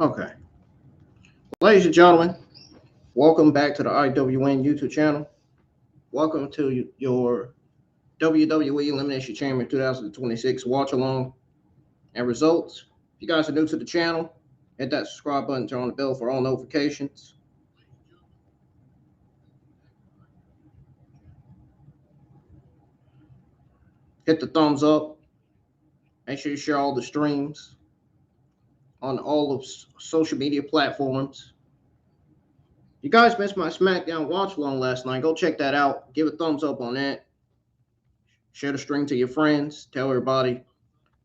Okay. Ladies and gentlemen, welcome back to the IWN YouTube channel. Welcome to your WWE Elimination Chamber 2026 watch along and results. If you guys are new to the channel, hit that subscribe button, turn on the bell for all notifications. Hit the thumbs up. Make sure you share all the streams on all of social media platforms. You guys missed my SmackDown watch along last night. Go check that out. Give a thumbs up on that. Share the stream to your friends. Tell everybody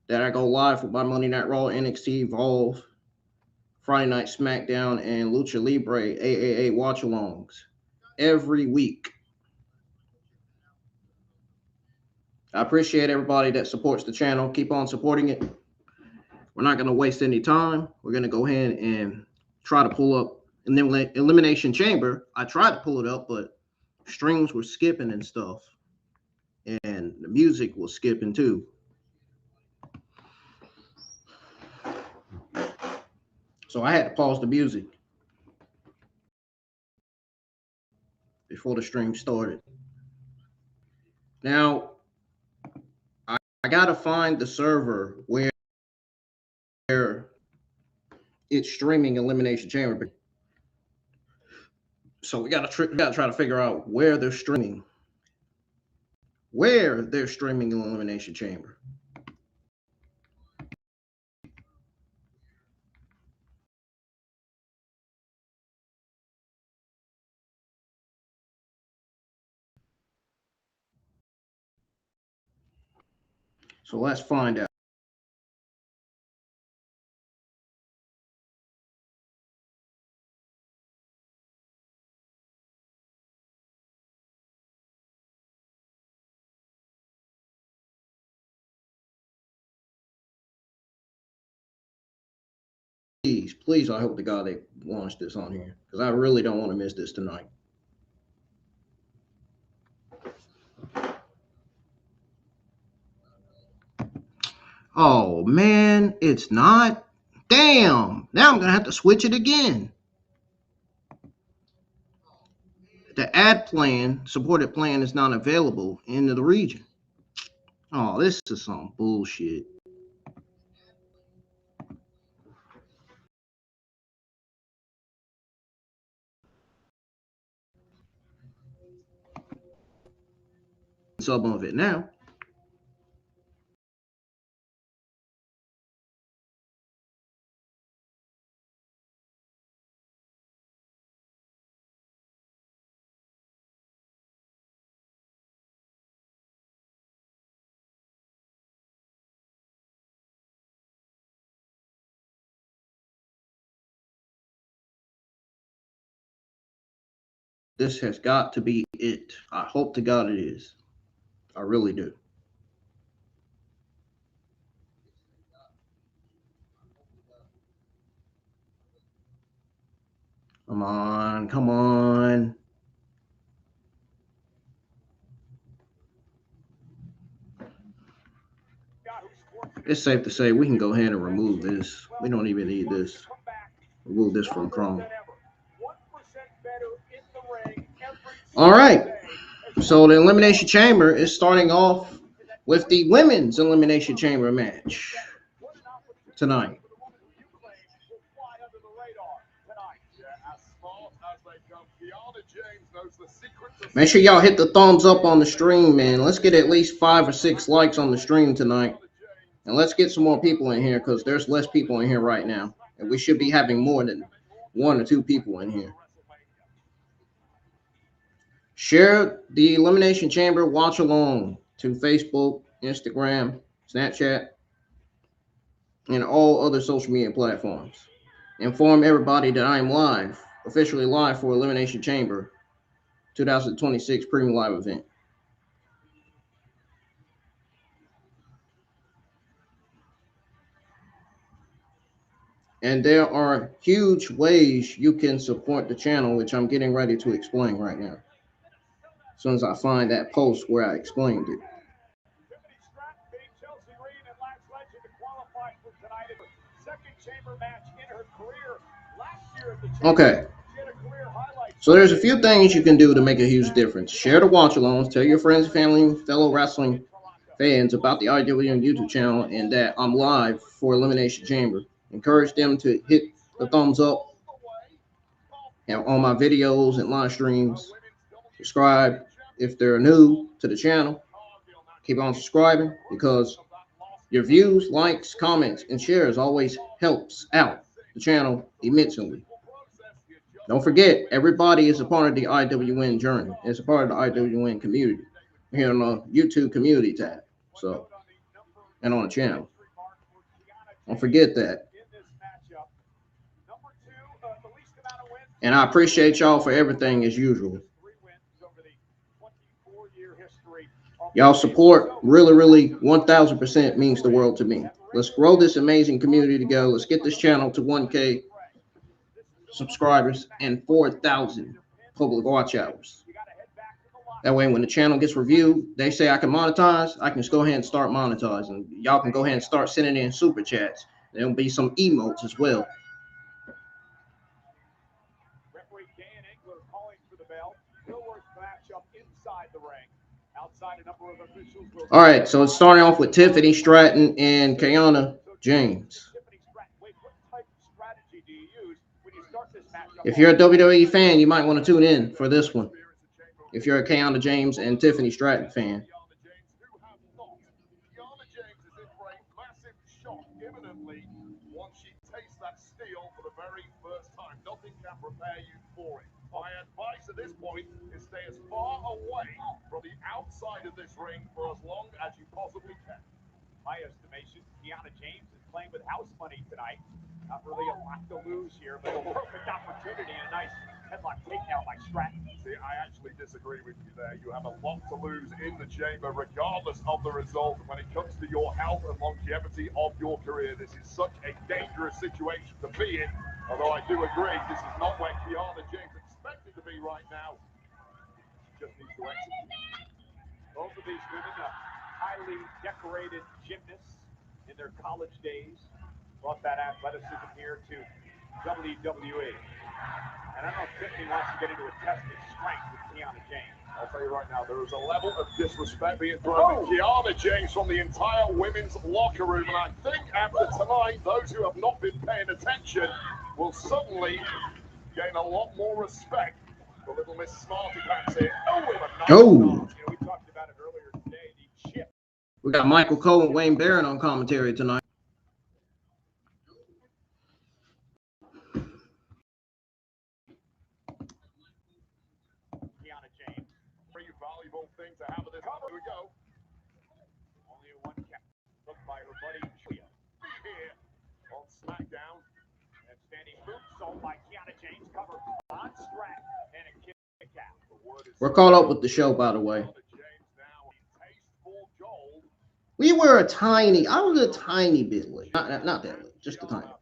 that I go live with my Monday Night Raw, NXT Evolve, Friday Night SmackDown, and Lucha Libre AAA watch-alongs every week. I appreciate everybody that supports the channel. Keep on supporting it. We're not going to waste any time. We're going to go ahead and try to pull up an Elimination Chamber. I tried to pull it up, but streams were skipping and stuff. And the music was skipping too. So I had to pause the music before the stream started. Now, I got to find the server where it's streaming Elimination Chamber. So we got to try to figure out where they're streaming. Where they're streaming Elimination Chamber. So let's find out. Please, I hope to God they launch this on here because I really don't want to miss this tonight. Oh, man, it's not. Damn. Now I'm going to have to switch it again. The ad plan, supported plan, is not available in the region. Oh, this is some bullshit. Some of it now. This has got to be it. I hope to God it is. I really do. Come on, come on. It's safe to say we can go ahead and remove this. We don't even need this. Remove this from Chrome. All right. So the Elimination Chamber is starting off with the Women's Elimination Chamber match tonight. Make sure y'all hit the thumbs up on the stream, man. Let's get at least 5 or 6 likes on the stream tonight. And let's get some more people in here because there's less people in here right now. And we should be having more than 1 or 2 people in here. Share the Elimination Chamber watch along to Facebook, Instagram, Snapchat, and all other social media platforms. Inform everybody that I am live, officially live for Elimination Chamber 2026 Premium Live event. And there are huge ways you can support the channel, which I'm getting ready to explain right now. As soon as I find that post where I explained it. Okay. So there's a few things you can do to make a huge difference. Share the watch-alongs. Tell your friends, family, fellow wrestling fans about the IWM YouTube channel and that I'm live for Elimination Chamber. Encourage them to hit the thumbs up on my videos and live streams. Subscribe if they're new to the channel. Keep on subscribing because your views, likes, comments, and shares always helps out the channel immensely. Don't forget, everybody is a part of the IWN journey. It's a part of the IWN community here on the YouTube community tab. So, and on the channel. Don't forget that. And I appreciate y'all for everything as usual. Y'all support really 1000% means the world to me. Let's grow this amazing community together. Let's get this channel to 1K subscribers and 4,000 public watch hours. That way, when the channel gets reviewed, they say I can monetize, I can just go ahead and start monetizing. Y'all can go ahead and start sending in super chats. There'll be some emotes as well. All right, so it's starting off with Tiffany Stratton and Kiana James. If you're a WWE fan, you might want to tune in for this one. If you're a Kiana James and Tiffany Stratton fan. Prepare you for it. My advice at this point is stay as far away from the outside of this ring for as long as you possibly can. My estimation, Kiana James is playing with house money tonight. Not really a lot to lose here, but a perfect opportunity and a nice headlock takedown by Stratton. See, I actually disagree with you there. You have a lot to lose in the chamber, regardless of the result. When it comes to your health and longevity of your career, this is such a dangerous situation to be in. Although I do agree, this is not where Kiana James expected to be right now. She just needs to execute. Both of these women are highly decorated gymnasts in their college days. Brought that athleticism here to WWE. And I don't know if Tiffany wants to get into a test of strength with Kiana James. I'll tell you right now, there is a level of disrespect being thrown at Kiana James from the entire women's locker room. And I think after tonight, those who have not been paying attention will suddenly gain a lot more respect for little Miss Smarty Pants here. Oh! We talked about it earlier today, the chip. We got Michael Cole and Wayne Barron on commentary tonight. Kiana James, pretty valuable thing to have in this cover. Here we go. Only one cap looked by her buddy Rhea here on SmackDown. And standing boot sold by Kiana James, cover on Stratton, and a kick We're caught up with the show, by the way. We were a tiny, I was a tiny bit late. Not that late, just a tiny bit.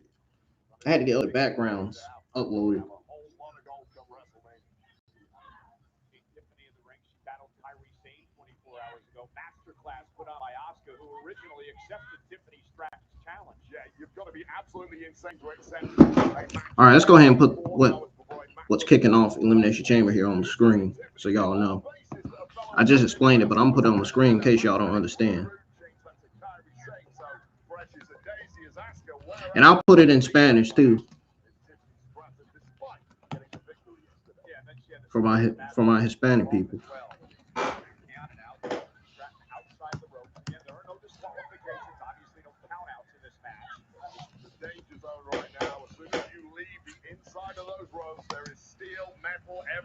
I had to get other backgrounds uploaded. Tiffany in the ring. She battled Kyrie Sane 24 hours ago. Masterclass put on by Asuka, who originally accepted Tiffany Stratton's challenge. Yeah, you've got to be absolutely insane to accept. All right, let's go ahead and put what's kicking off Elimination Chamber here on the screen so y'all know. I just explained it, but I'm gonna put it on the screen in case y'all don't understand. And I'll put it in Spanish too for my Hispanic people.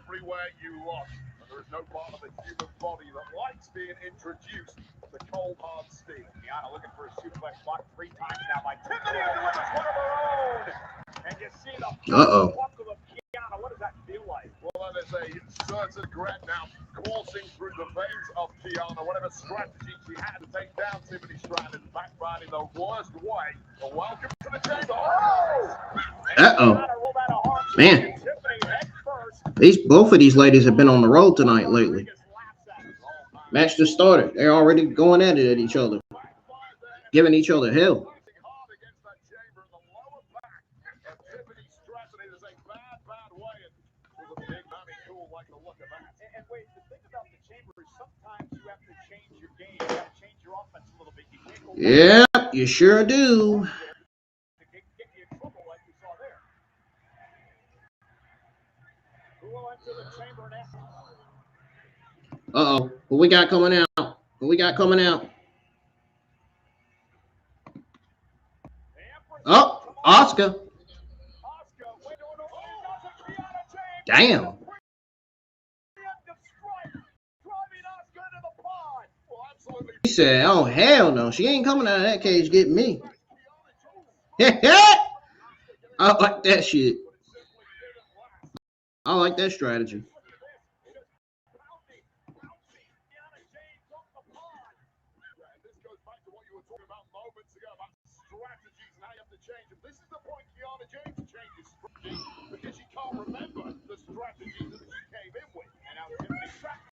Everywhere you look, there is no part of the human body that likes being introduced to cold hard steel. Kiana looking for a suplex block 3 times now by Tiffany, who delivers one of her own. And you see the buckle of Kiana. What does that feel like? Well, that is a certain regret now coursing through the veins of Kiana. Whatever strategy she had to take down Tiffany Stratton, backfired in the worst way. But welcome to the chamber. Man. Both of these ladies have been on the road tonight lately. Match just started. They're already going at it at each other, giving each other hell. Yeah, you sure do. Uh-oh. Who we got coming out? Who we got coming out? Oh, Asuka. Damn. He said, oh, hell no. She ain't coming out of that cage getting me. I like that shit. I like that strategy. This is the point Kiana James changes strategy because she can't remember the strategy that she came in with. And now Tiffany Stratton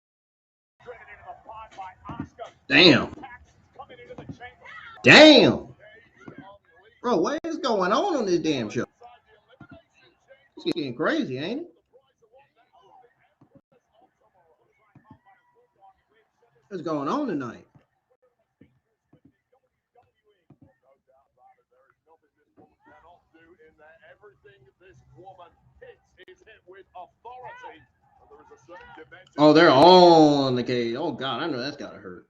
driven into the pod by Asuka. Damn. Damn. Bro, what is going on this damn show? It's getting crazy, ain't it? What's going on tonight? Oh, they're all in the cage. Oh, God, I know that's got to hurt.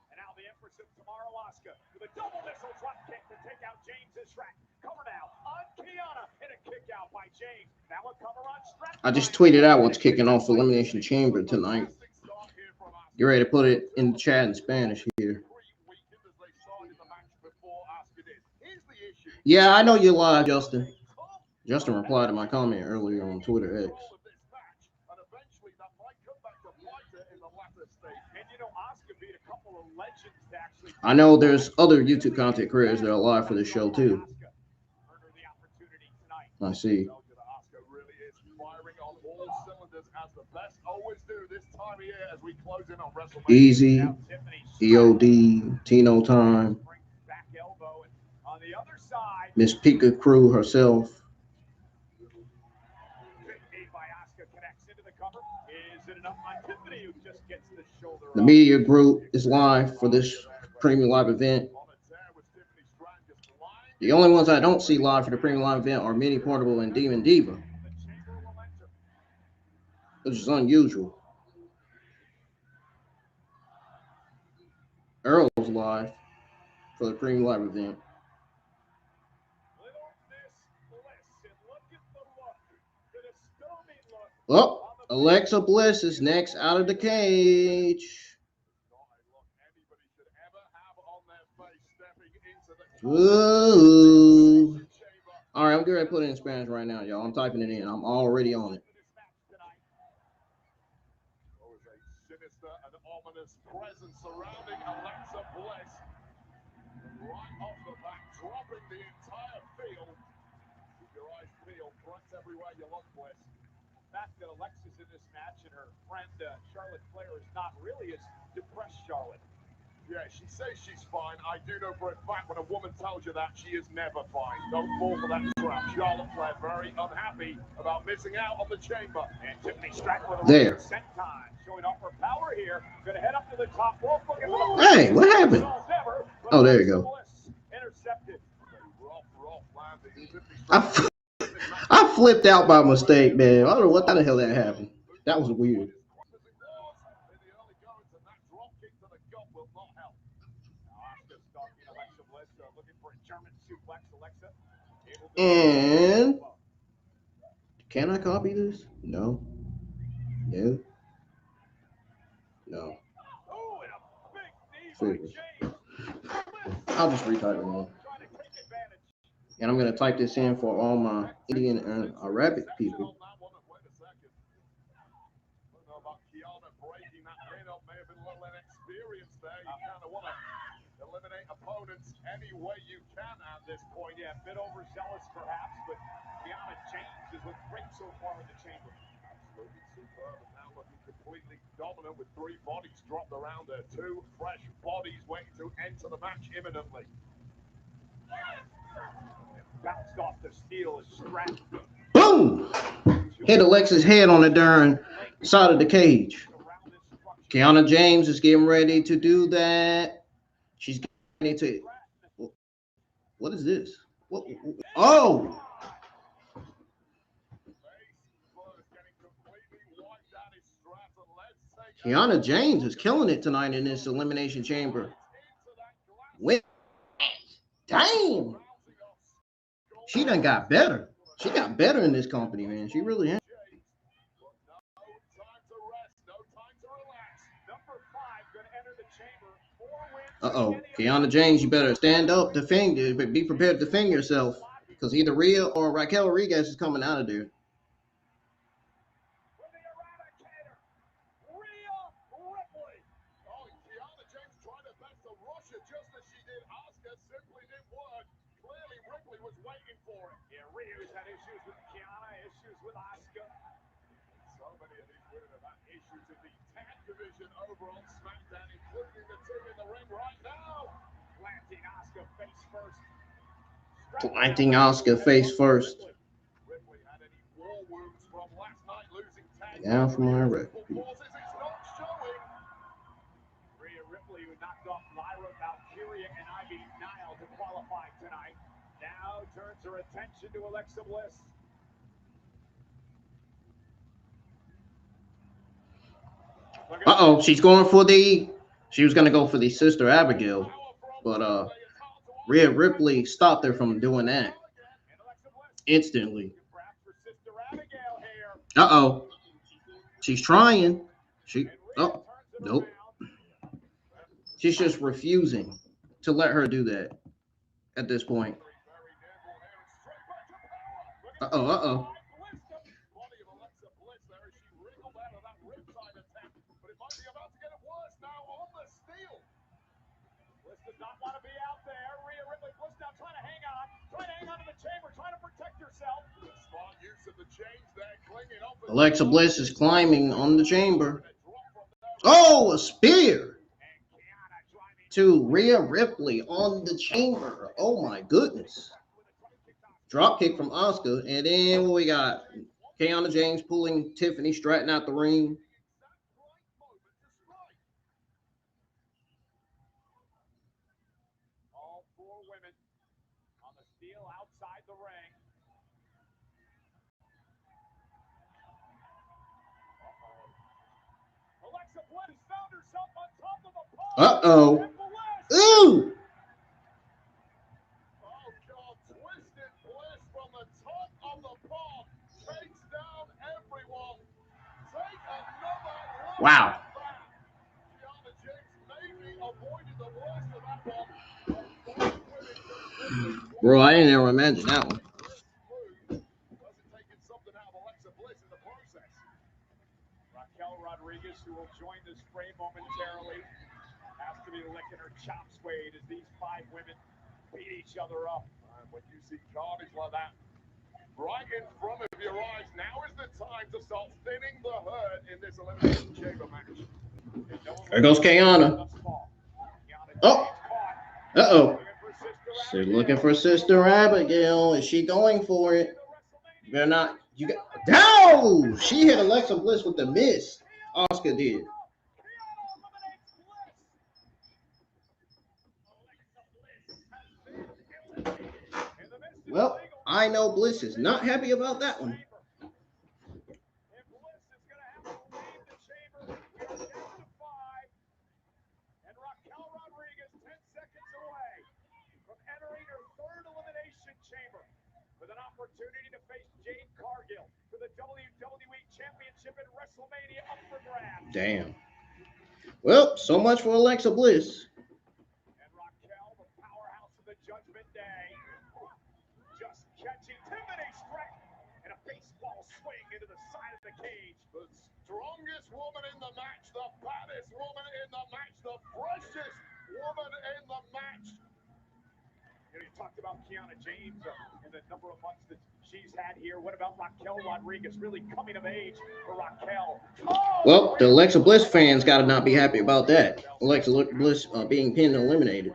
And now the Empress of Tomorrow, Asuka, with a double missile drop kick to take out James's Stratton. Cover now on Kiana, and a kick out by James. Now a cover on Stratton. I just tweeted out what's kicking off Elimination Chamber tonight. Get ready to put it in the chat in Spanish here. Yeah, I know you're live, Justin. Justin replied to my comment earlier on Twitter X. I know there's other YouTube content creators that are live for this show too. I see. Easy, EOD, Tino Time, Miss Pika Crew herself. The media group is live for this premium live event. The only ones I don't see live for the premium live event are Mini Portable and Demon Diva, which is unusual. Earl's live for the premium live event. Oh, Alexa Bliss is next out of the cage. Ooh. All right, I'm going to put it in Spanish right now, y'all. I'm typing it in. I'm already on it. There was a sinister and ominous presence surrounding Alexa Bliss. Right off the bat, dropping the entire field. Keep your eyes peeled. Threats everywhere you look, Bliss. The fact that Alexa's in this match and her friend Charlotte Flair is not really as depressed Charlotte. Yeah, she says she's fine. I do know for a fact when a woman tells you that, she is never fine. Don't fall for that trap. Charlotte Flair very unhappy about missing out on the chamber. And Tiffany Stratton with a There. set time, showing off her power here. Gonna head up to the top rope. Hey, what happened? Oh, there you go. Intercepted. I flipped out by mistake, man. I don't know what the hell that happened. That was weird. And can I copy this? No. No. No. I'll just retype it in. And I'm going to type this in for all my Indian and Arabic people. Kiana breaking that pin up may have been a little inexperienced there. You kind of want to eliminate opponents any way you can at this point. Yeah, a bit overzealous perhaps, but Kiana James has looked great so far in the chamber. Absolutely superb, and now looking completely dominant with 3 bodies dropped around her. 2 fresh bodies waiting to enter the match imminently. Bounced off the steel is Stratton. Boom! Hit Alexa's head on the darn side of the cage. Kiana James is getting ready to do that. She's getting ready to. What is this? What? Oh! Kiana James is killing it tonight in this Elimination Chamber. Wait. Damn! She done got better. She got better in this company, man. She really has. Uh-oh. Kiana James, you better stand up, defend you, but be prepared to defend yourself. Because either Rhea or Raquel Rodriguez is coming out of there. Rhea Ripley. Oh, Kiana James tried her best to rush it just as she did Asuka. Simply didn't work. Clearly Ripley was waiting for it. Yeah, Rhea's had issues with Kiana, issues with Asuka. So many of these women have had issues in the tag division over on SmackDown, including the 2 in the ring right now. Planting Asuka face first. Planting Asuka face first. Ripley had any war wounds from last night losing tag. Down from my record. Rhea Ripley, who knocked off Lyra, Valkyria, and Ivy Nile to qualify tonight, now turns her attention to Alexa Bliss. Uh-oh, she's going for the. She was going to go for the Sister Abigail, but Rhea Ripley stopped her from doing that instantly. Uh-oh. She's trying. Oh, nope. She's just refusing to let her do that at this point. Uh-oh, uh-oh. Alexa Bliss is climbing on the chamber. Oh, a spear to Rhea Ripley on the chamber. Oh my goodness. Drop kick from Asuka. And then what we got? Kiana James pulling Tiffany Stratton out the ring. All 4 women on the steel outside the ring. Alexa Bliss found herself on top of a pole. Uh-oh. Ooh. Oh, God. Twisted Bliss from the top of the pole. Takes down everyone. Take another look. Wow. Kiana James maybe avoided the worst of that one. Bro, I didn't ever imagine that one. Something out of Alexa Bliss in the process. Raquel Rodriguez, who will join this frame momentarily, has to be licking her chops, Wade, as these five women beat each other up. When you see carnage like that right in front of your eyes, now is the time to start thinning the herd in this Elimination Chamber match. There goes Kiana. Oh, uh-oh. She's looking for Sister Abigail. Is she going for it? They're not. You got. No! She hit Alexa Bliss with the miss. Asuka did. Well, I know Bliss is not happy about that one. And Raquel Rodriguez 10 seconds away from entering her third Elimination Chamber with an opportunity to face Jade Cargill for the WWE Championship at WrestleMania up for grabs. Damn. Well, so much for Alexa Bliss. And Raquel, the powerhouse of the Judgment Day, just catching Tiffany Stratton in a baseball swing into the side of the cage. The strongest woman in the match, the baddest woman in the match, the freshest woman in the match. You talked about Kiana James and the number of months that she's had here. What about Raquel Rodriguez really coming of age for Raquel? Oh, well, the Alexa Bliss fans got to not be happy about that. Alexa Bliss being pinned and eliminated.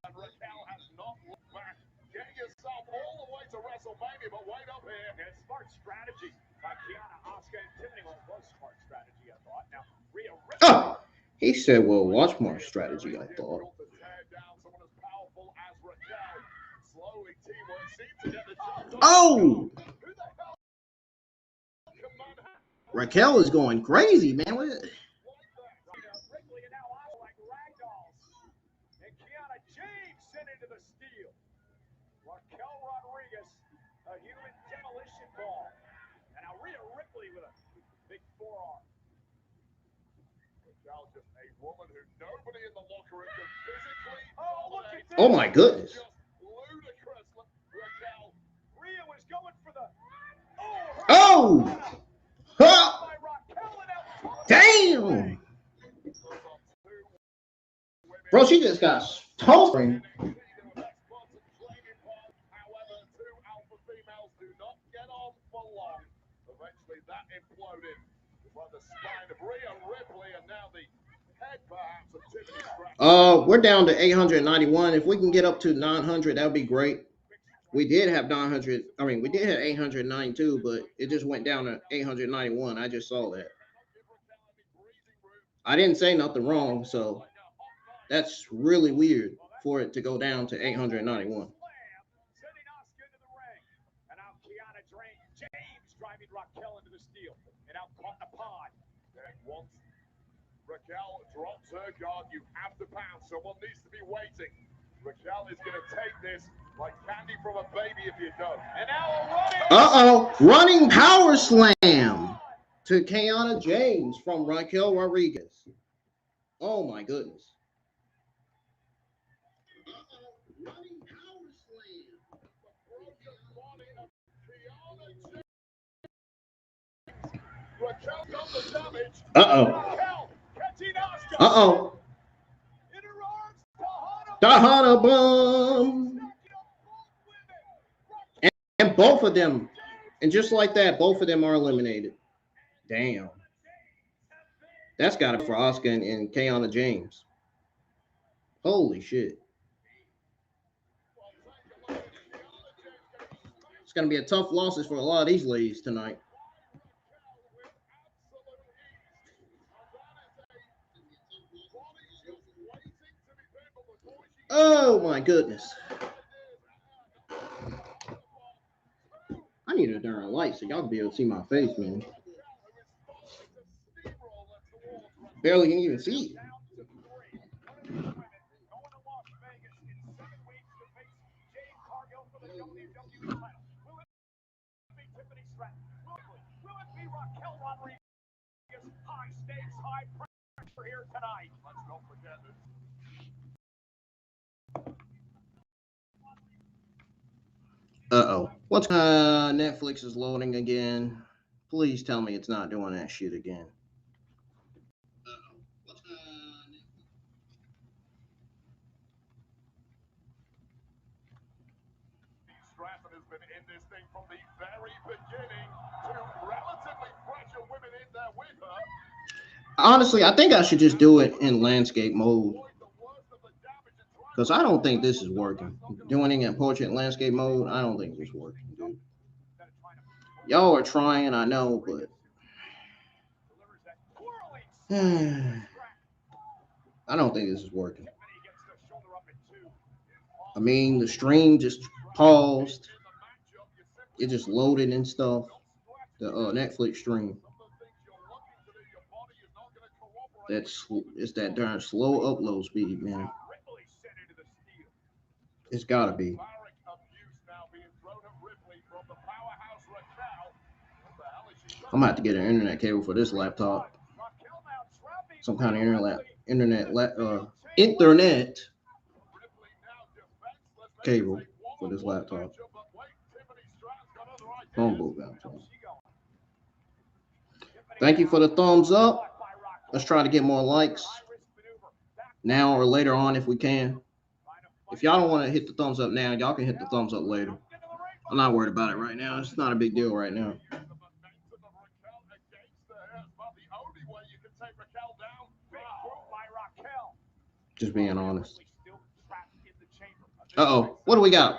And Raquel has not looked back. Get yourself all the way to WrestleMania, but wait up here. And smart strategy by Kiana, Asuka, and Tiffany. Well, it was smart strategy, I thought. Now, Rhea Ripley. Oh, he said, well, watch more strategy, I thought. Oh! Raquel is going crazy, man. What? And Kiana James sent into the steal. Raquel Rodriguez, a human demolition ball. And now Rhea Ripley with a big forearm. Raquel just a woman who nobody in the locker room can physically. Oh, look at this. Oh my goodness. Just ludicrous. Raquel. Rhea was going for the. Oh! Huh. Damn! Bro, she just got toasted. However, two alpha females do not get on for long. Eventually, that imploded by the spine of Rhea Ripley, and now the head, perhaps, of Tiffany Stratton. We're down to 891. If we can get up to 900, that would be great. We did have 900. I mean, we did have 892, but it just went down to 891. I just saw that. I didn't say nothing wrong, so that's really weird for it to go down to 891. Sending Asuka into the ring. And now Kiana James driving Raquel into the steal. And out caught in the pod. And once Raquel drops her guard, you have to pound. Someone needs to be waiting. Raquel is going to take this like candy from a baby if you don't. And now a running power slam to Kiana James from Raquel Rodriguez. Oh my goodness. Running power slam. Raquel done the damage. Uh-oh. Catching Asuka. Uh-oh. In her arms, Tahana bomb. And both of them. And just like that, both of them are eliminated. Damn. That's got it for Asuka and Kiana James. Holy shit. It's going to be a tough losses for a lot of these ladies tonight. Oh my goodness. I need a darn light so y'all can be able to see my face, man. Barely can even see it. Raquel Rodriguez, high stakes, high pressure here tonight. Let's don't forget it. Uh-oh. What's Netflix is loading again. Please tell me it's not doing that shit again. Stratton has been in this thing from the very beginning. Two relatively fragile women in there with her. Honestly, I think I should just do it in landscape mode. Because I don't think this is working. Doing it in portrait landscape mode, I don't think this is working, dude. Y'all are trying, I know, but I don't think this is working. I mean, the stream just paused. It just loaded and stuff. The Netflix stream. It's that darn slow upload speed, man. It's gotta be. I'm gonna have to get an internet cable for this laptop. Some kind of internet cable for this laptop. Phone booth laptop. Thank you for the thumbs up. Let's try to get more likes now or later on if we can. If y'all don't want to hit the thumbs up now, y'all can hit the thumbs up later. I'm not worried about it right now. It's not a big deal right now. Just being honest. Uh-oh. What do we got?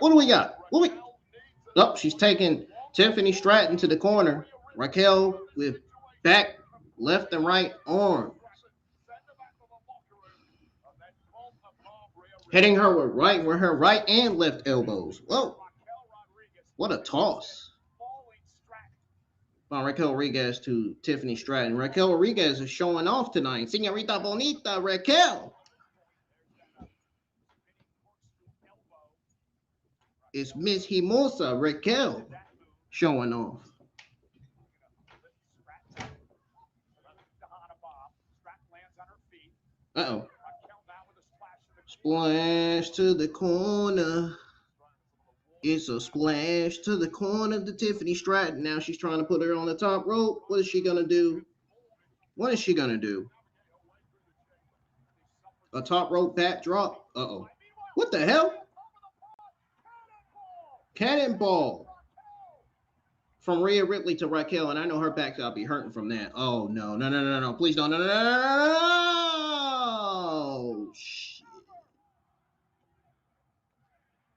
Oh, she's taking Tiffany Stratton to the corner. Raquel with back, left, and right arm. Hitting her with her right and left elbows. Whoa. What a toss. From Raquel Rodriguez to Tiffany Stratton. Raquel Rodriguez is showing off tonight. Señorita Bonita Raquel. It's Miss Hermosa Raquel showing off. Uh-oh. Splash to the corner. It's a splash to the corner to Tiffany Stratton. Now she's trying to put her on the top rope. What is she going to do? A top rope backdrop? Uh-oh. What the hell? Cannonball. From Rhea Ripley to Raquel, and I know her back will be hurting from that. Oh, no. Please don't. No. Shit.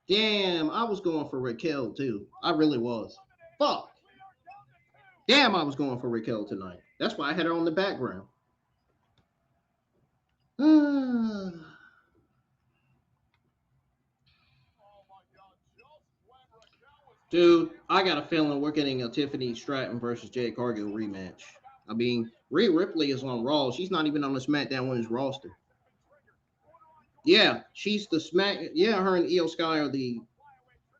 Damn, I was going for Raquel, too. I really was. Fuck. Damn, I was going for Raquel tonight. That's why I had her on the background. Dude, I got a feeling we're getting a Tiffany Stratton versus Jade Cargill rematch. I mean, Rhea Ripley is on Raw. She's not even on the SmackDown Women's roster. Yeah, she's the Yeah, her and Io Sky are the...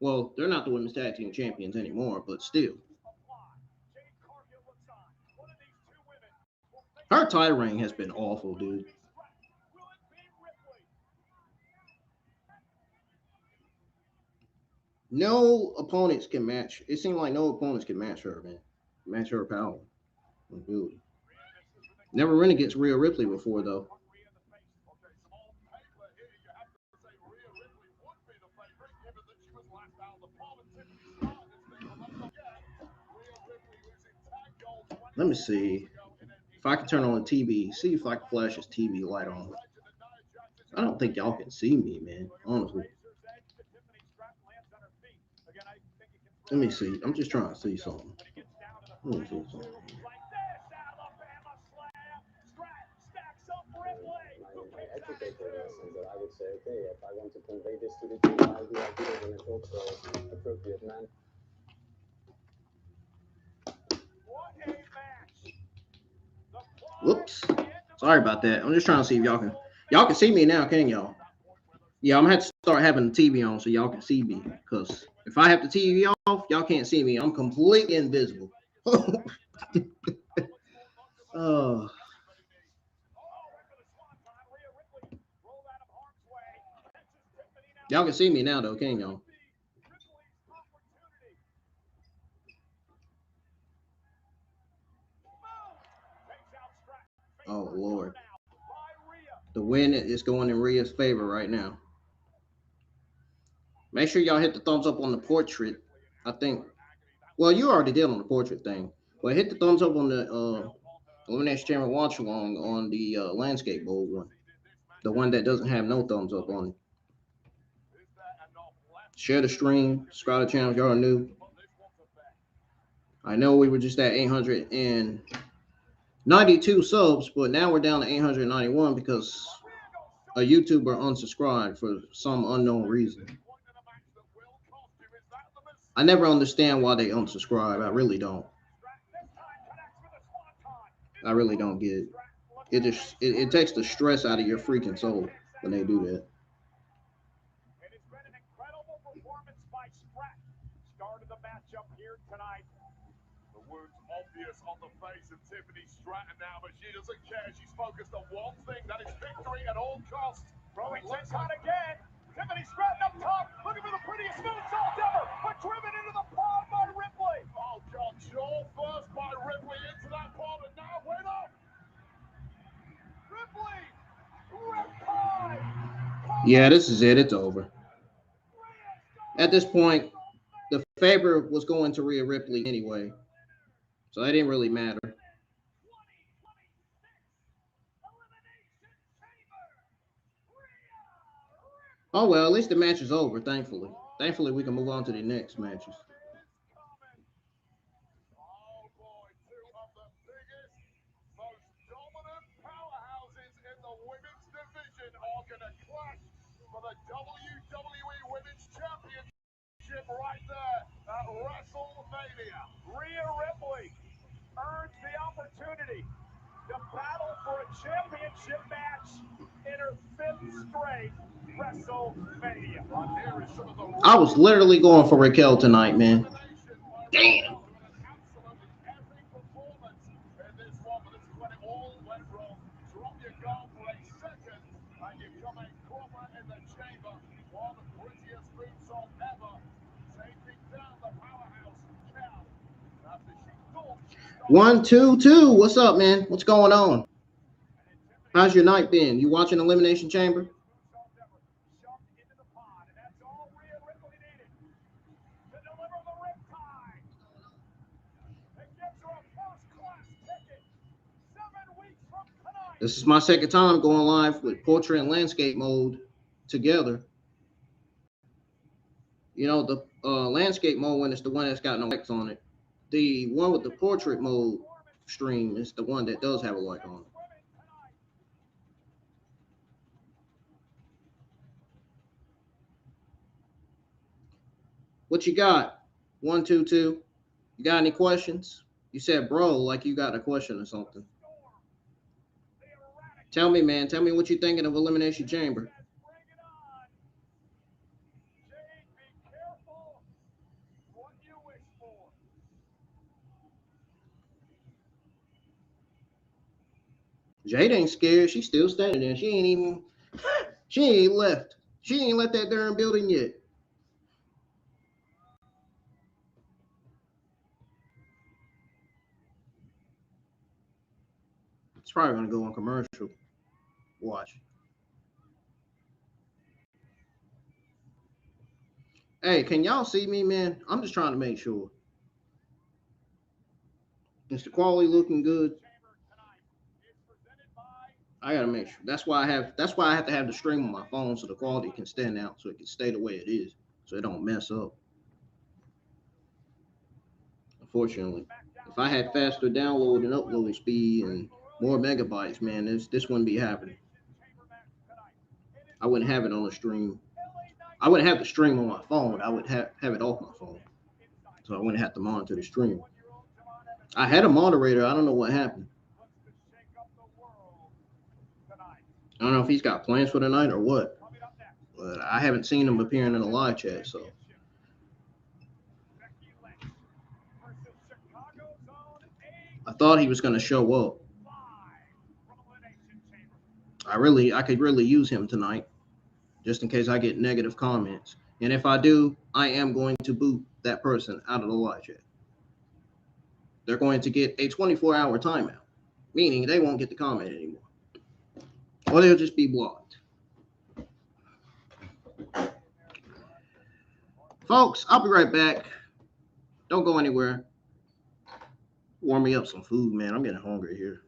Well, they're not the Women's Tag Team Champions anymore, but still. Her title reign has been awful, dude. No opponents can match. It seemed like no opponents can match her, man. Match her power. Ability. Never run against Rhea Ripley before, though. Let me see if I can turn on the TV. See if I can flash this TV light on. I don't think y'all can see me, man. Honestly. Let me see. I'm just trying to see something. Let me see something. But I would say, okay, if I want to convey this to the team, I'll do it when it's also appropriate, man. Whoops. Sorry about that. I'm just trying to see if y'all can see me now, can y'all? Yeah, I'm gonna have to start having the TV on so y'all can see me. Because if I have the TV off, y'all can't see me. I'm completely invisible. Oh. Y'all can see me now, though, can't y'all? Oh, Lord. The win is going in Rhea's favor right now. Make sure y'all hit the thumbs up on the portrait. I think, well, you already did on the portrait thing. But hit the thumbs up on the Elimination Chamber watch along on the landscape bowl one. The one that doesn't have no thumbs up on it. Share the stream. Subscribe to the channel if y'all are new. I know we were just at 892 subs, but now we're down to 891 because a YouTuber unsubscribed for some unknown reason. I never understand why they unsubscribe. I really don't. I really don't get it. It takes the stress out of your freaking soul when they do that. And it's been an incredible performance by Stratton. Started the matchup here tonight. The wound's obvious on the face of Tiffany Stratton now, but she doesn't care. She's focused on one thing, that is victory at all costs. Throwing six on again. Tiffany Stratton up top, looking for the prettiest moonsault ever, but driven into the pond by Ripley. Oh, God, Joel first by Ripley into that pond, and now winner. Ripley, yeah, this is it. It's over. At this point, the favor was going to Rhea Ripley anyway, so it didn't really matter. Oh, well, at least the match is over, thankfully. Thankfully, we can move on to the next matches. Oh boy, two of the biggest, most dominant powerhouses in the women's division are going to clash for the WWE Women's Championship right there at WrestleMania. Rhea Ripley earns the opportunity to battle for a championship match in her 5th straight WrestleMania. I was literally going for Raquel tonight, man. Damn. One, two, two. What's up, man? What's going on? How's your night been? You watching Elimination Chamber? This is my second time going live with portrait and landscape mode together. You know, the landscape mode one is the one that's got no lights on it. The one with the portrait mode stream is the one that does have a light on it. What you got? 1, 2, 2. You got any questions? You said, bro, like you got a question or something. Tell me, man. Tell me what you're thinking of Elimination Chamber. Jade ain't scared. She's still standing there. She ain't left. She ain't left that darn building yet. It's probably going to go on commercial. Watch. Hey, can y'all see me, man? I'm just trying to make sure. Is the quality looking good? I gotta make sure. That's why I have to have the stream on my phone so the quality can stand out, so it can stay the way it is, so it don't mess up. Unfortunately, if I had faster download and upload speed and more megabytes, man, this wouldn't be happening. I wouldn't have it on the stream. I wouldn't have the stream on my phone. I would have it off my phone, so I wouldn't have to monitor the stream. I had a moderator. I don't know what happened. I don't know if he's got plans for tonight or what, but I haven't seen him appearing in the live chat, so. I thought he was going to show up. I could really use him tonight. just in case I get negative comments. And if I do, I am going to boot that person out of the live chat. They're going to get a 24-hour timeout, meaning they won't get to comment anymore. Or they'll just be blocked. Folks, I'll be right back. Don't go anywhere. Warm me up some food, man. I'm getting hungry here.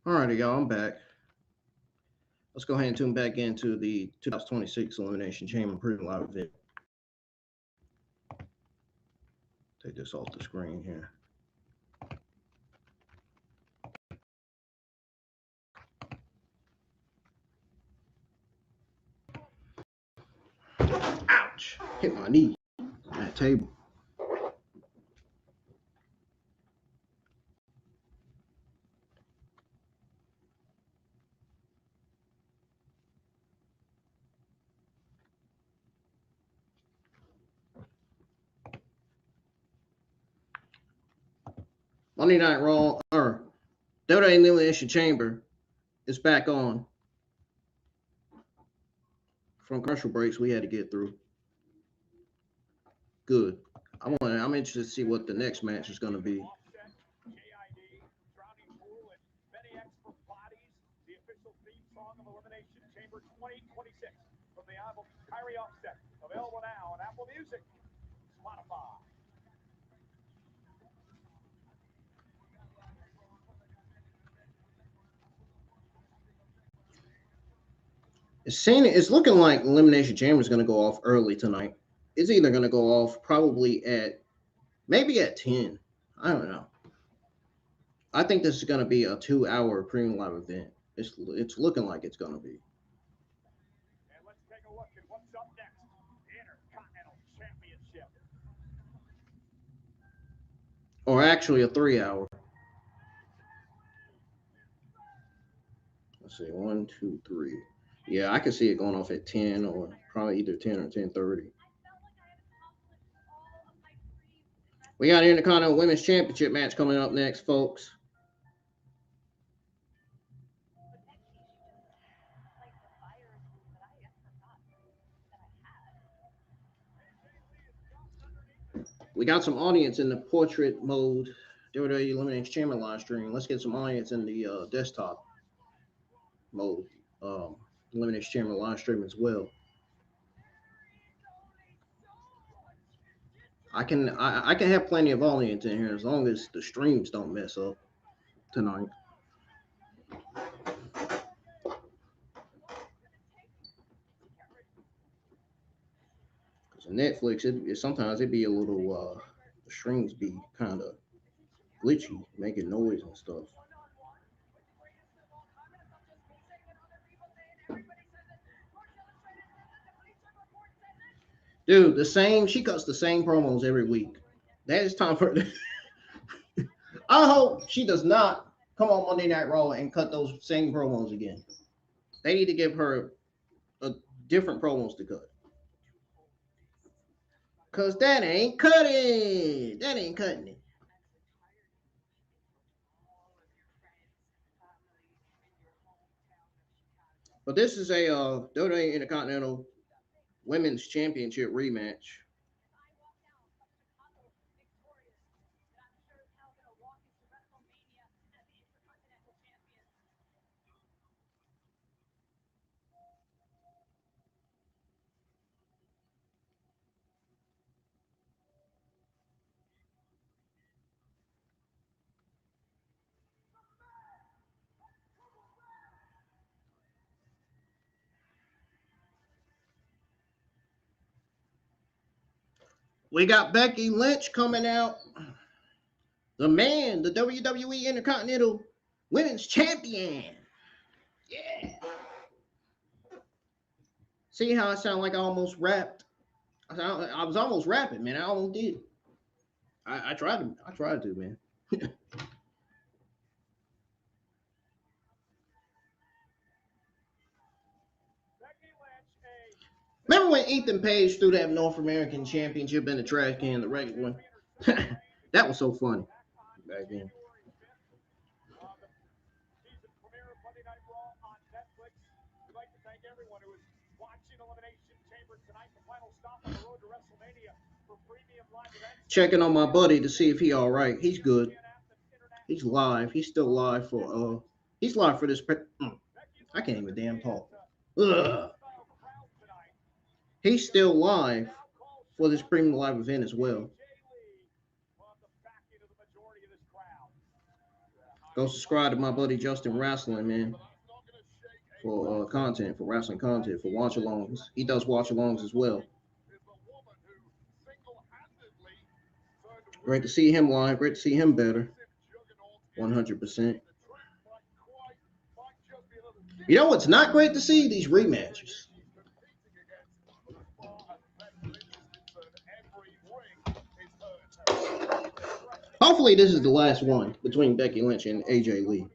Alrighty, y'all, I'm back. Let's go ahead and tune back into the 2026 Elimination Chamber Premium Live event. Take this off the screen here. Ouch! Hit my knee on that table. Monday Night Raw, or WWE Elimination Chamber is back on. From commercial breaks we had to get through. Good. I'm interested to see what the next match is going to be. The official theme song of Elimination Chamber 2026 from the album Kyrie Offset, available now on Apple Music, Spotify. It's looking like Elimination Chamber is going to go off early tonight. It's either going to go off probably maybe at 10. I don't know. I think this is going to be a 2-hour premium live event. It's looking like it's going to be. And let's take a look at what's up next. The Intercontinental Championship. Or actually a 3-hour. Let's see, 1, 2, 3. Yeah, I can see it going off at 10 or probably either 10 or 10:30. We got an Intercontinental Women's Championship match coming up next, folks. We got some audience in the portrait mode WWE Elimination Chamber live stream. Let's get some audience in the desktop mode Elimination Chamber live stream as well. I can have plenty of audience in here as long as the streams don't mess up tonight. Because Netflix, sometimes it be a little the streams be kind of glitchy, making noise and stuff. Dude, she cuts the same promos every week. That is time for I hope she does not come on Monday Night Raw and cut those same promos again. They need to give her a different promos to cut. Because that ain't cutting. That ain't cutting it. But this is a WWE Intercontinental Women's Championship rematch. We got Becky Lynch coming out. The man, the WWE Intercontinental Women's Champion. Yeah. See how I sound like I almost rapped? I was almost rapping, man. I almost did. I tried to, man. Remember when Ethan Page threw that North American Championship in the trash can, the regular one? That was so funny back then. Season premiere of Monday Night Raw on Netflix. We'd like to thank everyone who is watching Elimination Chamber tonight, the final stop on the road to WrestleMania for premium live events. Checking on my buddy to see if he all right. He's good. He's live. He's still live for he's live for this. I can't even damn talk. Ugh. He's still live for this premium live event as well. Go subscribe to my buddy Justin Wrestling, man, for content, for wrestling content, for watch-alongs. He does watch-alongs as well. Great to see him live. Great to see him better. 100%. You know what's not great to see? These rematches. Hopefully this is the last one between Becky Lynch and AJ Lee.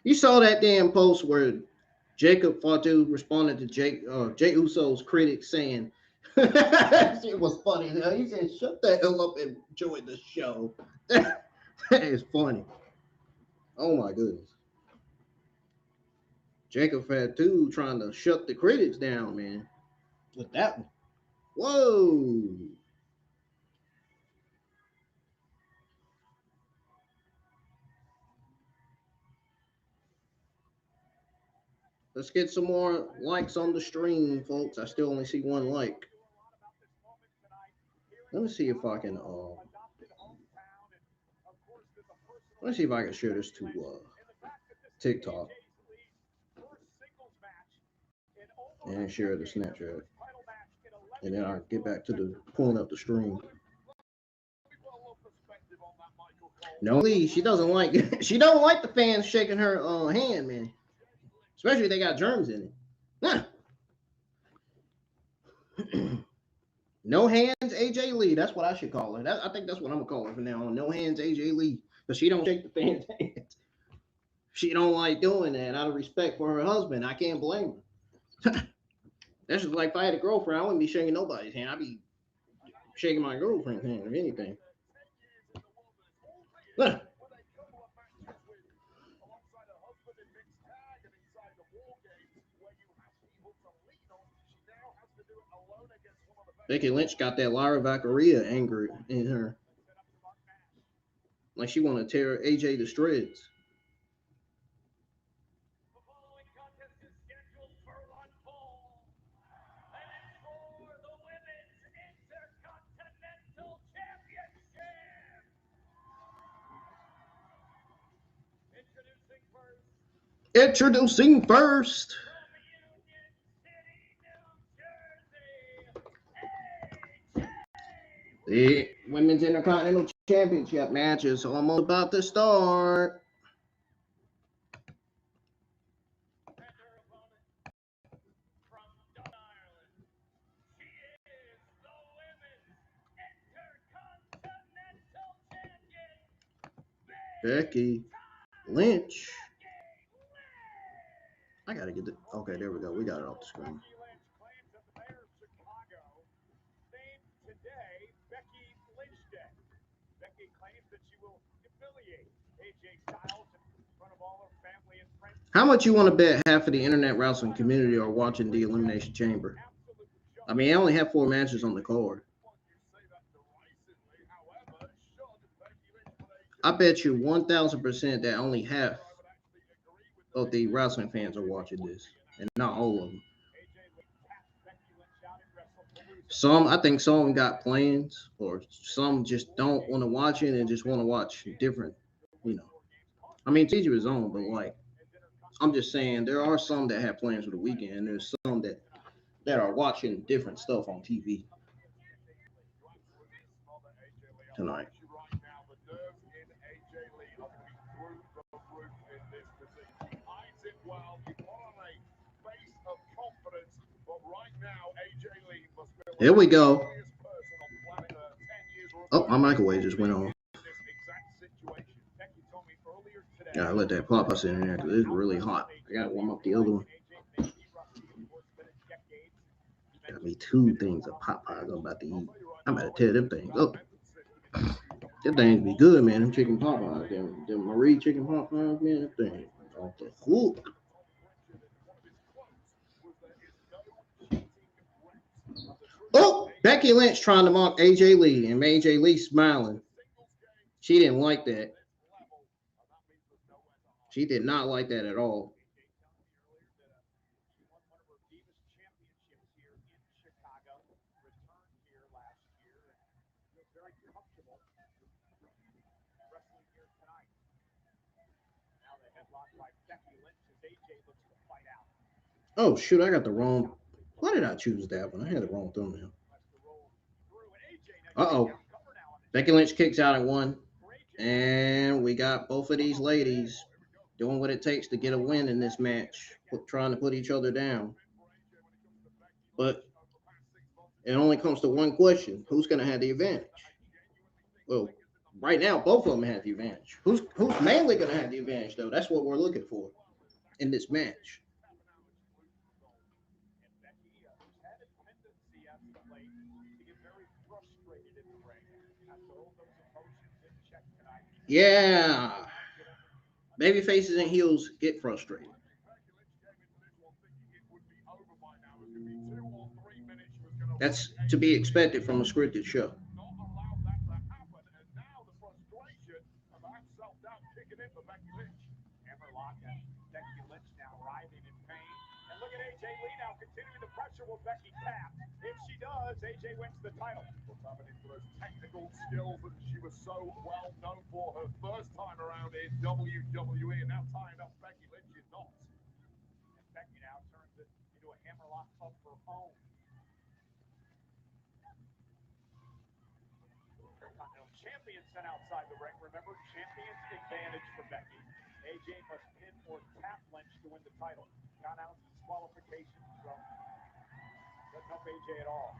You saw that damn post where Jacob Fatu responded to Jey Uso's critics saying, it was funny. He said, shut the hell up and enjoy the show. That is funny. Oh my goodness. Jacob Fatu trying to shut the critics down, man. With that one. Whoa. Let's get some more likes on the stream, folks. I still only see one like. Let me see if I can let me see if I can share this to TikTok and share the Snapchat, and then I'll get back to the pulling up the stream. No, Lee, she doesn't like the fans shaking her hand, man. Especially if they got germs in it. No hands, AJ Lee. That's what I should call her. I think that's what I'm gonna call her from now on. No hands, AJ Lee, because she don't shake the fans' hands. She don't like doing that out of respect for her husband. I can't blame her. That's just like if I had a girlfriend, I wouldn't be shaking nobody's hand. I'd be shaking my girlfriend's hand, if anything. Becky Lynch got that Lyra Valkyria anger in her. Like she want to tear AJ to shreds. Introducing first. The Women's Intercontinental Championship match is almost about to start. Becky Lynch. I gotta get it. Okay, there we go. We got it off the screen. How much you want to bet half of the internet wrestling community are watching the Elimination Chamber? I mean, I only have 4 matches on the card. I bet you 1,000% that only half of the wrestling fans are watching this, and not all of them. I think some got plans, or some just don't want to watch it and just want to watch different, I mean, to each his own, but like, I'm just saying there are some that have plans for the weekend, and there's some that are watching different stuff on TV tonight. Here we go. Oh, my microwave just went on. Yeah, I let that pop us in there because it's really hot. I gotta warm up the other one. Got me 2 things of Popeyes I'm about to eat. I'm about to tear them things up. Them things be good, man. Them chicken Popeyes, them Marie chicken Popeyes, man. Them things off the hook. Oh, Becky Lynch trying to mock AJ Lee, and AJ Lee smiling. She didn't like that. She did not like that at all. Oh, shoot, I got the wrong. Why did I choose that one? I had the wrong thumbnail. Uh-oh. Becky Lynch kicks out at 1. And we got both of these ladies doing what it takes to get a win in this match, trying to put each other down. But it only comes to one question. Who's going to have the advantage? Well, right now, both of them have the advantage. Who's mainly going to have the advantage, though? That's what we're looking for in this match. Yeah. Baby faces and heels get frustrated. That's to be expected from a scripted show. Not allow that to happen, and now the frustration about self-doubt kicking in for Becky Lynch. Hammerlock and Becky Lynch now writhing in pain. And look at AJ Lee now continuing the pressure. Will Becky tap? If she does, AJ wins the title. We're tapping into those technical skills that she was so well known for her first time around in WWE, and now tying up Becky Lynch in knots. And Becky now turns it into a hammerlock of her own. Intercontinental champion sent outside the ring. Remember, champion's advantage for Becky. AJ must pin or tap Lynch to win the title. Got out disqualification, so doesn't help AJ at all.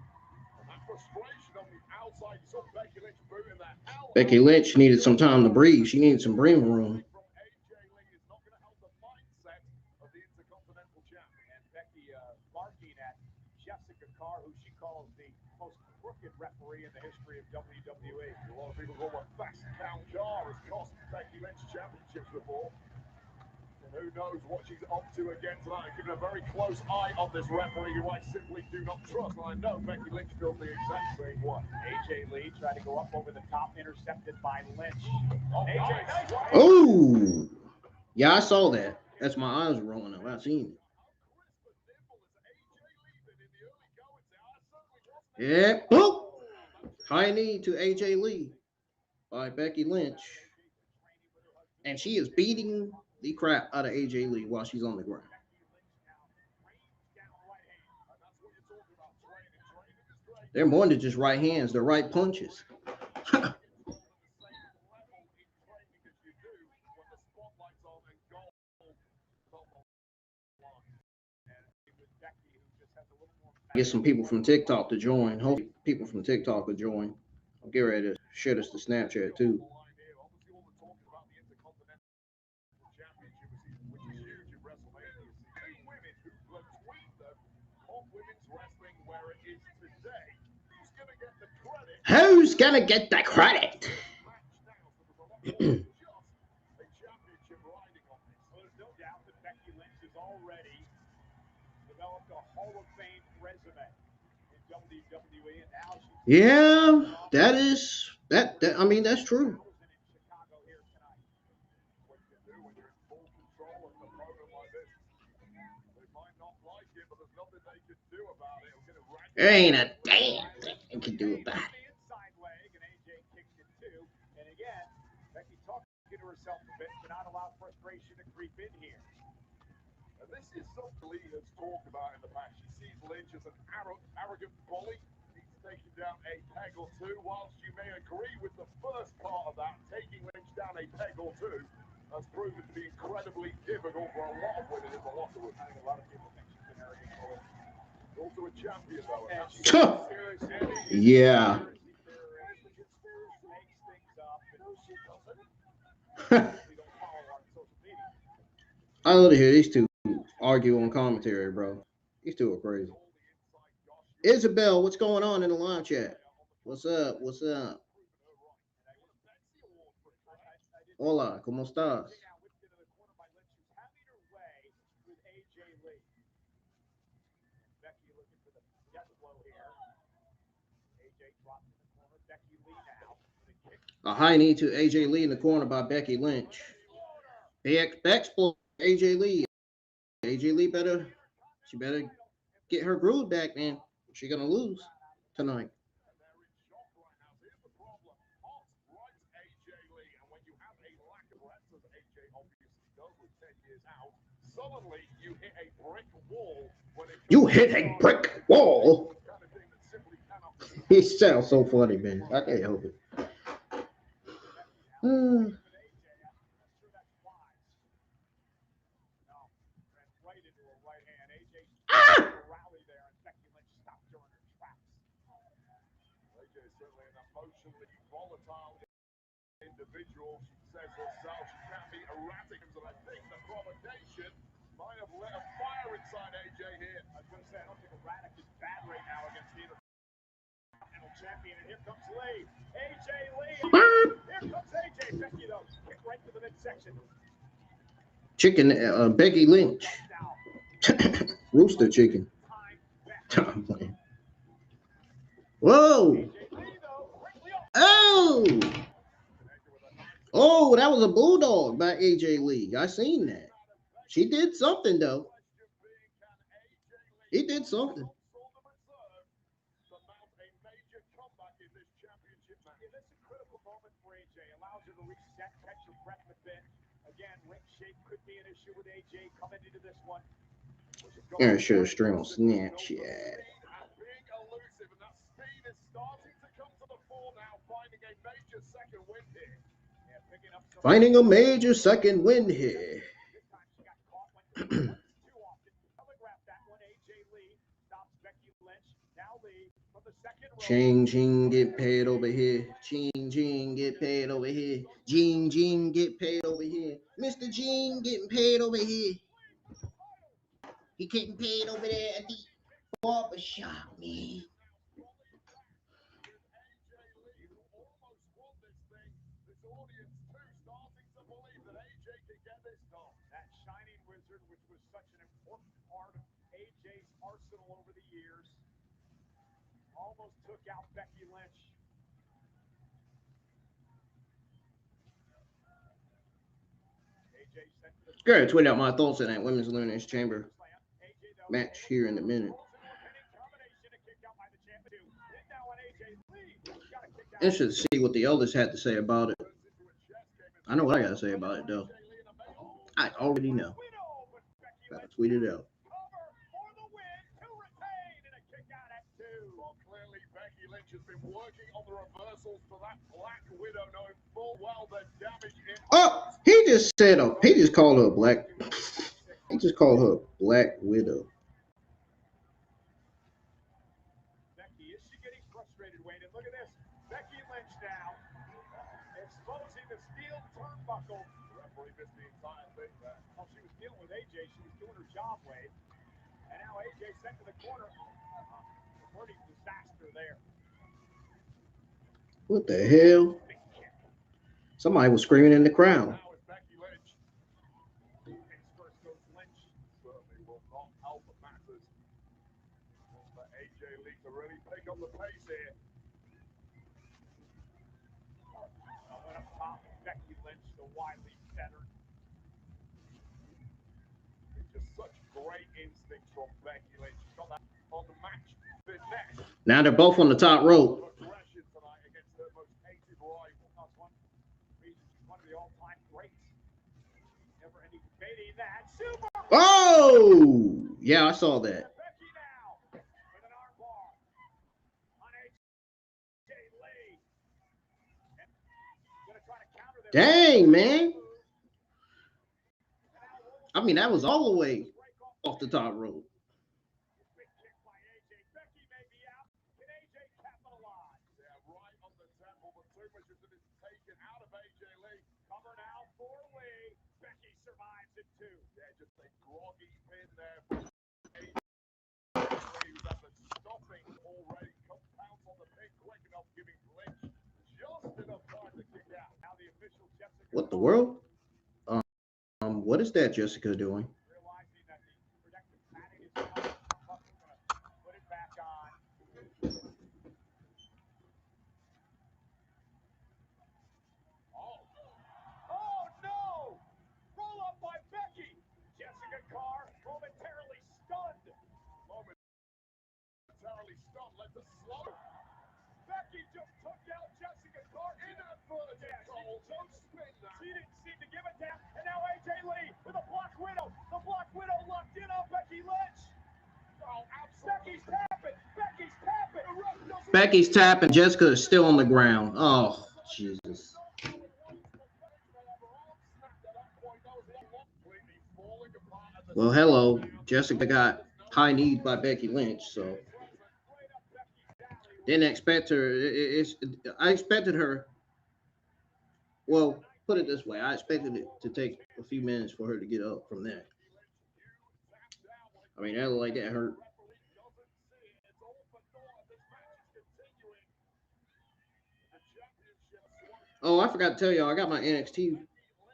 And that frustration on the outside, you saw Becky Lynch booting that hell. Becky Lynch needed some time to breathe. She needed some breathing room. From AJ Lee is not going to help the mindset of the Intercontinental champion. And Becky barking at Jessica Carr, who she calls the most crooked referee in the history of WWE. A lot of people call her Fast Count Jar has cost Becky Lynch championships before. And who knows what she's up to again tonight. Keeping a very close eye on this referee who I simply do not trust. And I know Becky Lynch feels the exact same way. AJ Lee tried to go up over the top, intercepted by Lynch. Oh, AJ, nice. Oh, yeah, I saw that. That's my eyes were rolling up. I seen it. Yeah, boop. High knee to AJ Lee by Becky Lynch. And she is beating the crap out of AJ Lee while she's on the ground. They're more than just right hands, they're right punches. Get some people from TikTok to join. Hopefully people from TikTok will join. I'll get ready to share this to Snapchat too. Who's gonna get the credit? Yeah, that is that. I mean, that's true. There ain't a damn thing you can do about it. And again, Becky talking to herself a bit to not allow frustration to creep in here. And this is something Lee has talked about in the past. She sees Lynch as an arrogant bully. He's taken down a peg or two. Whilst you may agree with the first part of that, taking Lynch down a peg or two has proven to be incredibly difficult for a lot of women in the locker room. I think a lot of people think she's an arrogant bully. Also a champion, though. Yeah. I love to hear these two argue on commentary, bro. These two are crazy. Isabel, what's going on in the live chat? What's up? What's up? Hola, ¿cómo estás? A high knee to AJ Lee in the corner by Becky Lynch. BX AJ Lee. AJ Lee better get her groove back, man. She's gonna lose tonight. You hit a brick wall. He sounds so funny, man. I can't help it. Individual, she says herself, she can be erratic, and I think the provocation might have lit a fire inside AJ here. I was going to say, I don't think erratic is bad right now against the Intercontinental champion, and here comes Lee. AJ Lee. Here comes AJ. Becky, though, Chicken, Becky Lynch. Rooster chicken. Whoa. Oh. Oh, that was a bulldog by AJ Lee. I seen that. She did something, though. He did something. Yeah, sure, stream on Snapchat. Finding a major second win here. Ching, Ching, get paid over here. Ching, Ching, get paid over here. Jing, Jing, get paid over here. Mr. Jing getting paid over here. He getting paid over there at the barbershop, man. Took out Becky Lynch. Go ahead, tweet out my thoughts on that Women's Elimination Chamber match here in a minute. Interested to see what the elders had to say about it. I know what I got to say about it, though. I already know. Gotta tweet it out. Has been working on the reversals for that Black Widow, knowing full well the damage it. Oh, he just said, he just called her Black. He just called her Black Widow. Becky, is she getting frustrated, Wayne? And look at this. Becky Lynch now exposing the steel turnbuckle. The referee missed the entire thing there. While she was dealing with AJ, she was doing her job, Wayne. And now AJ sent to the corner. Pretty disaster there. What the hell? Somebody was screaming in the crowd. Now it's Becky Lynch. First goes Lynch. Certainly will not help the matters. For AJ Lee to really pick up the pace here. Went up top, Becky Lynch, the wily veteran. Just such great instincts from Becky Lynch. She's got that on the match. Now they're both on the top rope. Oh, yeah, I saw that. Dang, man. I mean, that was all the way off the top rope. What the world? What is that Jessica doing? Becky just took out Jessica Carr inadvertently. She didn't seem to give it down. And now AJ Lee with a Black Widow. The Black Widow locked in on Becky Lynch. Oh, absolutely. Becky's tapping. Becky's tapping. Becky's tapping. Jessica is still on the ground. Oh, Jesus. Well, hello. Jessica got high kneed by Becky Lynch, so didn't expect her. I expected her. Well, put it this way: I expected it to take a few minutes for her to get up from there. I mean, that looked like that hurt. Oh, I forgot to tell y'all, I got my NXT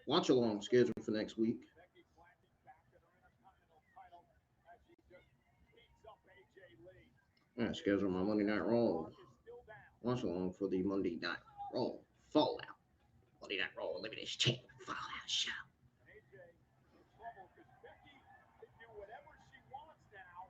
watch along schedule for next week. Becky flashes back to her Intercontinental title as she just beats up AJ Lee. Yeah, schedule my Monday Night Raw. Is still down. Watch along for the Monday Night Raw Fallout. Monday Night Raw Elimination Chamber Fallout show. AJ in trouble because Becky can do whatever she wants now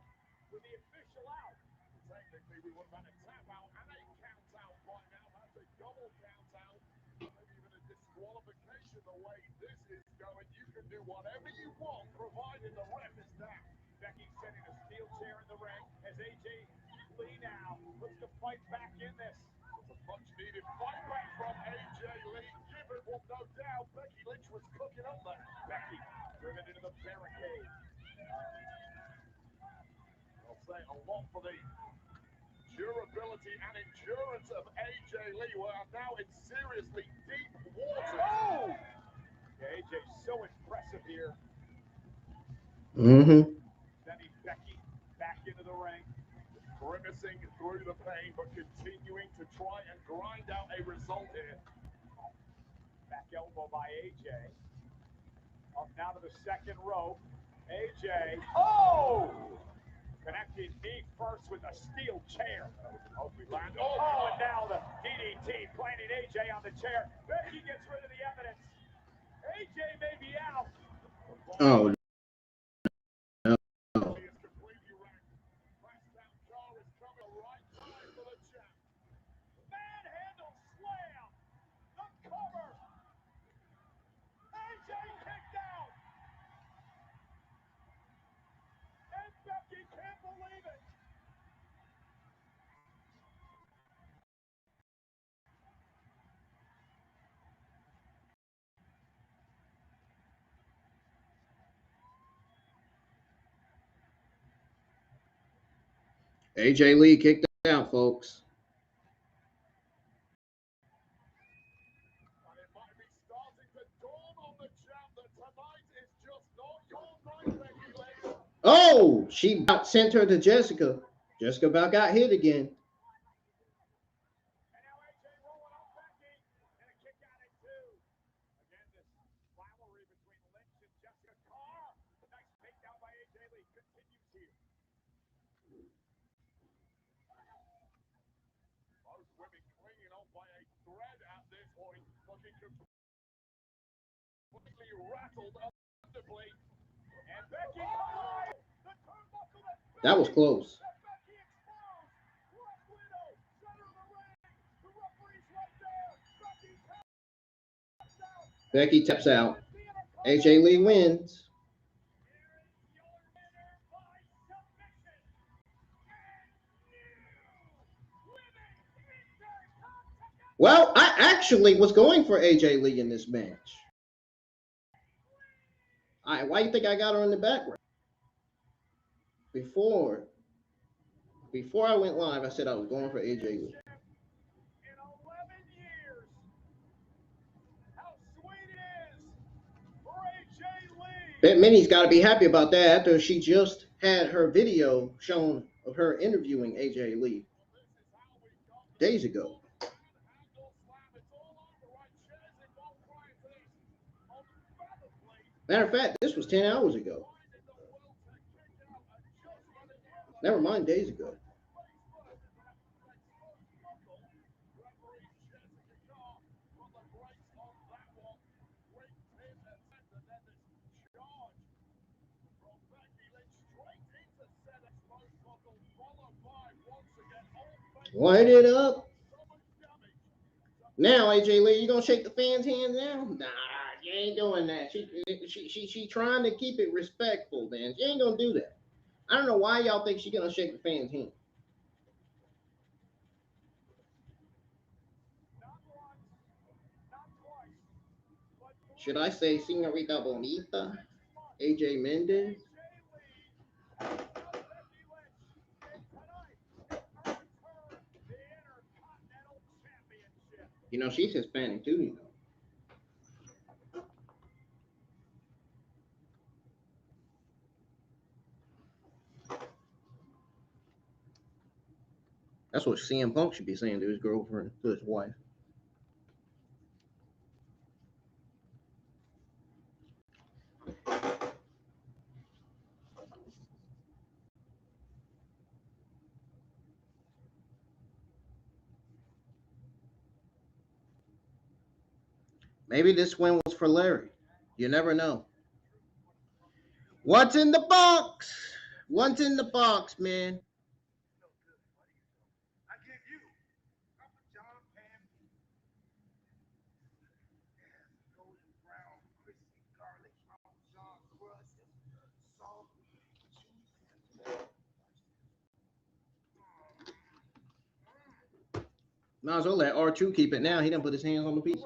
with the official out. Technically, we would have had a tap out and a count out by now. That's a double count out. Maybe even a disqualification the way this is going. You can do whatever you want, provided the ref is down. Becky setting a steel chair in the ring as AJ Lee now looks to fight back in this. It's a much needed fight back from AJ Lee. Given what no doubt Becky Lynch was cooking up there. Becky driven into the barricade. I'll say a lot for the durability and endurance of AJ Lee. We are now in seriously deep water. Oh! Yeah, AJ's so impressive here. Sending Becky back into the ring. Grimacing through the pain, but continuing to try and grind out a result here. Back elbow by AJ. Up now to the second rope. AJ. Oh! Connecting knee first with a steel chair. Oh, and now the DDT planting AJ on the chair. Becky gets rid of the evidence. AJ may be out. Oh, Manhandle slam. The cover. AJ kicked out. And Becky can't believe it. AJ Lee kicked out, folks. And it might be starting to dawn on the champ that tonight is just not your night, Becky Lynch. Oh, she about sent her to Jessica. Jessica about got hit again. And now AJ rolling up Becky. And a kick out at two. Again, this rivalry between Lynch and Jessica Carr. Nice takedown by AJ Lee. Continues here. Both women clinging on by a thread at this point. Looking completely rattled underbly. And Becky. Oh! The turnbuckle that That was close. Becky exposed. Black Widow. Center of the ring. The referee's right there. Becky taps out. Becky taps out. AJ Lee wins. Here is your winner by submission. And new women's Intercontinental. Well, I actually was going for AJ Lee in this match. Why do you think I got her in the background? Before I went live, I said I was going for AJ Lee. In 11 years. How sweet it is for AJ Lee. Bet Minnie's got to be happy about that after she just had her video shown of her interviewing AJ Lee days ago. Matter of fact, this was 10 hours ago. Never mind, days ago. Light it up. Now, AJ Lee, you gonna shake the fans' hands now? Nah, you ain't doing that. She trying to keep it respectful, man. She ain't gonna do that. I don't know why y'all think she's gonna shake the fans' hand. Should I say Señorita Bonita? AJ Mendez? You know, she's Hispanic too, you know. That's what CM Punk should be saying to his girlfriend, to his wife. Maybe this win was for Larry. You never know. What's in the box? What's in the box, man? I give you Papa John Pan, golden brown, crispy garlic, Parmesan crust, salt, Might as well let R2 keep it now. He didn't put his hands on the pizza.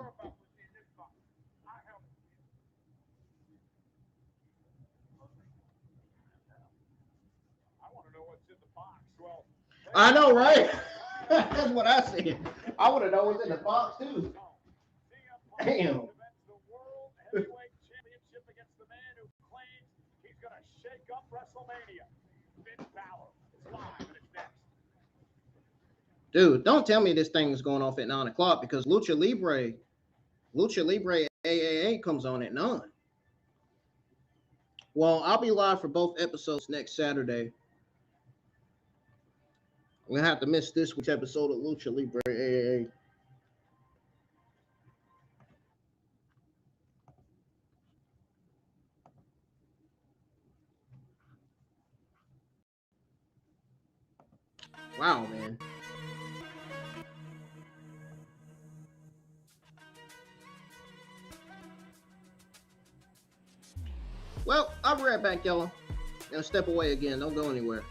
I know, right? That's what I said. I want to know what's in the box, too. Damn. The World Heavyweight Championship against the man who claims he's going to shake up WrestleMania. Finn Bálor is live and it's next. Dude, don't tell me this thing is going off at 9 o'clock because Lucha Libre AAA comes on at 9. Well, I'll be live for both episodes next Saturday. We're going to have to miss this week's episode of Lucha Libre AAA. Wow, man. Well, I'll be right back, y'all. Gonna step away again. Don't go anywhere.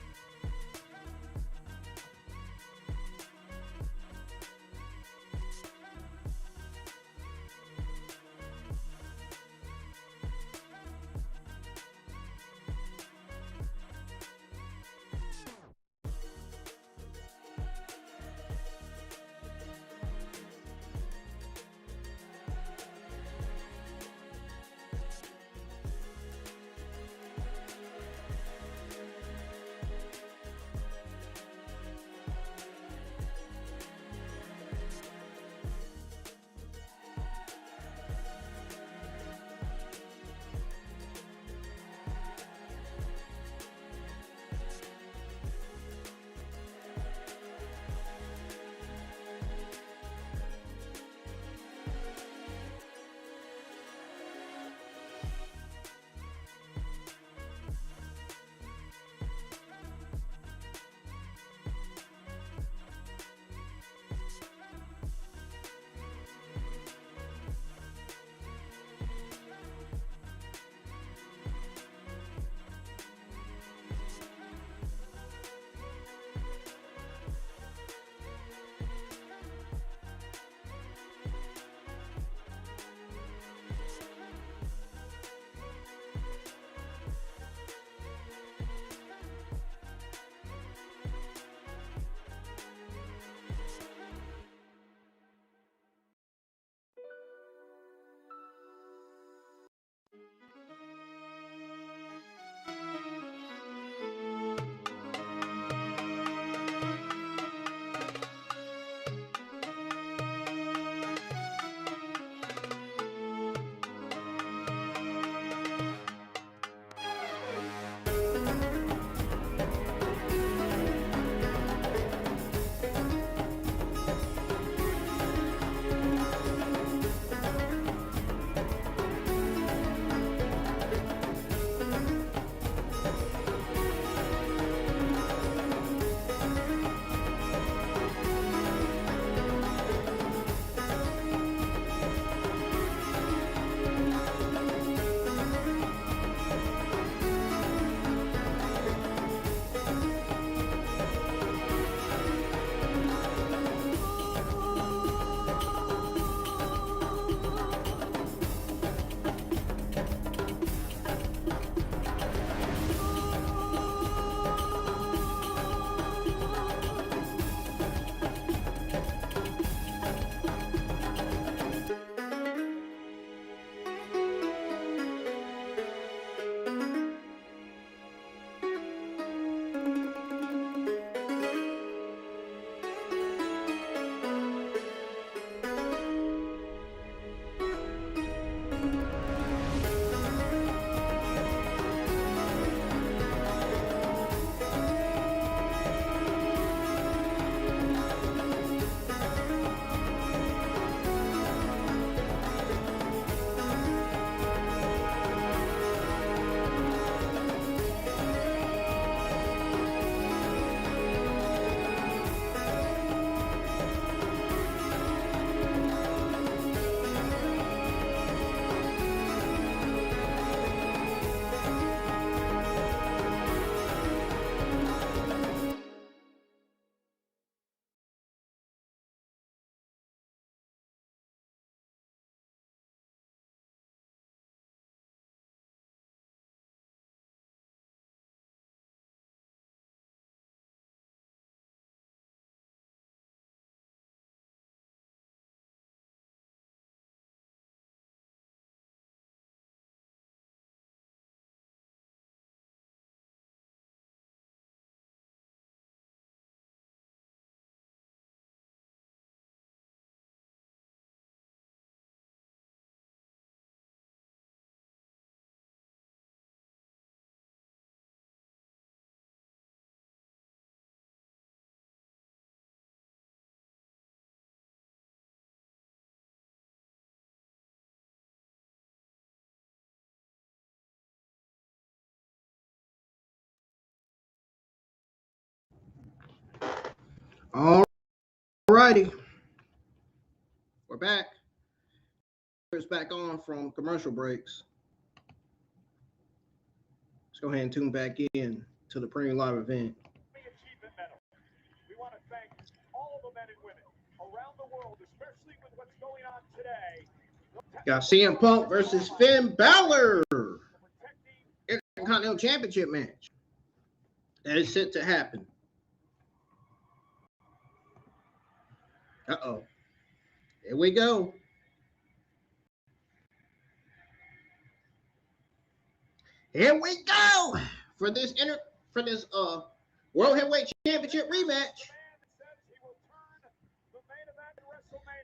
All righty. We're back. It's back on from commercial breaks. Let's go ahead and tune back in to the premium live event. Achievement medal. We want to thank all the men and women around the world, especially with what's going on today. Got CM Punk versus Finn Bálor. Intercontinental Championship match. That is set to happen. Uh-oh. Here we go. Here we go for this World Heavyweight Championship rematch.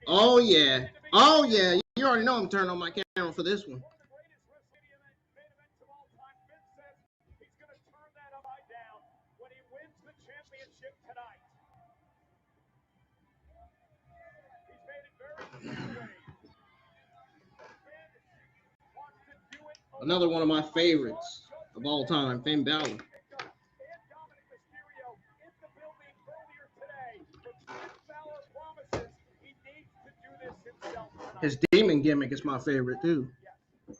Oh yeah. Oh yeah. You already know I'm turning on my camera for this one. Another one of my favorites of all time, Finn Bálor. His demon gimmick is my favorite too. I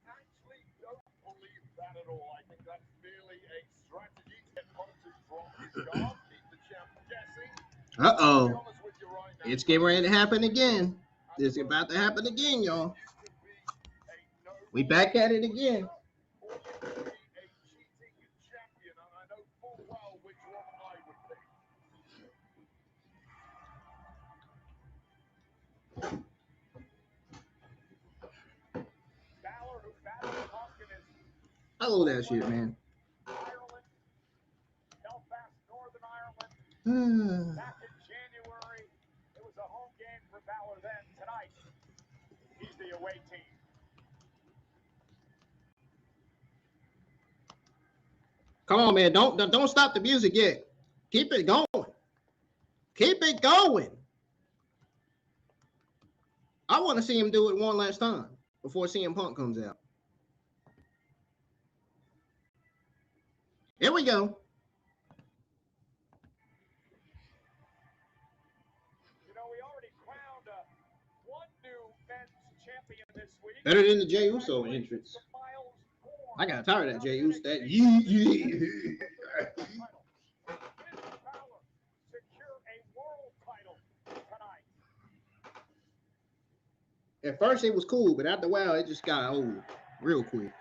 actually don't believe that at all. I think that's merely a strategy to get punches from his guard, keep the champ guessing. Uh-oh. It's getting ready to happen again. It's about to happen again, y'all. We back at it again. I love that shit, man. Ireland, Belfast, Northern Ireland. Back in January, it was a home game for Balor then. Tonight, he's the away team. Come on, man. Don't stop the music yet. Keep it going. Keep it going. I want to see him do it one last time before CM Punk comes out. Here we go. You know, we already crowned one new men's champion this week. Better than the Jey Uso entrance. I got tired of that Jey Uso. That yeah. At first it was cool, but after a while it just got old real quick.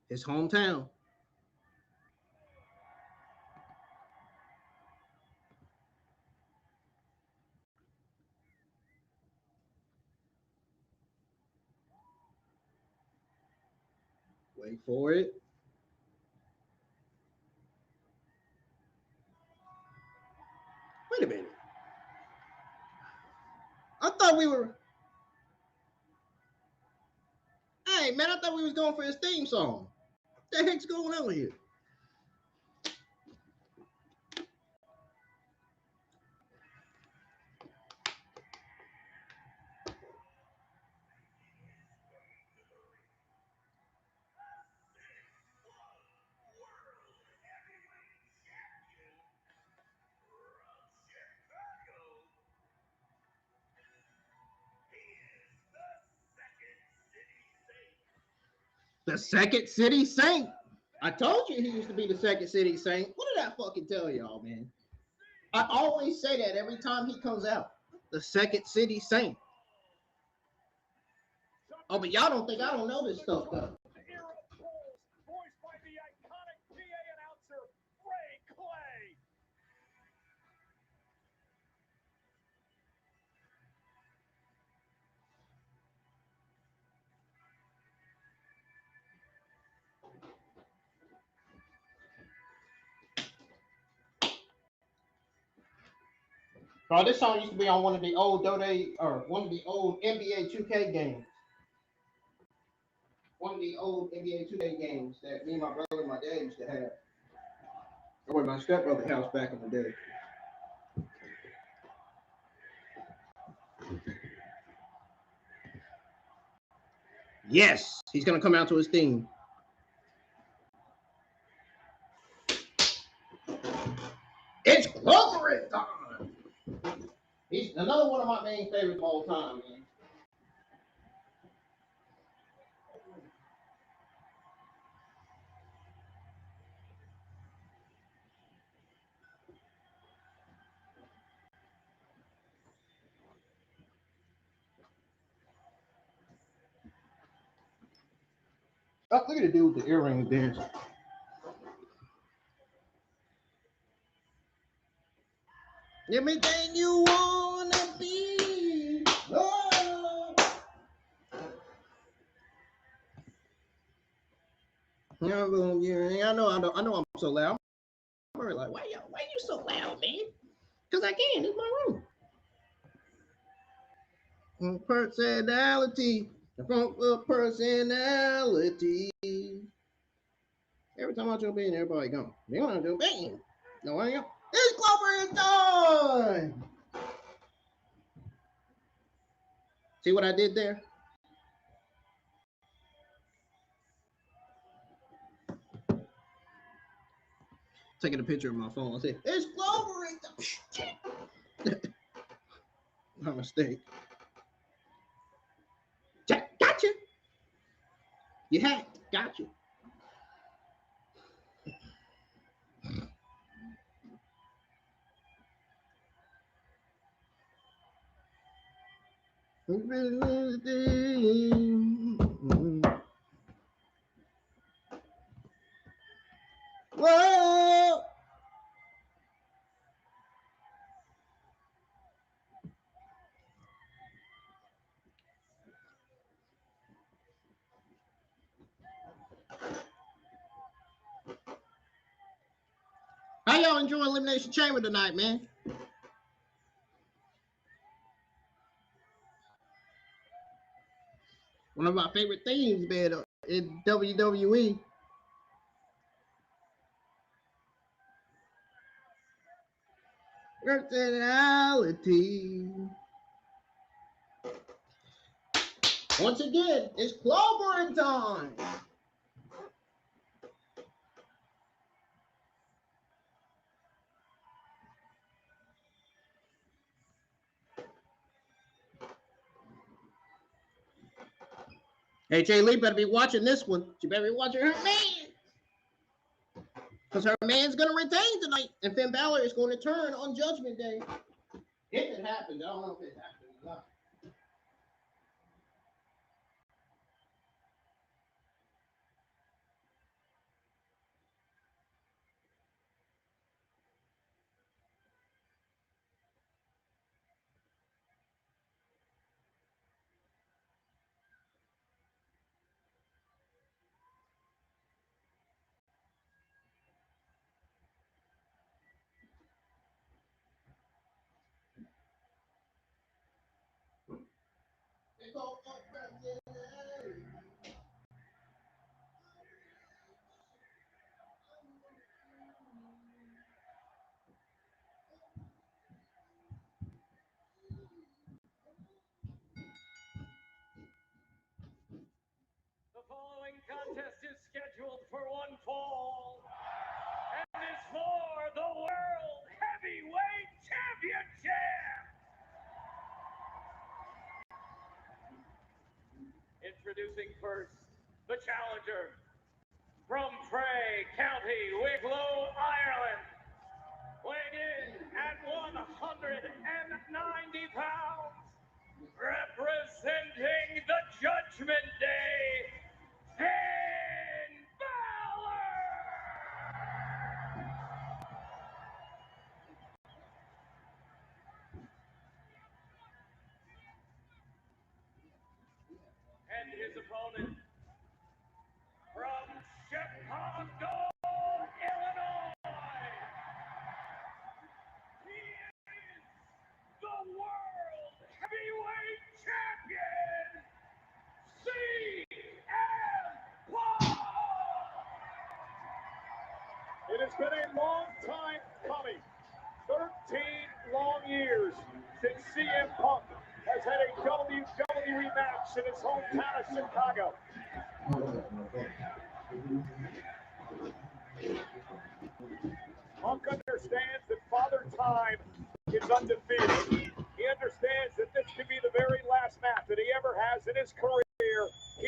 His hometown. Wait for it. Wait a minute. I thought we were. Hey, man, I thought we was going for his theme song. What the heck's going on here? The Second City Saint. I told you he used to be the Second City Saint. What did I fucking tell y'all, man? I always say that every time he comes out. The Second City Saint. Oh, but y'all don't think I don't know this stuff, though. Voiced by the iconic PA announcer, Ray Clay. Bro, this song used to be on one of the old NBA 2K games. one of the old NBA 2K games that me and my brother and my dad used to have. Or my stepbrother's house back in the day. Yes, he's gonna come out to his theme. It's Clover time. He's another one of my main favorites of all time, man. Oh, look at the dude with the earrings dancing. Everything you wanna be. Oh. Yeah, I know I'm so loud. I'm really like, why you so loud, man? Because I can. It's my room. Personality. Personality. Every time I jump in, everybody gone. They want to jump in. No, I ain't. It's Clover time. See what I did there? Taking a picture of my phone. I said, it's Clover time. My mistake. Gotcha. You hacked. Gotcha. Whoa! How y'all enjoy Elimination Chamber tonight, man? One of my favorite themes, man, in WWE. Personality. Once again, it's Clover time. Hey, Jay Lee better be watching this one. She better be watching her man. Because her man's going to retain tonight. And Finn Bálor is going to turn on Judgment Day. If it happens, I don't know if it happens or not. The following contest is scheduled for one fall and is for the World Heavyweight Championship. Introducing first, the challenger from Bray County, Wicklow, Ireland, weighing in at 190 pounds, representing the Judgment Day, Finn Bálor! And his opponent from Chicago, Illinois, he is the World Heavyweight Champion, CM has been a long time coming. 13 long years since CM Punk has had a WWE match in his hometown of Chicago. Punk understands that Father Time is undefeated. He understands that this could be the very last match that he ever has in his career.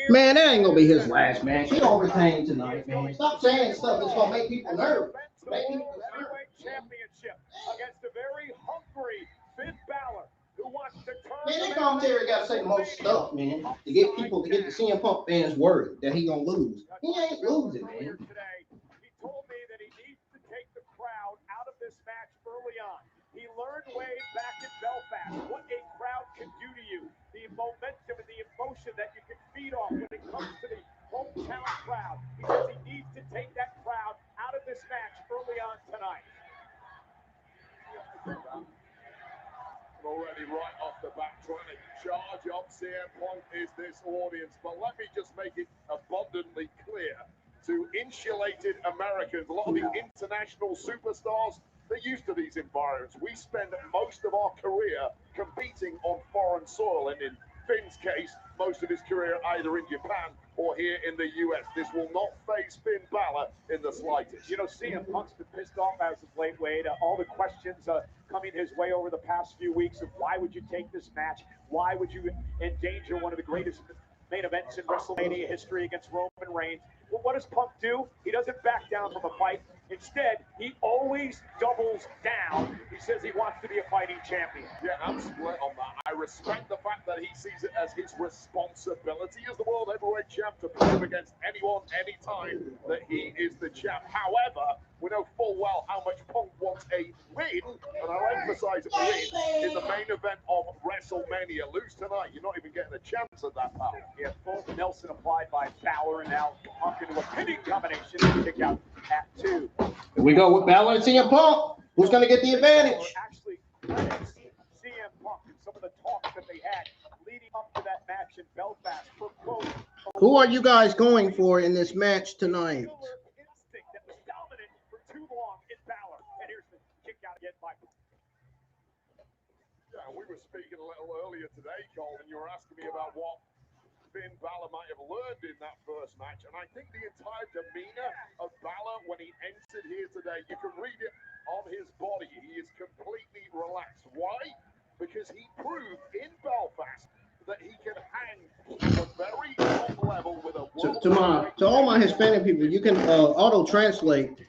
Man, that ain't gonna be his last match. He gonna retain tonight, man. Stop saying stuff that's gonna make people nervous. The World Heavyweight Championship against a very hungry Finn Bálor, who wants to turn. Man, that commentary gotta say the most stuff, man, to get people, to get the CM Punk fans worried that he gonna lose. He ain't losing, man. He told me that he needs to take the crowd out of this match early on. He learned way back in Belfast what a crowd can do to you. The momentum and the emotion that you can feed off when it comes to the hometown crowd. He says he needs to take that crowd out of this match early on tonight. Already right off the bat trying to charge up CM Punk is this audience, but let me just make it abundantly clear to insulated Americans, a lot of the international superstars, they're used to these environments. We spend most of our career competing on foreign soil, and in Finn's case, most of his career either in Japan or here in the US. This will not face Finn Bálor in the slightest. You know, CM Punk's been pissed off as of late, Wade. All the questions coming his way over the past few weeks of why would you take this match? Why would you endanger one of the greatest main events in WrestleMania history against Roman Reigns? Well, what does Punk do? He doesn't back down from a fight. Instead, he always doubles down. He says he wants to be a fighting champion. Yeah, I'm split on that. I respect the fact that he sees it as his responsibility as the World Heavyweight Champ to prove against anyone, anytime that he is the champ. However, we know full well how much Punk wants a win, and I'll emphasize a win in the main event of WrestleMania. Lose tonight, you're not even getting a chance at that, pal. Yeah, full Nelson applied by Balor, and now Punk into a pinning combination to kick out at 2. Here we go with Balor and CM Punk. Who's going to get the advantage? Actually, credits CM Punk and some of the talks that they had leading up to that match in Belfast. For quote, Who are you guys going for in this match tonight? instinct that was dominant for too long in Balor. And here's the kick out again by. Yeah, we were speaking a little earlier today, Cole, and you were asking me about what Finn Bálor might have learned in that first match, and I think the entire demeanor of Balor when he entered here today, you can read it on his body. He is completely relaxed. Why? Because he proved in Belfast that he can hang at a very top level with a To all my Hispanic people, you can auto translate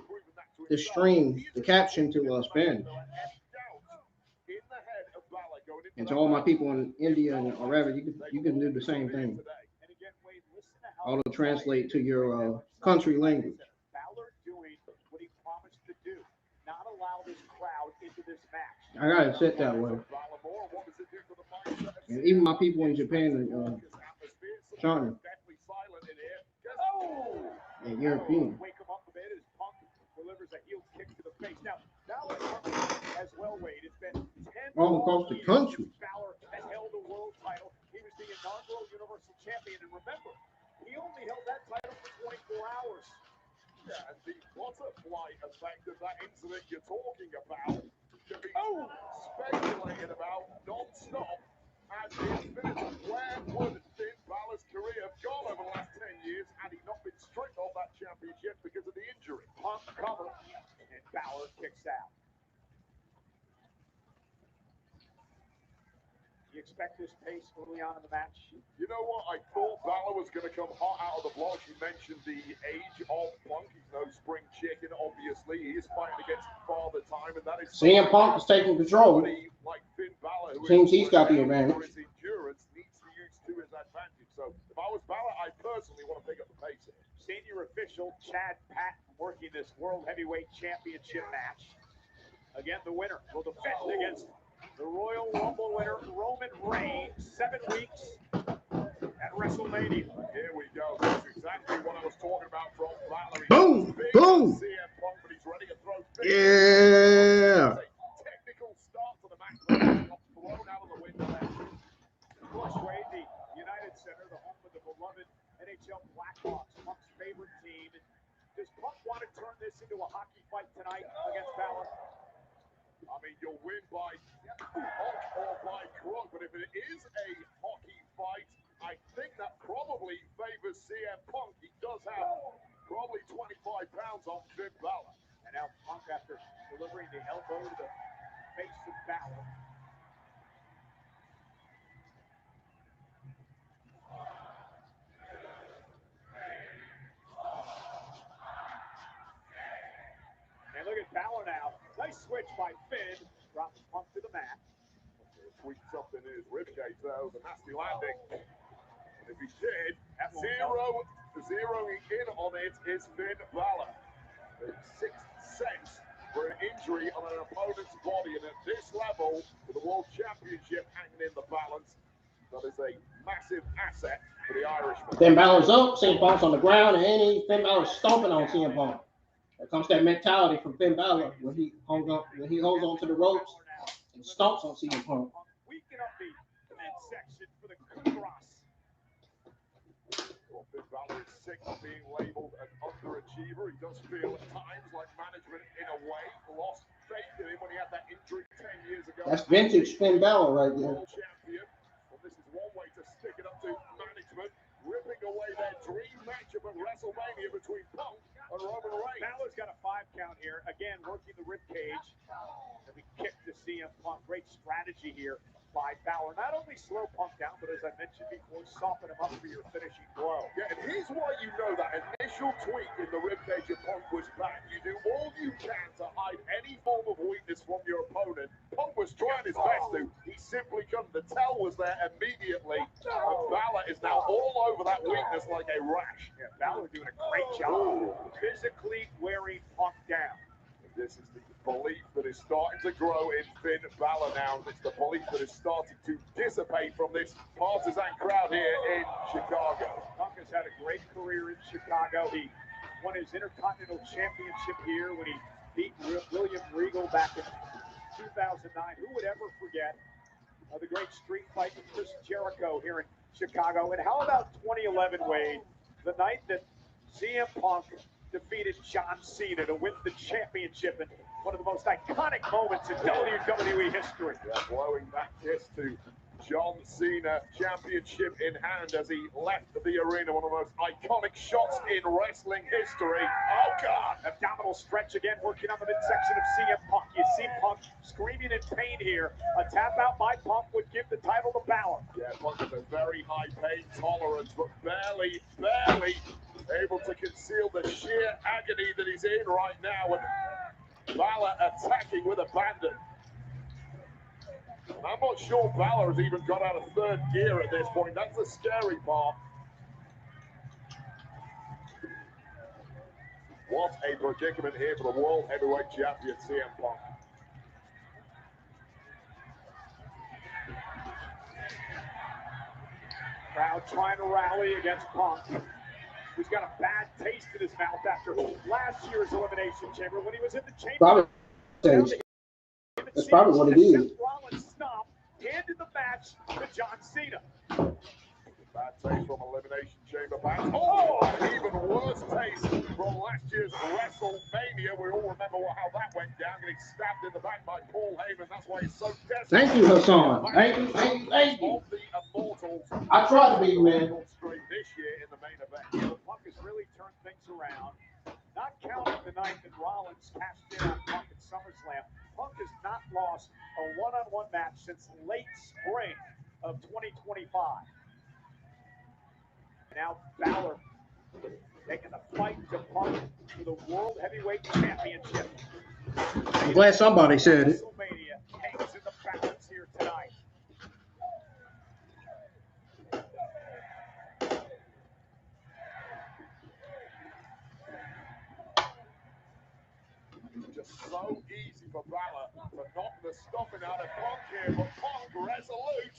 the stream, the caption to Spanish. And to all my people in India and wherever, you can do the same thing. Auto translate to your country language. Balor doing what he promised to do, not allow this crowd into this match. I gotta sit that way. And even my people in Japan and China and European. Wake him up a bit as Punk delivers a heel kick to the face. Now, Balor as well, Wade. It's been 10 all across the country. Balor has held a world title. He was the inaugural Universal Champion, and remember, he only held that title for 24 hours. Yeah, and the butterfly effect of that incident you're talking about can be speculated about non-stop. And where would Finn Balor's career have gone over the last 10 years had he not been stripped of that championship because of the injury? Punk cover, and Balor kicks out. You expect this pace early on in the match? You know what? I thought Balor was going to come hot out of the blocks. You mentioned the age of Punk. He's no spring chicken, obviously. He is fighting against Father Time, and that is CM Punk is taking control. Like Finn Balor, who seems he's got the advantage. His endurance needs to use to his advantage. So if I was Balor, I personally want to pick up the pace here. Senior official Chad Patton working this World Heavyweight Championship match. Again, the winner will defend against the Royal Rumble winner, Roman Reigns, 7 weeks at WrestleMania. Here we go. That's exactly what I was talking about from Balor. Boom! Boom! CM Punk, but he's ready to throw. Yeah! Technical start to the match. Thrown out of the window there. Flushway, the United Center, the home of the beloved NHL Blackhawks, Punk's favorite team. Does Punk want to turn this into a hockey fight he'll win by hook or by crook. But if it is a hockey fight, I think that probably favors CM Punk. He does have probably 25 pounds on Finn Bálor. And now Punk, after delivering the elbow to the face of Balor. And look at Balor now. Nice switch by Finn. Drops Punk to the mat. Tweaked something in his ribcage there. It was a nasty landing. And if he did, zeroing in on it is Finn Bálor. The sixth sense for an injury on an opponent's body, and at this level, with the World Championship hanging in the balance, that is a massive asset for the Irishman. Finn Balor's up, CM Punk's on the ground, and Finn Balor's stomping on CM Punk. There comes that mentality from Finn Balor when he holds on to the ropes and stomps on CM Punk. Weaken up the midsection for the coup de grace. Well, Finn Balor is sick of being labeled an underachiever. He does feel at times like management, in a way, lost faith in him when he had that injury 10 years ago. That's vintage Finn Balor right there. World champion. Well, this is one way to stick it up to management, ripping away their dream matchup at WrestleMania between Punk and Roman Reigns. Balor's got a 5 count here. Again, working the rib cage. And we kick to CM Punk. Great strategy here by Balor. Not only slow Punk down, but as I mentioned before, soften him up for your finishing blow. Yeah, and here's why you know that initial tweak in the ribcage of Punk was bad. You do all you can to hide any form of weakness from your opponent. Punk was trying his best to. He simply couldn't. The tell was there immediately. And Balor is now all over that weakness like a rash. Yeah, Balor doing a great job physically wearing Punk down. This is the belief that is starting to grow in Finn Bálor now. It's the belief that is starting to dissipate from this partisan crowd here in Chicago. Punk has had a great career in Chicago. He won his Intercontinental Championship here when he beat William Regal back in 2009. Who would ever forget the great street fight with Chris Jericho here in Chicago? And how about 2011, Wade, the night that CM Punk defeated John Cena to win the championship in one of the most iconic moments in WWE history. Yeah, blowing that kiss to John Cena, championship in hand as he left the arena. One of the most iconic shots in wrestling history. Oh, God! Abdominal stretch again, working on the midsection of CM Punk. You see Punk screaming in pain here. A tap out by Punk would give the title to Balor. Yeah, Punk has a very high pain tolerance, but barely able to conceal the sheer agony that he's in right now. And Balor attacking with abandon. And I'm not sure Balor has even got out of third gear at this point. That's the scary part. What a predicament here for the World Heavyweight Champion, CM Punk. Crowd trying to rally against Punk, who's got a bad taste in his mouth after last year's Elimination Chamber when he was in the chamber. Probably taste. That's probably what it is. Seth Rollins stomped, handed the match to John Cena. Bad taste from Elimination Chamber match. Oh, an even worse taste from last year's WrestleMania. We all remember how that went down, getting stabbed in the back by Paul Heyman. That's why he's so desperate. Thank you, Hassan. Thank you. Of the Immortals. I tried to be, man. This year in the main event. Yeah, Punk has really turned things around. Not counting the night that Rollins cashed in on Punk at SummerSlam, Punk has not lost a one-on-one match since late spring of 2025. Now Balor taking the fight to Punk for the World Heavyweight Championship. I'm glad somebody said it. WrestleMania hangs in the balance here tonight. Just so easy for Balor to knock the stuffing out of Punk here, but Punk resolute.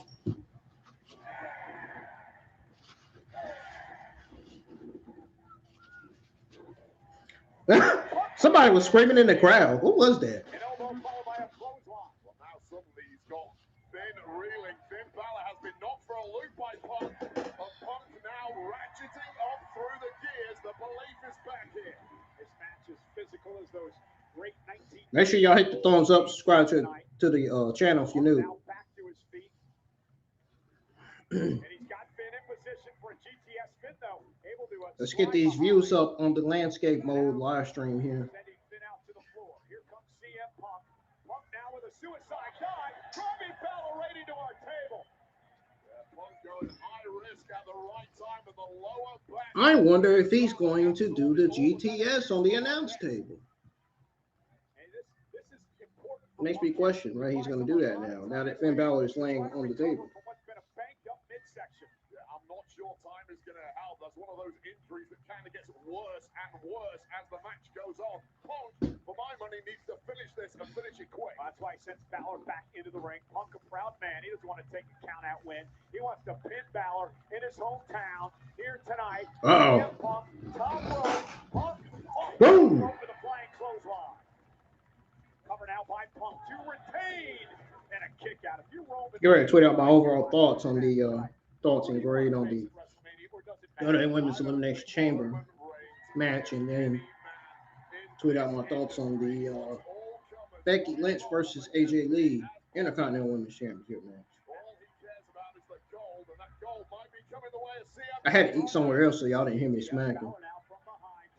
Somebody was screaming in the crowd. Who was that? An elbow followed by a clothesline. Well, now suddenly he's got Finn reeling. Finn Bálor has been knocked for a loop by Punk, but Punk now ratcheting up through the gears. The belief is back here. This match is physical as those great 19. Make sure y'all hit the thumbs up, subscribe to to the channel if you're new. Now back to his feet. And he's got Finn in position for a GTS spin, though. Able to Let's get these views up on the landscape mode live stream here. Sending Finn out to the floor. Here comes CM Punk. Punk now with a suicide dive. Driving Balor right into our table. Punk going high risk at the right time with the lower back. I wonder if he's going to do the GTS on the announce table. And this is important. Makes me question, right? He's going to do that now that Finn Bálor is laying on the table. From what's been a banked up midsection. Yeah, I'm not sure time is going to help. That's one of those injuries that kind of gets worse and worse as the match goes on. Punk, for my money, needs to finish this and finish it quick. That's why he sends Balor back into the ring. Punk, a proud man. He doesn't want to take a count-out win. He wants to pin Balor in his hometown here tonight. Uh-oh. Punk, top rope. Punk, Boom. over the flying clothesline. Covered out by Punk to retain. And a kick out. If you roll Get ready to tweet out my overall thoughts on the thoughts and grade on the WWE Women's Elimination Chamber match, and then tweet out my thoughts on the Becky Lynch versus AJ Lee Intercontinental Women's Championship match. I had to eat somewhere else, so y'all didn't hear me smacking.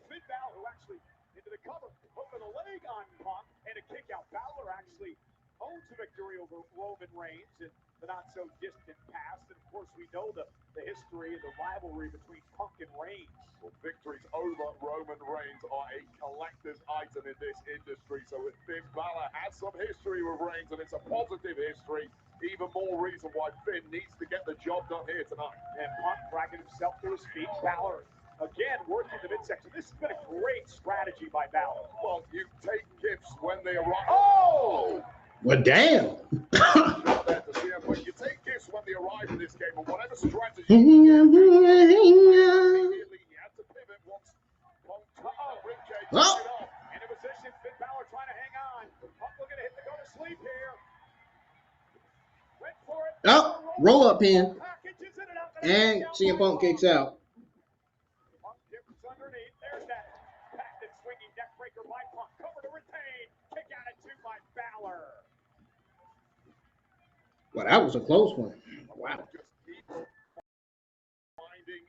Finn Bálor, who actually into the cover, hooking a leg on Punk, and a kick out. Balor actually owns the victory over Roman Reigns in the not so distant past. And of course, we know the history of the rivalry between Punk and Reigns. Well, victories over Roman Reigns are a collector's item in this industry. So if Finn Bálor has some history with Reigns, and it's a positive history, even more reason why Finn needs to get the job done here tonight. And Punk dragging himself to his feet. Balor again working the midsection. This has been a great strategy by Balor. Well, you take gifts when they arrive. Oh! Well, damn. When you take gifts when they arrive in this game, or whatever strategy immediately you have to pivot once Punk Ricochet Oh. it off. Into position. Finn Bálor trying to hang on. Punk looking to hit the go to sleep here. Went for it. Oh, roll up pin. Packages in and out. And CM Punk kicks out. Punk dips underneath. There's that patented swinging neck breaker by Punk. Cover to retain. Kick out at 2 by Balor. Well, that was a close one. Wow.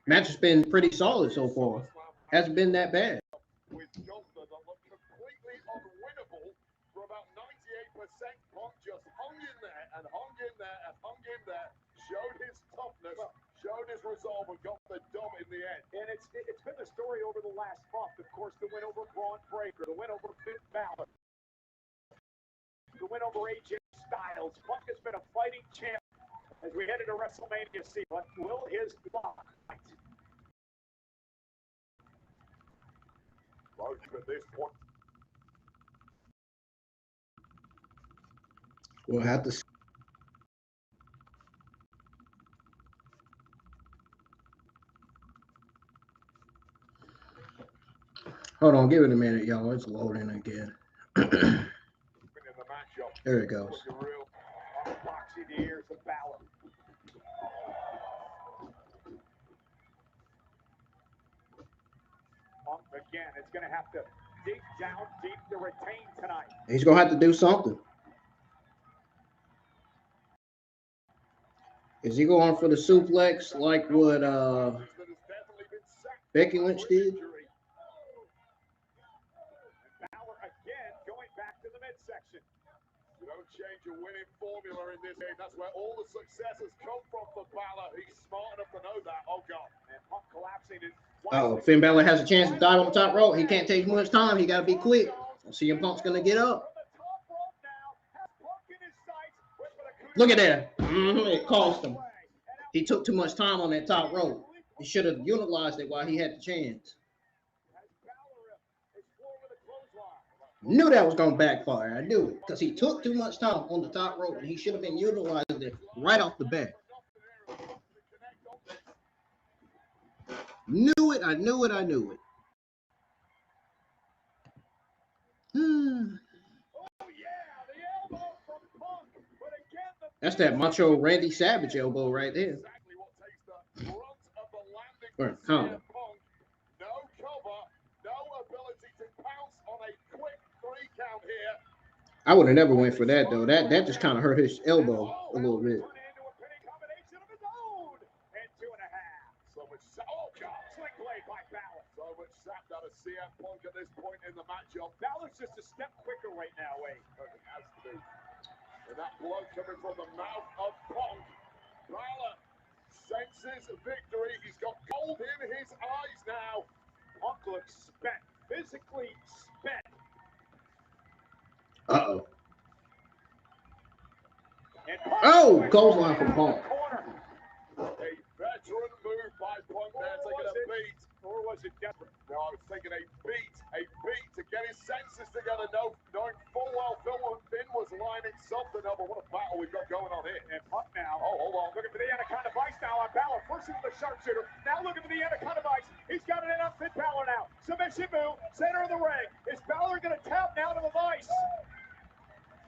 Match has been pretty solid so far. Hasn't been that bad. With Gunther that looked completely unwinnable for about 98%. Punk just hung in there and hung in there and hung in there. Showed his toughness, showed his resolve, and got the dub in the end. And it's been the story over the last month. Of course, the win over Braun Breaker, the win over Finn Bálor, the win over AJ Styles. Punk has been a fighting champ as we head into WrestleMania. See, but will his luck? Both at this point. We'll have to see. Hold on, give it a minute, y'all. It's loading again. There it goes. Boxing the ears of Balor. Punk again is going to have to dig down deep to retain tonight. He's going to have to do something. Is he going for the suplex like what Becky Lynch did? Balor again going back to the midsection. You don't change your winning formula in this game. That's where all the success has come from for Balor. He's smart enough to know that. Oh, God. And Punk collapsing. Oh, Finn Bálor has a chance to dive on the top rope. He can't take much time. He got to be quick. CM Punk's going to get up. Look at that. It cost him. He took too much time on that top rope. He should have utilized it while he had the chance. Knew that was going to backfire. I knew it because he took too much time on the top rope, and he should have been utilizing it right off the bat. Knew it. I knew it. I knew it. That's that macho Randy Savage elbow right there. Or comment. No cover, no ability to pounce on a quick 3 count here. I would have never went for that though. That just kind of hurt his elbow a little bit. So much slick blade by Balor. So much sapped out of CM Punk at this point in the matchup. Balor's just a step quicker right now, Wade. It has to be. And that blood coming from the mouth of Punk. Balor senses victory. He's got gold in his eyes now. Punk looks spent, physically spent. Uh-oh. And Punk Oh, clothesline from Punk. A veteran move by Punk there, taking a beat. Or was it desperate? No, I was taking a beat to get his senses together, knowing full well Finn was lining something up. But what a battle we've got going on here. And Punk now. Oh, hold on. Looking for the Anaconda Vice now on Balor. First into the sharpshooter. Now looking for the Anaconda Vice. He's got it in on Finn Bálor now. Submission move. Center of the ring. Is Balor going to tap now to the Vice?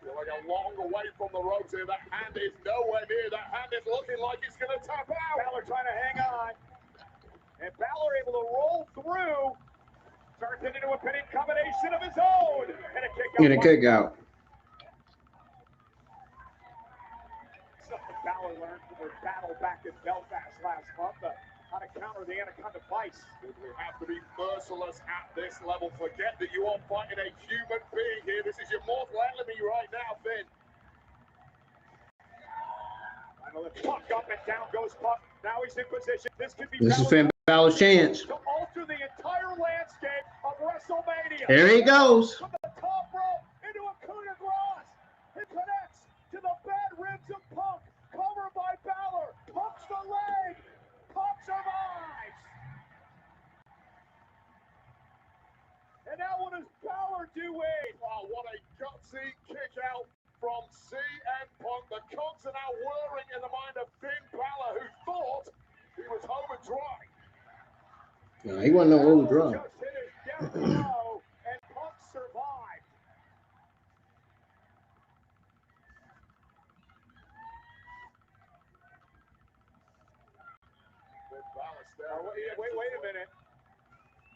Feel like a long way from the ropes here. That hand is nowhere near. That hand is looking like it's going to tap out. Balor trying to hang on. And Balor able to roll through. Turns it into a pinning combination of his own. And a kick out. And a kick out. Something Balor learned from their battle back in Belfast last month. How to counter the Anaconda Vice. We have to be merciless at this level. Forget that you are fighting a human being here. This is your mortal enemy right now, Finn. Finally, Punk up and down goes Punk. Now he's in position. This could be. This is Finn Balor's chance. To alter the entire landscape of WrestleMania. Here he goes. From the top rope into a coup de grace. It connects to the bad ribs of Punk. Covered by Balor. Punk's the leg. Punk survives. And now what does Balor do, Wade? Oh, what a gutsy kick out from CM Punk. The cogs are now whirring in the mind of Finn Balor, who thought he was home and dry. No, he wasn't no old drum. Just hit his death blow, and Punk survived. Finn Balor staring. Wait a minute.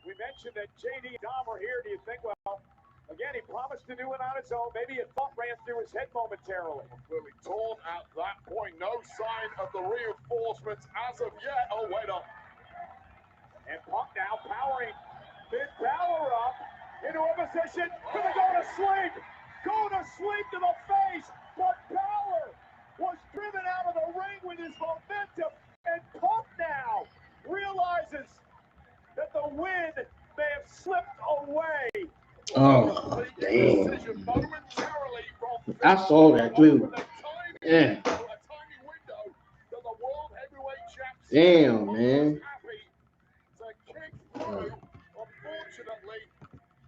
We mentioned that JD and Dom are here. Do you think, well, again, he promised to do it on his own. Maybe a thought ran through his head momentarily. Clearly torn at that point. No sign of the reinforcements as of yet. Oh, wait up. And Punk now powering Finn Balor up into a position where they go to sleep. Go to sleep to the face. But Balor was driven out of the ring with his momentum. And Punk now realizes that the win may have slipped away. Oh, damn. I saw that too. Yeah. Damn, man. Unfortunately,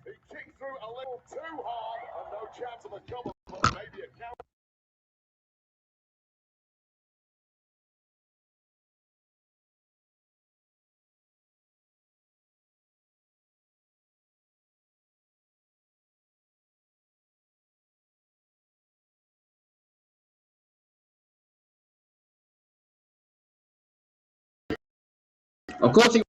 he kicked through a little too hard, and no chance of a cover, but maybe a count. Of course he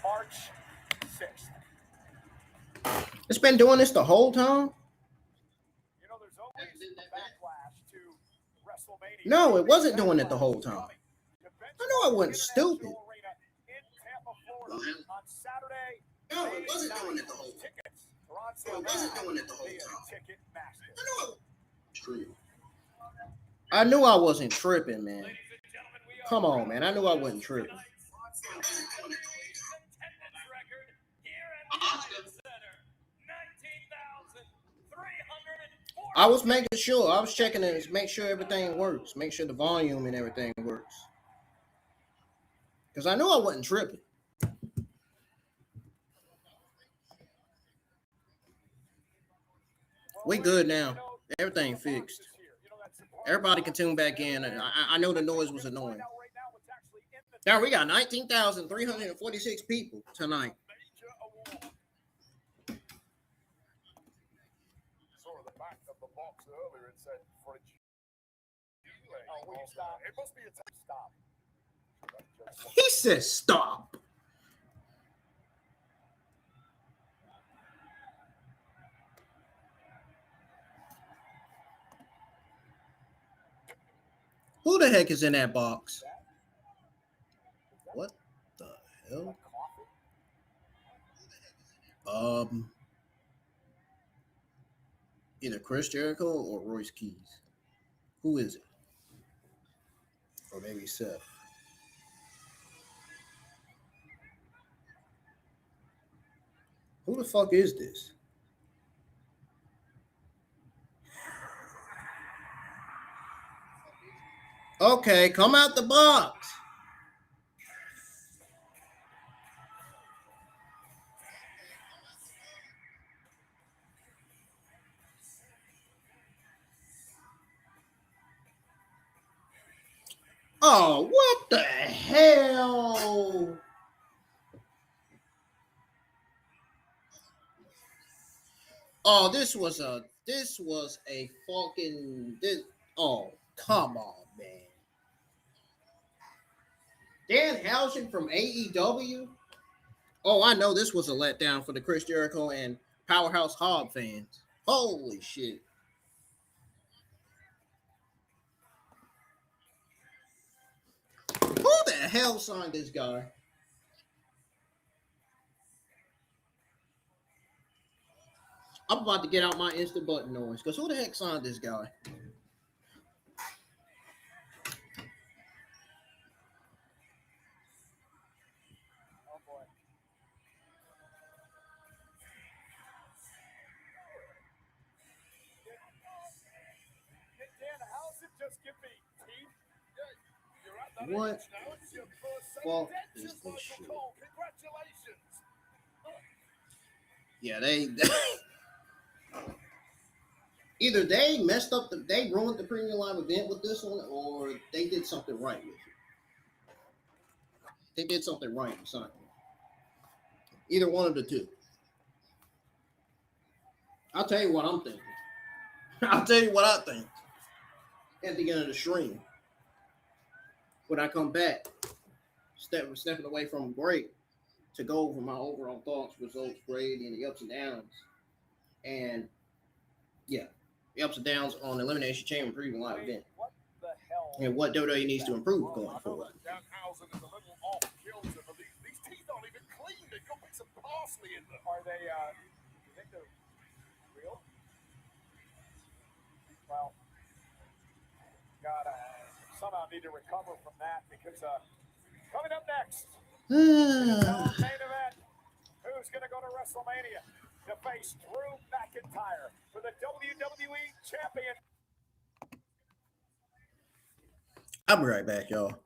March 6th. It's been doing this the whole time? You know, there's always a backlash to WrestleMania. No, it wasn't doing it the whole time. I know I wasn't stupid. In Tampa, Florida, on Saturday. No, it wasn't doing it the whole time. Tickets are on sale. It wasn't doing it the whole time. Ticketmaster. I knew I wasn't tripping, man. Come on, man. I knew I wasn't tripping. I was making sure. I was checking it, make sure everything works. Make sure the volume and everything works. Because I knew I wasn't tripping. We good now. Everything fixed. Everybody can tune back in. I know the noise was annoying. Now we got 19,346 people tonight. Saw at the back of the box earlier, it said French. Oh, will you stop? It must be a stop. He says stop. Who the heck is in that box? What the hell? Either Chris Jericho or Royce Keys. Who is it? Or maybe Seth. Who the fuck is this? Okay, come out the box. Oh, what the hell? Oh, this was a fucking oh, come on, man. Danhausen from AEW? Oh, I know this was a letdown for the Chris Jericho and Powerhouse Hobb fans. Holy shit. Who the hell signed this guy? I'm about to get out my instant button noise because who the heck signed this guy? Oh boy. Dan, how's it just give me teeth? What fuck is this shit? Congratulations. Yeah, they either they messed up they ruined the premium live event with this one, or they did something right with it. They did something right or something. Either one of the two. I'll tell you what I'm thinking. I'll tell you what I think at the end of the stream. When I come back, stepping away from break to go over my overall thoughts, results, grade, and the ups and downs. And yeah, the ups and downs on Elimination Chamber preview live event. What the hell? And what WWE needs to improve going forward. Danhausen is a little off kilter, but these teeth aren't even clean. They've got bits of parsley in them. Are they, you think they're real? Well, gotta somehow need to recover from that because coming up next, main event, who's going to go to WrestleMania to face Drew McIntyre for the WWE Champion? I'll be right back, y'all.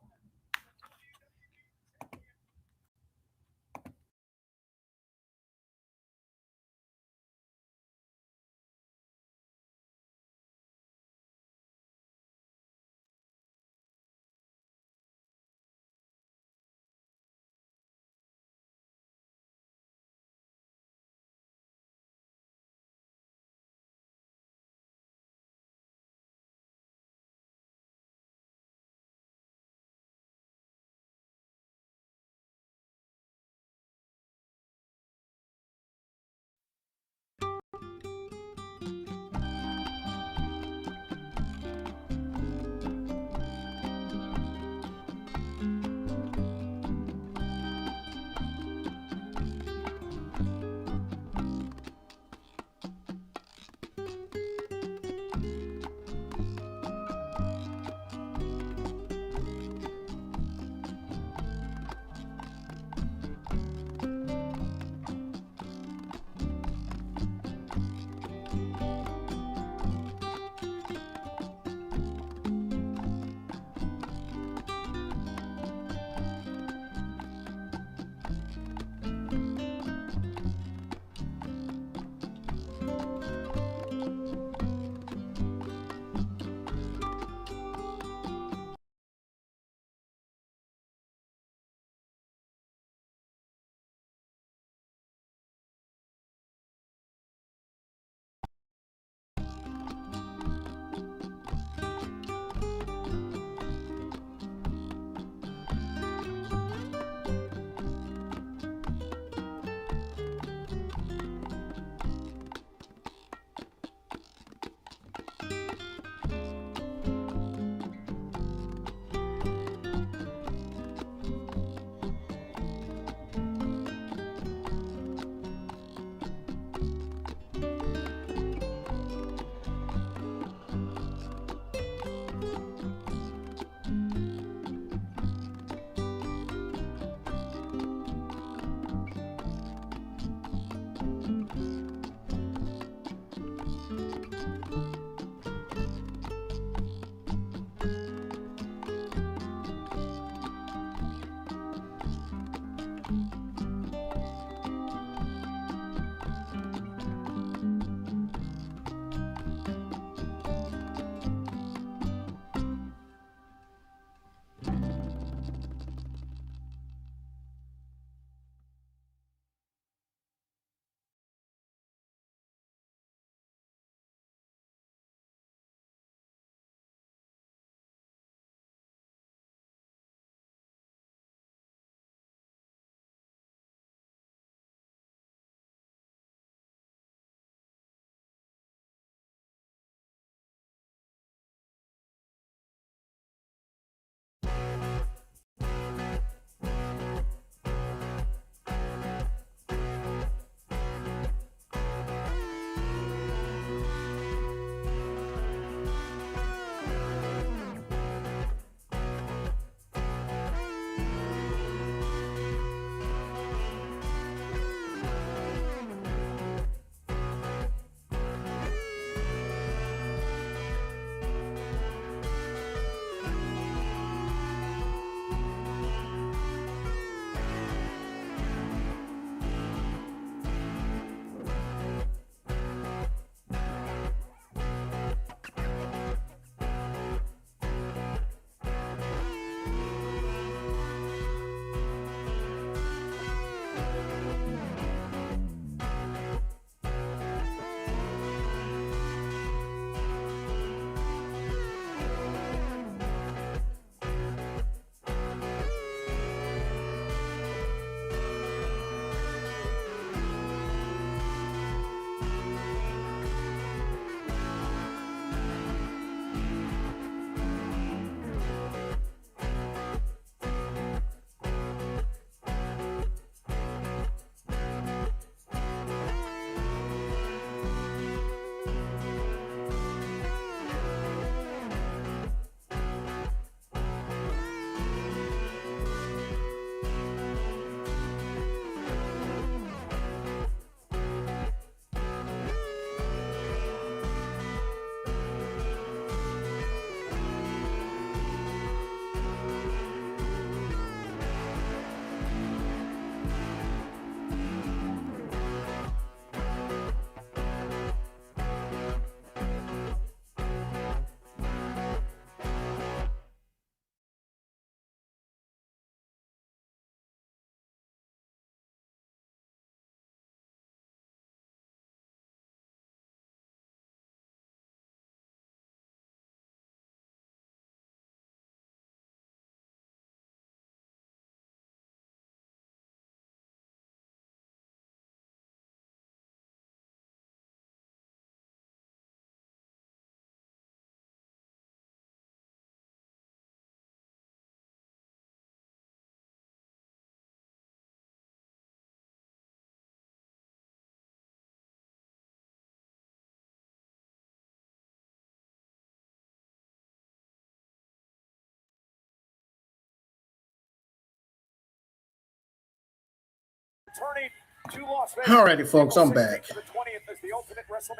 returning to Las Vegas. Alrighty, folks, I'm back.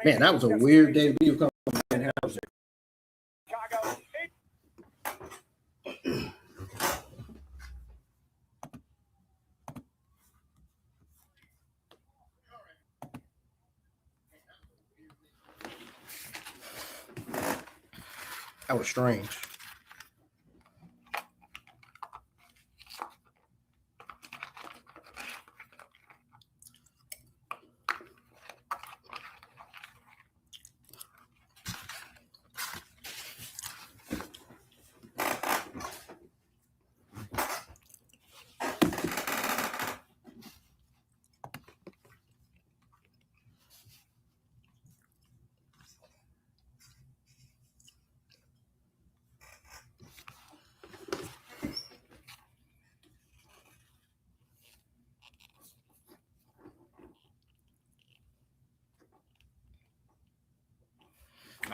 Man, that was a weird debut coming in the house. Chicago. That was strange.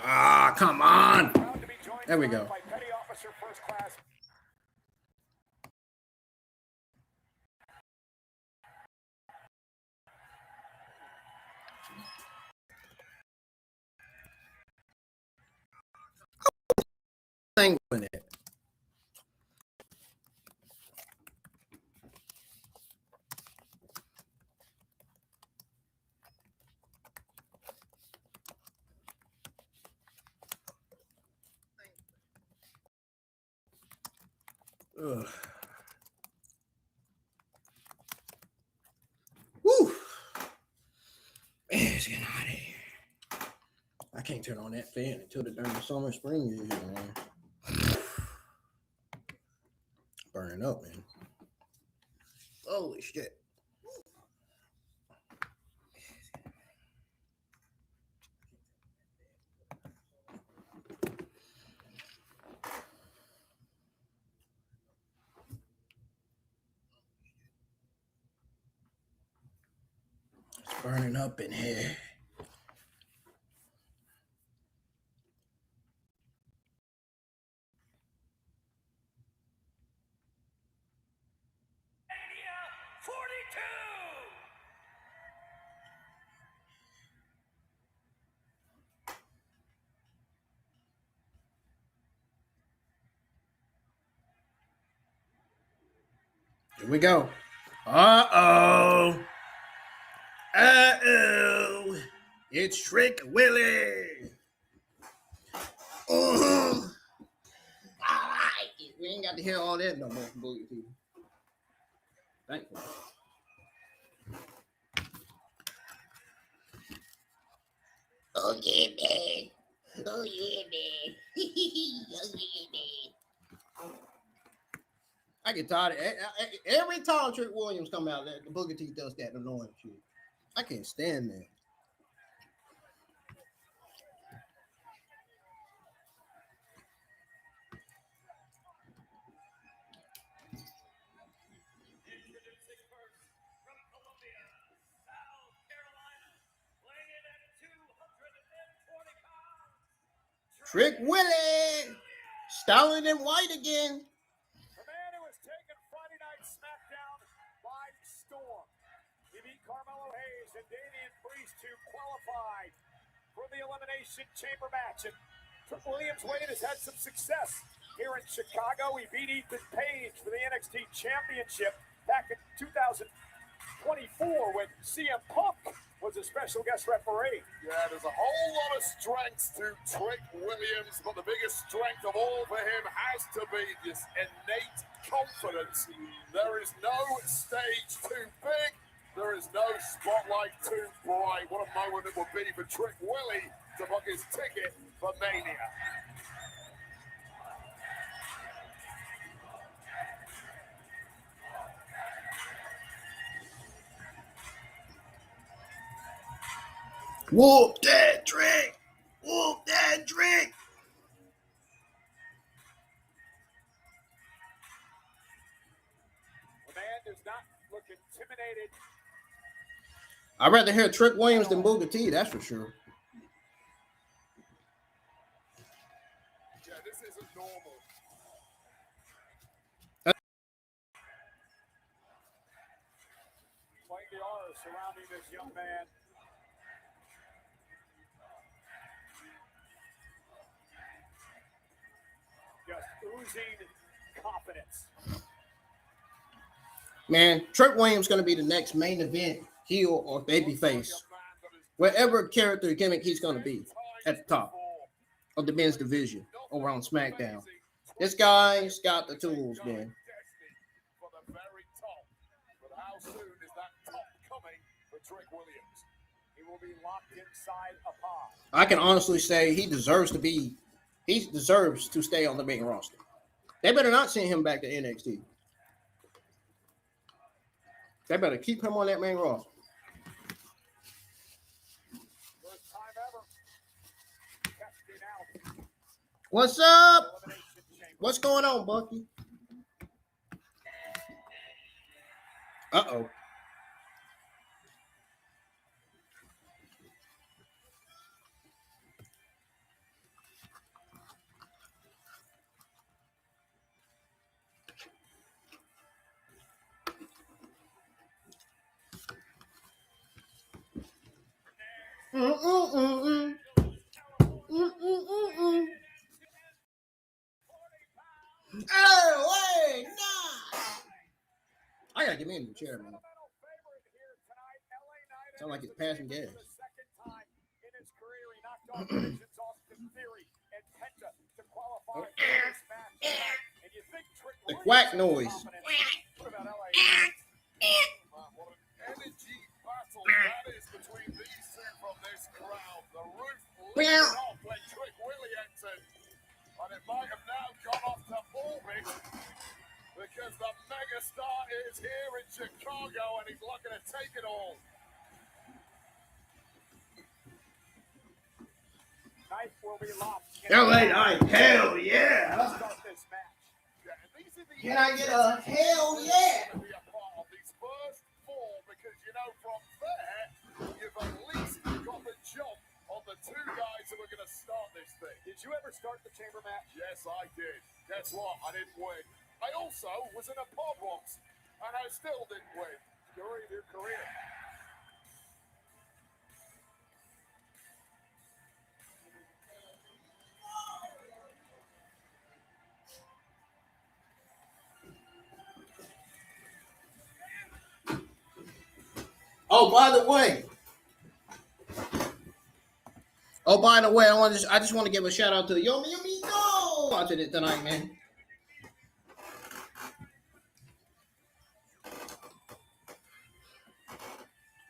Ah, come on. There we go. Thing with it. Ugh. Woo! Man, it's getting hot here. I can't turn on that fan until the darn summer spring is here, man. Burning up, man. Holy shit. It's burning up in here. Here we go. Uh-oh. Uh-oh. It's Trick Willie. Oh. I like it. We ain't got to hear all that no more from Boogie T. Thankfully. Oh, yeah, man. Oh, yeah, man. Oh, yeah, man. I get tired of it. Every time Trick Williams come out, the Boogie T does that annoying shit. I can't stand that. Trick Willie, styling in white again. The man who has taken Friday Night SmackDown by storm. He beat Carmelo Hayes and Damian Priest to qualify for the Elimination Chamber match. And Trick Williams Wade has had some success here in Chicago. He beat Ethan Page for the NXT Championship back in 2024 when CM Punk was a special guest referee. Yeah, there's a whole lot of strengths to Trick Williams, but the biggest strength of all for him has to be this innate confidence. There is no stage too big. There is no spotlight too bright. What a moment it would be for Trick Willie to book his ticket for Mania. Whoop that Trick! Whoop that Trick! The man does not look intimidated. I'd rather hear Trick Williams than Boogie T, that's for sure. Yeah, this isn't normal. Playing the surrounding this young man. Just oozing confidence. Man, Trick Williams going to be the next main event heel or babyface. Whatever character gimmick he's going to be at the top of the men's division over on SmackDown. This guy's got the tools, man. How soon is that top coming for Trick Williams? He will be locked inside a pod. I can honestly say he deserves to stay on the main roster. They better not send him back to NXT. They better keep him on that main roster. First time ever. Testing out. What's up? What's going on, Bucky? Uh-oh. Oh, wait, nah. I gotta get me in the chair, man. Sound like it's passing gas. The quack noise. What an energy battle that is between these two from this crowd. The roof lit off when Trick Willie entered. And it might have now gone off to orbit because the megastar is here in Chicago and he's looking to take it all. Knife will be locked. LA Knight, hell yeah. Let's start this match. Yeah, and these are the Can I get a hell yeah? to be a part of these first four because you know from there you've at least got the jump on the two guys who are going to start this thing. Did you ever start the chamber match? Yes, I did. Guess what? I didn't win. I also was in a pod once, and I still didn't win. Story of your career. Oh, by the way, I just want to give a shout out to Yo Mi Amigo watching it tonight, man.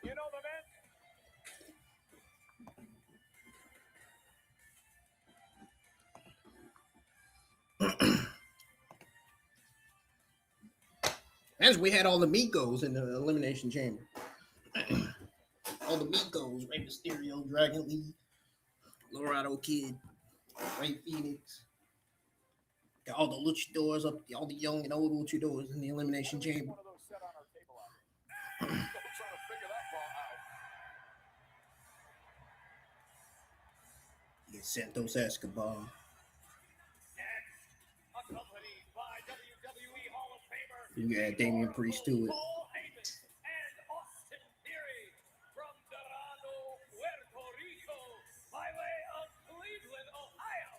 You know the men? As we had all the Migos in the Elimination Chamber. All the Migos, Rey Mysterio, Dragon Lee, Laredo Kid, Ray Phoenix. Got all the luchadors up, all the young and old luchadors in the Elimination Chamber. One of those set on our table out. Still trying to figure that part out. Yeah, Santos Escobar. Accompanied by WWE Hall of Famer. You can add Damian Priest to it. Paul Heyman and Austin Theory from Dorado, Puerto Rico, by way of Cleveland, Ohio,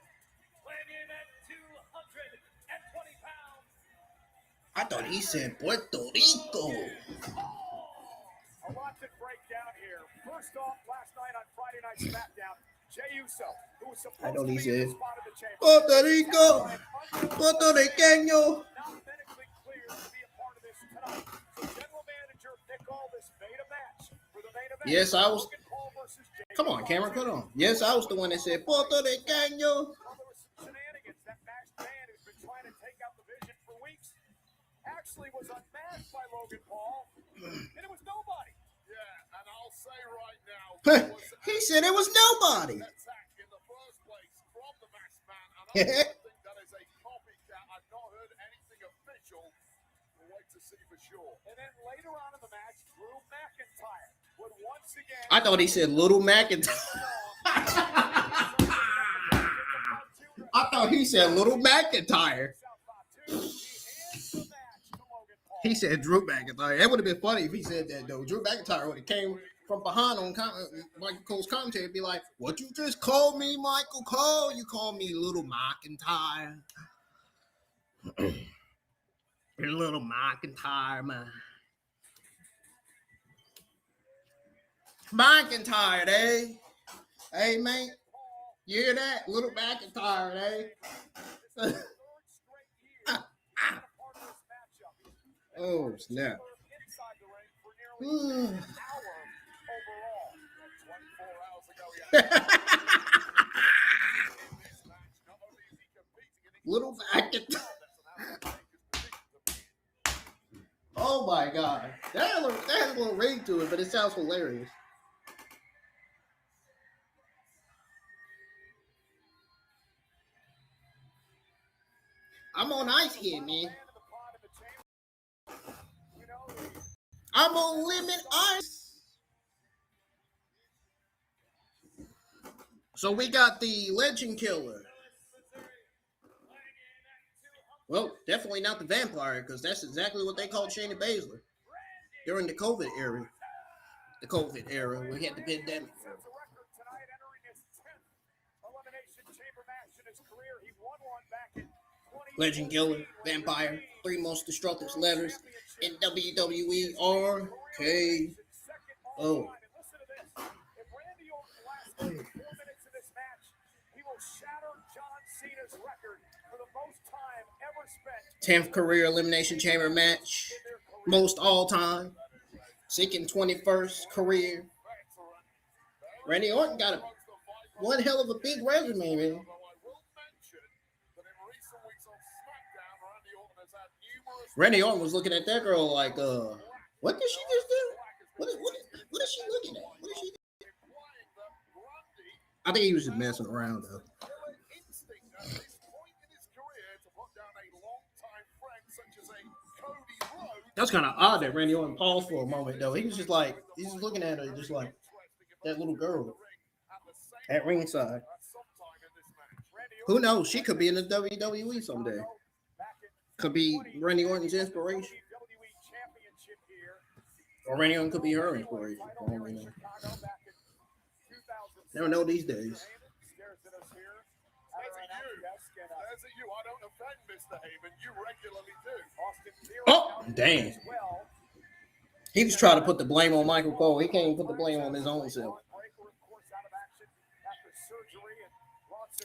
weighing in at 220 pounds. I thought he said Puerto Rico. A lot to break down here. First off, last night on Friday Night SmackDown, Jey Uso, who was supposed I know to he be said in the spot of the chamber, Puerto Rico, Puerto Riqueño. not medically cleared to be a part of this tonight. So General Manager Nick Aldis made a match for the main event. Yes, I was. Logan Paul versus Jey Come on, Cameron, cut on. Yes, I was the one that said Puerto Riqueño. Well, there was some shenanigans. That masked man who's been trying to take out the Vision for weeks actually was unmasked by Logan Paul, and it was nobody. Yeah, and I'll say right now, there was He said it was nobody. an attack in the first place from the masked man, and I don't think that is a copycat. I've not heard anything official. We'll wait to see for sure. And then later on in the match, Drew McIntyre would once again. I thought he said Little McIntyre. I thought he said Little McIntyre. He said Drew McIntyre. That would have been funny if he said that, though. Drew McIntyre would have came from behind on Michael Cole's commentary and be like, "What you just called me, Michael Cole? You called me Little McIntyre." Little McIntyre, man. McIntyre, eh? Hey, man. You hear that? Little McIntyre, eh? Oh, snap. Little McIntyre. Oh, my God. That has a little ring to it, but it sounds hilarious. I'm on ice here, man. I'm on lemon ice. So we got the Legend Killer. Well, definitely not the Vampire, because that's exactly what they called Shayna Baszler during the COVID era. The COVID era, we had the pandemic. Legend Killer, Vampire, 3 most destructive letters in WWE are KO. Tenth career Elimination Chamber match, most all time. Second 21st career. Randy Orton got one hell of a big resume, man. Randy Orton was looking at that girl like, what did she just do? What is she looking at? What is she doing? I think he was just messing around, though. That's kind of odd that Randy Orton paused for a moment, though. He was just like, he's just looking at her just like that little girl at ringside. Who knows? She could be in the WWE someday. Could be Randy Orton's inspiration. Or Randy Orton could be her inspiration. Never know these days. Oh, dang. He was trying to put the blame on Michael Cole. He can't even put the blame on his own self.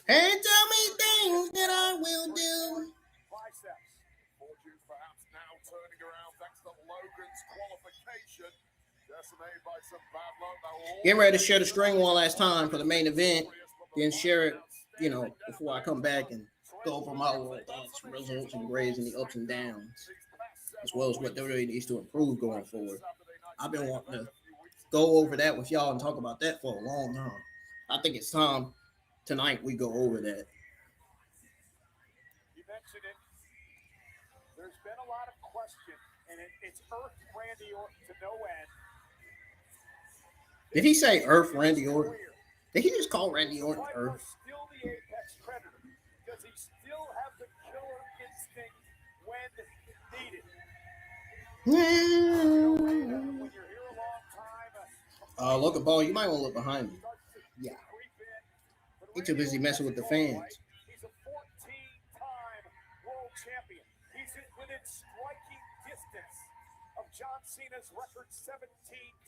Hey, tell me things that I will do. Get ready to share the string one last time for the main event. Then share it, before I come back and go over my thoughts, results, and grades, and the ups and downs, as well as what WWE needs to improve going forward. I've been wanting to go over that with y'all and talk about that for a long time. I think it's time tonight we go over that. You mentioned it. There's been a lot of question, and it's Earth Randy Orton to no end. Did he say Earth Randy Orton? Did he just call Randy Orton Earth? Still the apex predator. Does he still have the killer instinct when needed? When you're here a long time. Logan Paul, you might want to look behind me. Yeah. He's too busy messing with the fans. He's a 14-time world champion. He's within striking distance of John Cena's record 17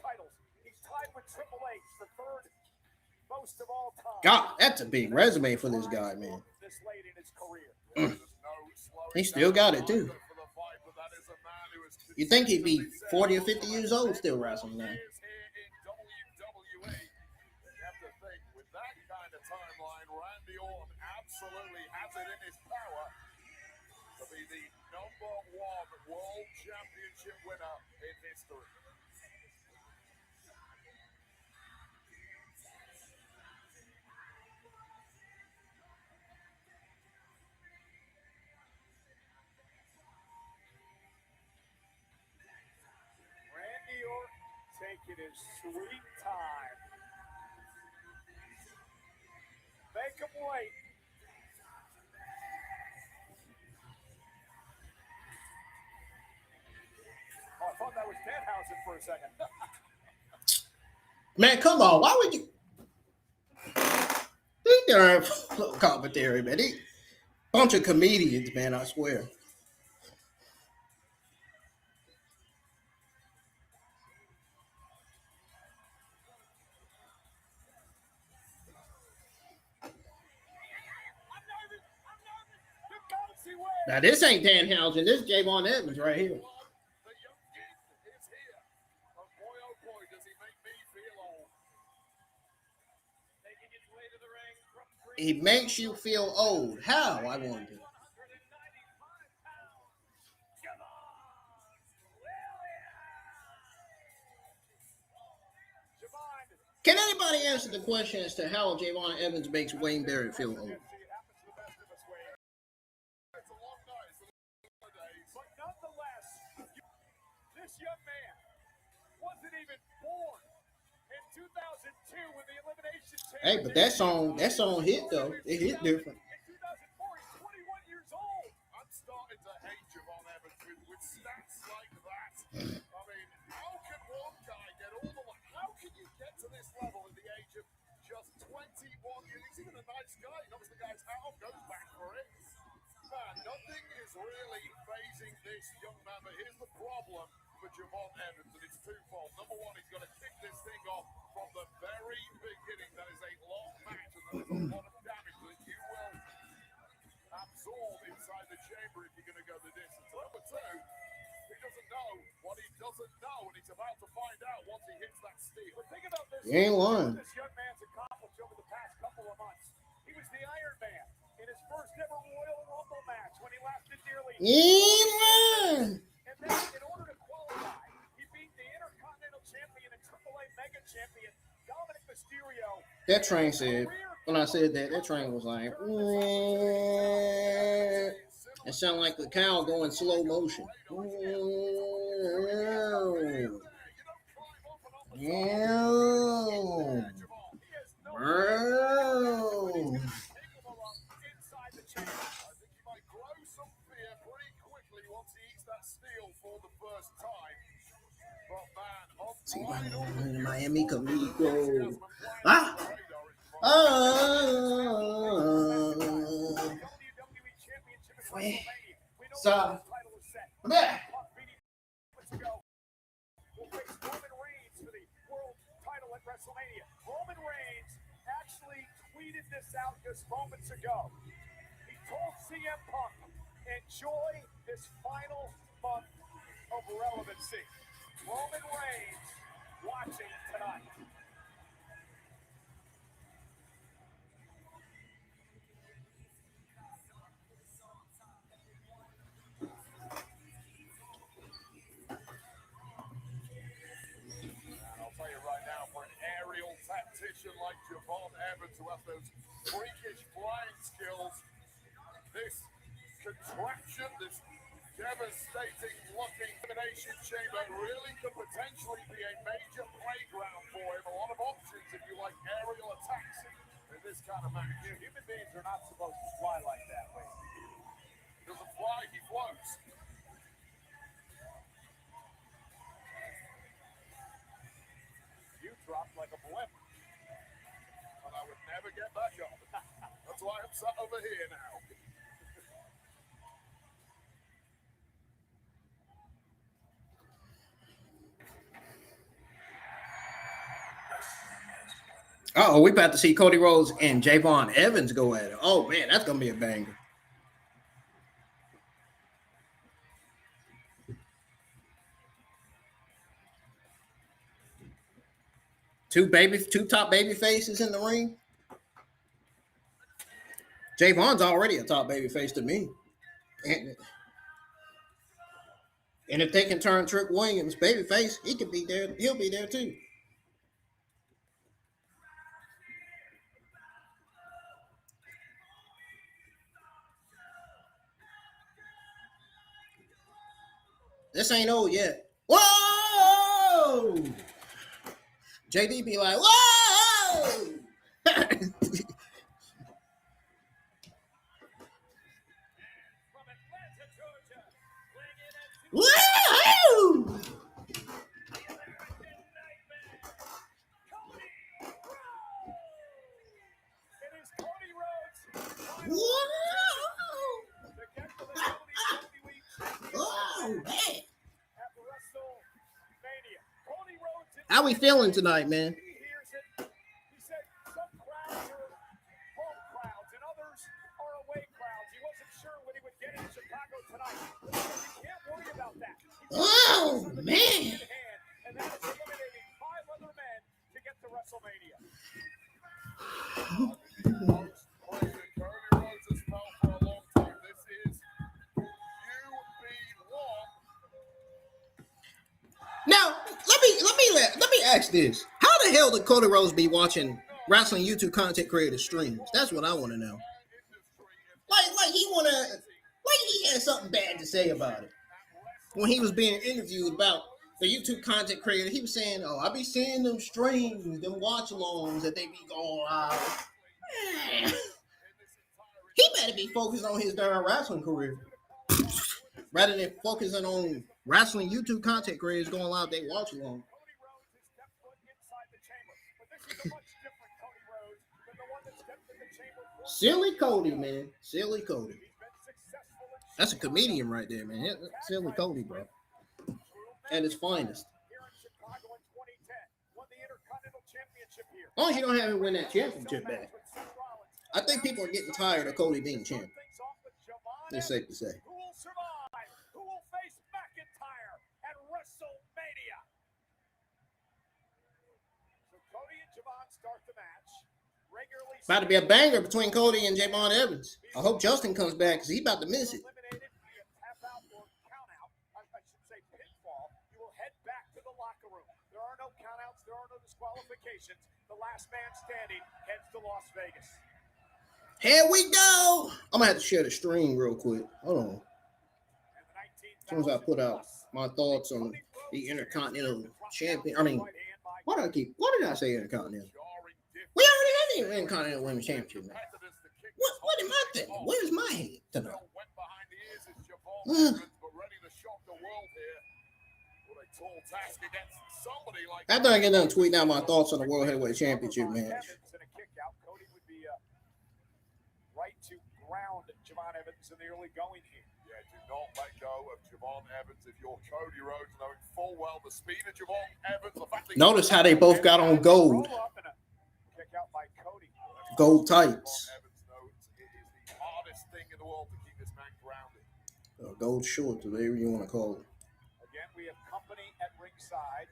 titles. He's tied with Triple H, the third most of all time. God, that's a big resume for this guy, man. This late in his career. He still got it, too. You think he'd be 40 or 50 years old still wrestling now. Randy Orton absolutely has it in his power to be the #1 world championship winner in history. Randy Orton taking his sweet time. Make him wait. for a second. Man, come on. Why would you? These darn commentary, man. These bunch of comedians, man, I swear. Now, this ain't Danhausen. This is Javon Evans right here. He makes you feel old. How? I wonder. Can anybody answer the question as to how Javon Evans makes Wayne Barrett feel old? But nonetheless, this young man wasn't even born in 2002 when the Elimination Chamber. Hey, but that song hit though. It hit different. In 2004, he's 21 years old. I'm starting to hate Javon Evans with stats like that. I mean, how can one guy get all the way? How can you get to this level at the age of just 21 years? He's even a nice guy. He knocks the guy's hat off, goes back for it. Man, nothing is really phasing this young man, but here's the problem for Javon Evans, and it's twofold. Number one, he's got to kick this thing off from the very beginning. That is a long match, and there's a lot of damage that you will absorb inside the chamber if you're going to go the distance. Number two, he doesn't know what he doesn't know, and he's about to find out once he hits that steel. But think about this. He ain't lying. This young man's accomplished over the past couple of months. He was the Iron Man in his first ever Royal Rumble match when he lasted nearly. Yeah. And then, in order to qualify, he beat the Intercontinental Champion and AAA Mega Champion Dominic Mysterio. That train said, when I said that train was like, it sounded like the cow going slow motion. See, Miami Comico. Ah! So, yeah. Will face Roman Reigns for the world title at WrestleMania. Roman Reigns actually tweeted this out just moments ago. He told CM Punk, enjoy this final month of relevancy. Roman Reigns watching tonight. Like Javon Evans, who has those freakish flying skills, this contraption, this devastating looking Elimination Chamber really could potentially be a major playground for him. A lot of options if you like aerial attacks in this kind of match. Human beings are not supposed to fly like that way. He doesn't fly, he floats. You dropped like a blimp. I would never get back up. That's why I'm sat over here now. Oh, we about to see Cody Rhodes and Javon Evans go at it. Oh man, that's gonna be a banger. Two top baby faces in the ring. Javon's already a top baby face to me. And if they can turn Trick Williams baby face, he could be there. He'll be there too. This ain't old yet. Whoa! JD be like, whoa! Woo! How we feeling tonight, man? He hears it. He said some crowds are home crowds and others are away crowds. He wasn't sure when he would get into Chicago tonight. But he said, you can't worry about that. Oh, man. And that is eliminating 5 other men to get to WrestleMania. Now, let me ask this: how the hell did Cody Rhodes be watching wrestling YouTube content creator streams? That's what I want to know. Like he had something bad to say about it when he was being interviewed about the YouTube content creator. He was saying, "Oh, I be seeing them streams, them watch-alongs that they be going live." He better be focused on his darn wrestling career rather than focusing on wrestling YouTube content creators going live. They watch along. Silly Cody, man. Silly Cody. That's a comedian right there, man. Silly Cody, bro. At his finest. As long as you don't have him win that championship back. I think people are getting tired of Cody being champion. It's safe to say. Who will survive? Who will face McIntyre at WrestleMania? So Cody and Javon start the match. Regularly About to be a banger between Cody and Javon Evans. I hope Justin comes back because he's about to miss it. eliminated via tap out or count out. I should say pinfall. You will head back to the locker room. There are no countouts. There are no disqualifications. The last man standing heads to Las Vegas. Here we go. I'm going to have to share the stream real quick. Hold on. As soon as I put out my thoughts on the Intercontinental Champion. I mean, why did I say Intercontinental? We already had the Intercontinental Women's Championship. Man. What am I thinking? Where's my head tonight? After I get done tweeting out my thoughts on the World Heavyweight Championship match. Right to ground Javon Evans in the early going here. Yeah, do not let go of Javon Evans if you're Cody Rhodes, knowing full well the speed of Javon Evans. The fact that Notice how they both got on gold. Kick out by Cody. Gold tights. Evans knows it is the hardest thing in the world to keep this man grounded. Gold shorts, whatever you want to call it. Again, we have company at ringside.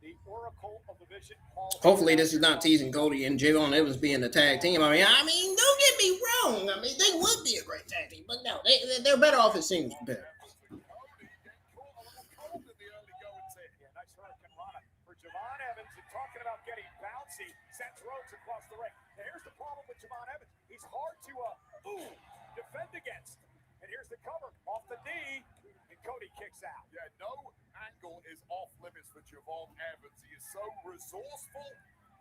The Oracle of the Vision. Hopefully, this is not teasing Cody and Javon Evans being the tag team. I mean, don't get me wrong. I mean, they would be a great tag team, but no, they're better off as singles competitors. Nice hurricane run for Javon Evans. And talking about getting bouncy, sends Rhodes across the ring. And here's the problem with Javon Evans. He's hard to defend against. And here's the cover off the knee, and Cody kicks out. Yeah, no angle is off limits for Javon Evans. He is so resourceful.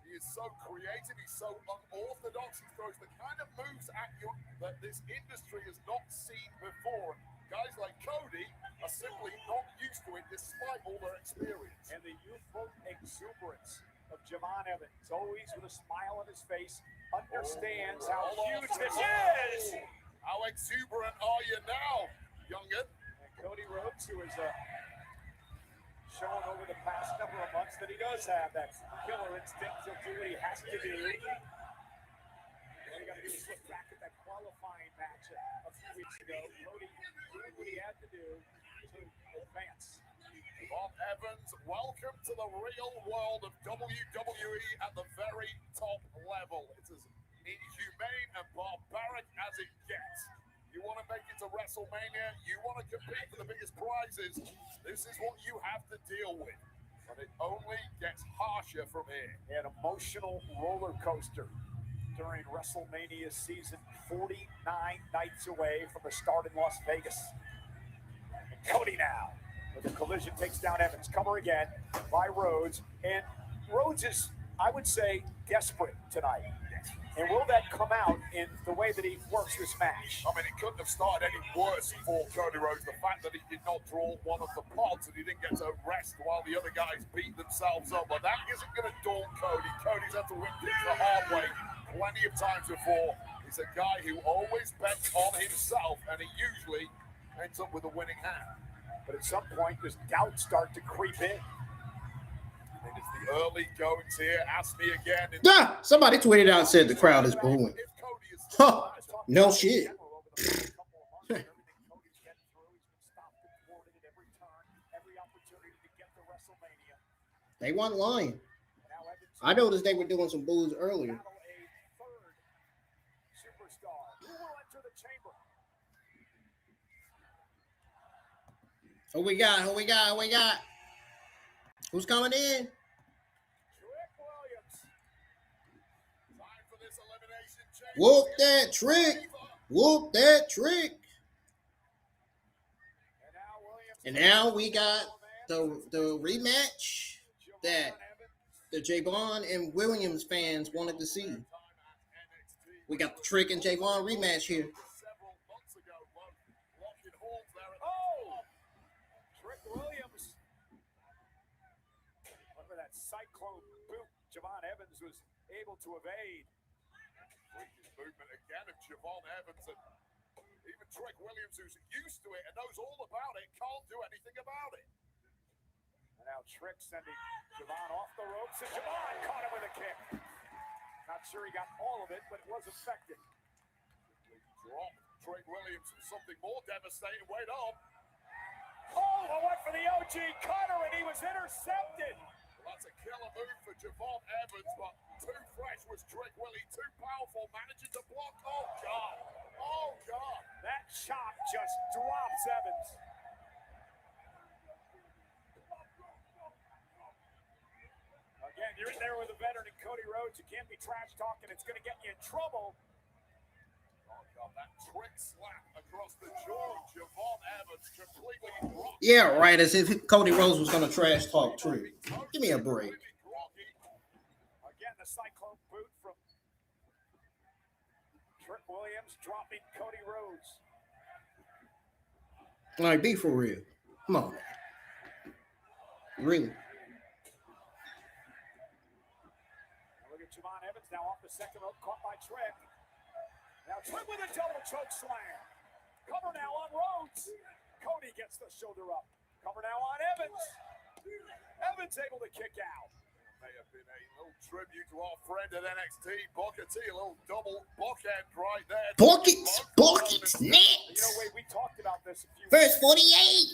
He is so creative. He's so unorthodox. He throws the kind of moves at you that this industry has not seen before. Guys like Cody are simply not used to it despite all their experience. And the youthful exuberance of Javon Evans, always with a smile on his face, understands how huge this is. How exuberant are you now, young'un? And Cody Rhodes, who has shown over the past number of months that he does have that killer instinct. He'll do what he has to do. All you got to do is look back at that qualifying match a few weeks ago. Cody did what he had to do to advance. Bob Evans, welcome to the real world of WWE at the very top level. It's as inhumane and barbaric as it gets. You want to make it to WrestleMania, you want to compete for the biggest prizes, this is what you have to deal with. And it only gets harsher from here. An emotional roller coaster during WrestleMania season, 49 nights away from the start in Las Vegas. And Cody now, with a collision, takes down Evans. Cover again by Rhodes. And Rhodes is, I would say, desperate tonight. And will that come out in the way that he works this match? I mean, it couldn't have started any worse for Cody Rhodes. The fact that he did not draw one of the pods and he didn't get to rest while the other guys beat themselves up. But that isn't going to daunt Cody. Cody's had to win things the hard way plenty of times before. He's a guy who always bets on himself, and he usually ends up with a winning hand. But at some point, does doubt start to creep in? It is the early goings here. Ask me again. Somebody tweeted out and said the crowd is booing. Huh. No shit. They weren't lying. I noticed they were doing some boos earlier. Who we got? Who's coming in? Whoop that trick. And now we got the rematch that the Javon and Williams fans wanted to see. We got the Trick and Javon rematch here. Trick Williams. Look at that cyclone boot. Javon Evans was able to evade. Movement again of Javon Evans, and even Trick Williams, who's used to it and knows all about it, can't do anything about it. And now Trick sending Javon off the ropes, and Javon caught him with a kick. Not sure he got all of it, but it was effective. Drop Trick Williams with something more devastating. Wait up. Oh, I went for the OG cutter, and he was intercepted. Well, that's a killer move for Javon Evans, but too fresh was Trick Willie, too powerful, managing to block. Oh, God. Oh, God. That chop just drops Evans. Again, you're in there with a veteran in Cody Rhodes. You can't be trash talking. It's going to get you in trouble. Oh, God, that trick slap across the jaw of Javon Evans completely dropped. Yeah, right, as if Cody Rhodes was going to trash talk Trick. Give me a break. Again, the cyclone boot from Trick Williams dropping Cody Rhodes. Like, be for real. Come on. Really. Look at Javon Evans now off the second rope, caught by Trick. Now Trick with a double choke slam. Cover now on Rhodes. Cody gets the shoulder up. Cover now on Evans. Evans able to kick out. May have been a little tribute to our friend at NXT, Booker T. A little double bookend right there. Buckets, next. You know, Wade, we talked about this a few Verse weeks ago.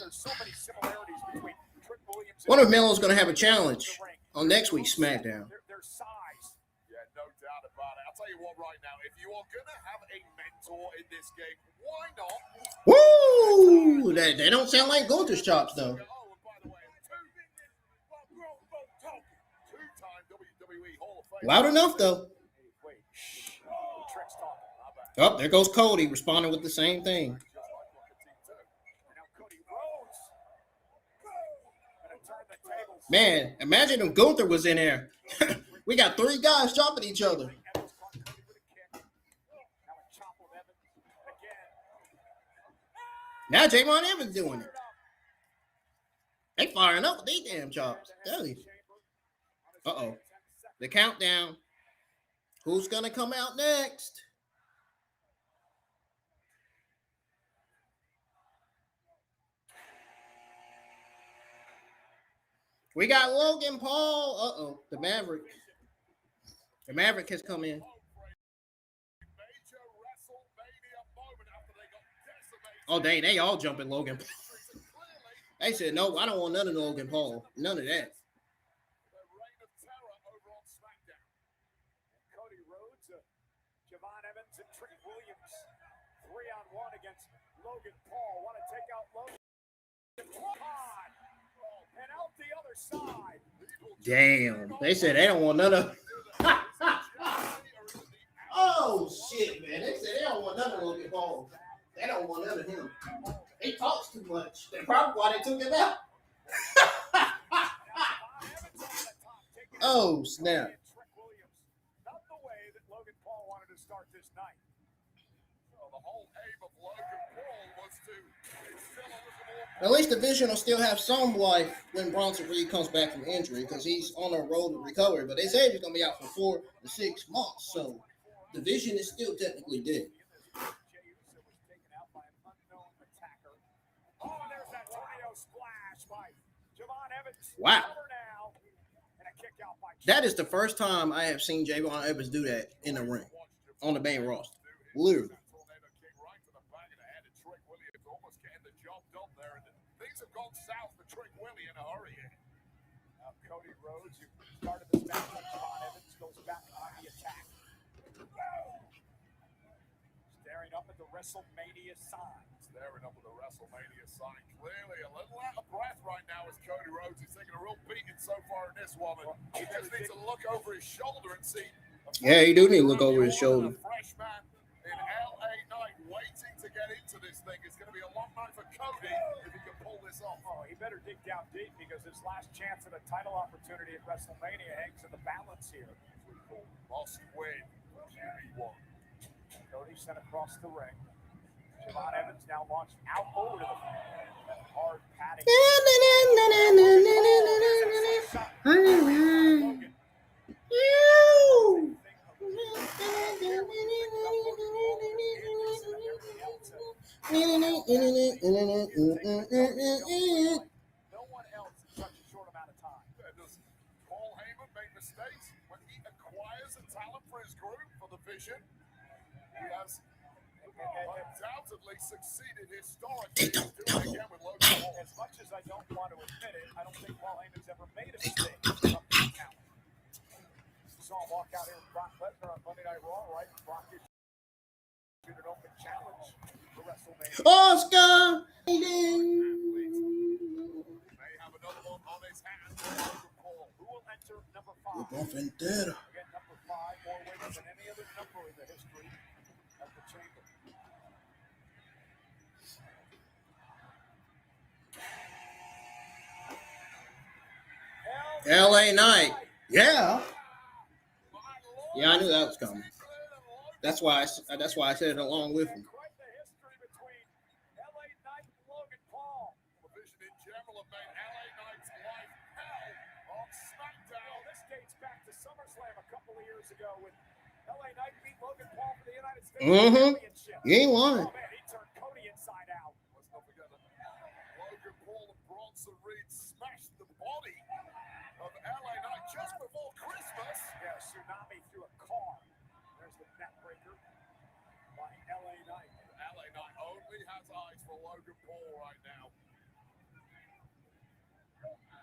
48. There's so many similarities between Trick Williams and Wonder if Melo's going to have a challenge on next week's SmackDown. Their size. Yeah, no doubt about it. I'll tell you what right now, if you are going to have a mentor in this game, why not? Woo! They don't sound like Gunther's chops, though. Oh, and by the way, two-time WWE Hall of Fame. Loud enough, though. Wait. Trick's talking. Oh, there goes Cody responding with the same thing. Just like Booker T too. And now Cody Rhodes. Gonna turn the tables. Man, imagine if Gunther was in there. We got three guys chopping each other. Evans caught Cody with a kick. Now a chop with Evans again. Now Javon Evans doing it. They firing up with these damn chops. Tell you. Uh-oh. The countdown. Who's going to come out next? We got Logan Paul. Uh-oh. The Maverick. The Maverick has come in. Oh, dang. They all jumping Logan Paul. They said, no, I don't want none of Logan Paul. None of that. Cody Rhodes, Javon Evans, and Trick Williams. 3-on-1 against Logan Paul. Want to take out Logan. And out the other side. Damn. They said they don't want none of. Oh, shit, man. They said they don't want none of Logan Paul. They don't want none of him. He talks too much. That's probably why they took him out. Oh, snap. Not the way that Logan Paul wanted to start this night. Well, the whole aim of Logan Paul was to instill a little more. At least the division will still have some life when Bronson Reed comes back from injury because he's on a road to recovery. But they say he's going to be out for 4 to 6 months. So the division is still technically dead. Jey Uso was taken out by an unknown attacker. Oh, and there's that tornado splash by Javon Evans. Wow. Cover now. And a That is the first time I have seen Javon Evans do that in the ring on the main roster. Literally. Almost getting the job done there, and things have gone south for Trick Willie in a hurry here. Cody Rhodes, who started this match like Javon Evans, goes back on the attack. Staring up at the WrestleMania sign. Staring up at the WrestleMania sign. Clearly a little out of breath right now as Cody Rhodes is taking a real beating so far in this one. He just needs to look over his shoulder and see. Yeah, he do need to look over his shoulder. A fresh man in LA Knight waiting to get into this thing. It's going to be a long night for Cody if he can pull this off. Oh, he better dig down deep because his last chance at a title opportunity at WrestleMania hangs in the balance here. Must win. QB1. Cody sent across the ring. Javon Evans now launched out over to the hard padding. No one else in such a short amount of time. Does Paul Heyman make mistakes when he acquires a talent for his group, for the Vision? He has undoubtedly succeeded historically. Again with Logan Paul. As much as I don't want to admit it, I don't think Paul Heyman's ever made a mistake. Saw him walk out here with Brock Lesnar on Monday Night Raw, right? Brock issued an open challenge for WrestleMania. Oscar! May have another one on his hands. Who will enter number 5? Again, number 5, more wins than any other number in the history of the chamber. LA Knight. Yeah. Yeah, I knew that was coming. That's why I said it along with him. Quite the history between LA Knight and Logan Paul. The Vision in general have made LA Knight's life hell on SmackDown. This dates back to SummerSlam a couple of years ago when LA Knight beat Logan Paul for the United States Championship. You ain't lying. Oh man, he turned Cody inside out. Let's not forget that Logan Paul and Bronson Reed smashed the body of LA Knight just before Christmas. Yeah, tsunami through a car. There's the net breaker by LA Knight. LA Knight only has eyes for Logan Paul right now.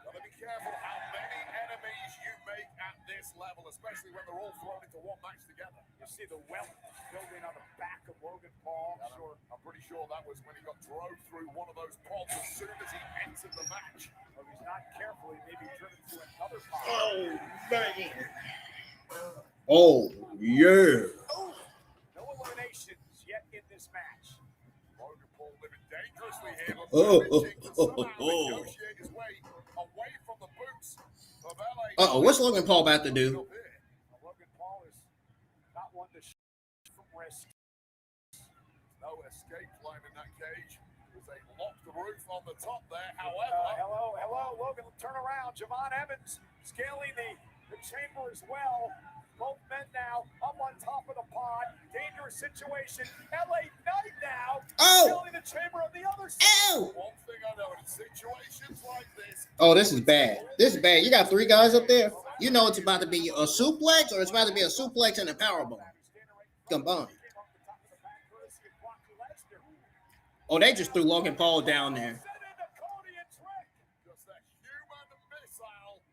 Gotta be careful how many enemies you make at this level, especially when they're all thrown into one match together. You see the wealth building on the back of Logan Paul. I'm pretty sure that was when he got drove through one of those pods as soon as he entered the match. If he's not careful, he may be driven through another pod. Oh, baby. Oh, yeah. No eliminations yet in this match. Logan Paul living dangerously here, but managing to somehow negotiate his way away from the boots of LA. What's Logan Paul about to do? Logan Paul is not one to from risk. No escape line in that cage. They locked the roof on the top there. However, hello, Logan, turn around. Javon Evans scaling the chamber as well. Both men now up on top of the pod. Dangerous situation. LA Knight now scaling the chamber on the other side. Ow! one thing I know in situations like this. Oh, this is bad. This is bad. You got 3 guys up there. You know it's about to be a suplex or it's about to be a suplex and a powerbomb combined. Oh, they just threw Logan Paul down there. Just a human missile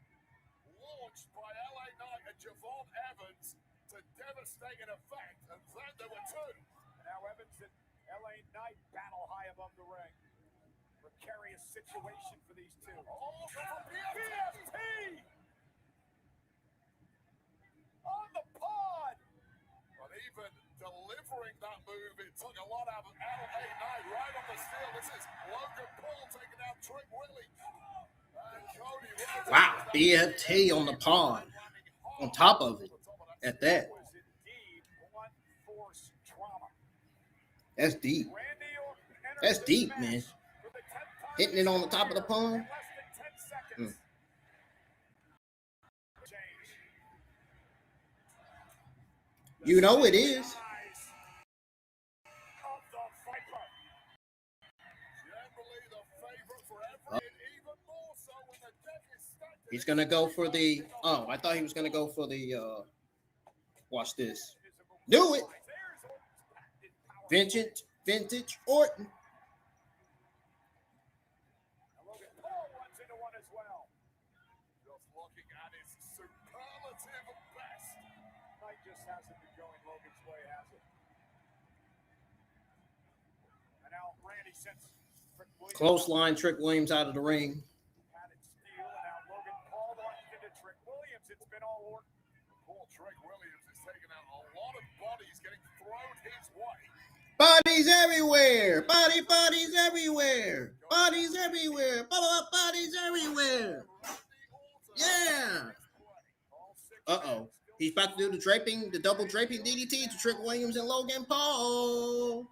launched by LA Knight and Javon Evans to devastating effect. And then there were 2. Now Evans and LA Knight battle high above the ring. Precarious situation for these two. Oh, PFT! On the pod! But even delivering that move, it took a lot out of LA Knight right on the steel. This is Logan Paul taking out Trick Willie. And Cody Rhodes. Wow, BFT on the pod. On top of it. At that. Was indeed blunt force trauma. That's deep. Randy Orton enters That's this deep, match man. for the 10th time Hitting it on the top of the pond. in less than 10 seconds. Change. You know it is. Eyes of the Viper. Generally the favorite for every, and even more so when the He's going to go for the, oh, I thought he was going to go for the, watch this. Do it. Vintage Orton. Just looking at his superlative best. Night just hasn't been going Logan's way, has it? And now Randy sends Trick Williams. Clothesline Trick Williams out of the ring. Had it steal, and now Logan Paul launched into Trick Williams. It's been all Orton. Poor Trick Williams is taking out a lot of bodies getting thrown his way. Bodies everywhere. Bodies everywhere. Bodies everywhere. Bodies everywhere. Yeah. Uh-oh. He's about to do the double draping DDT to Trick Williams and Logan Paul.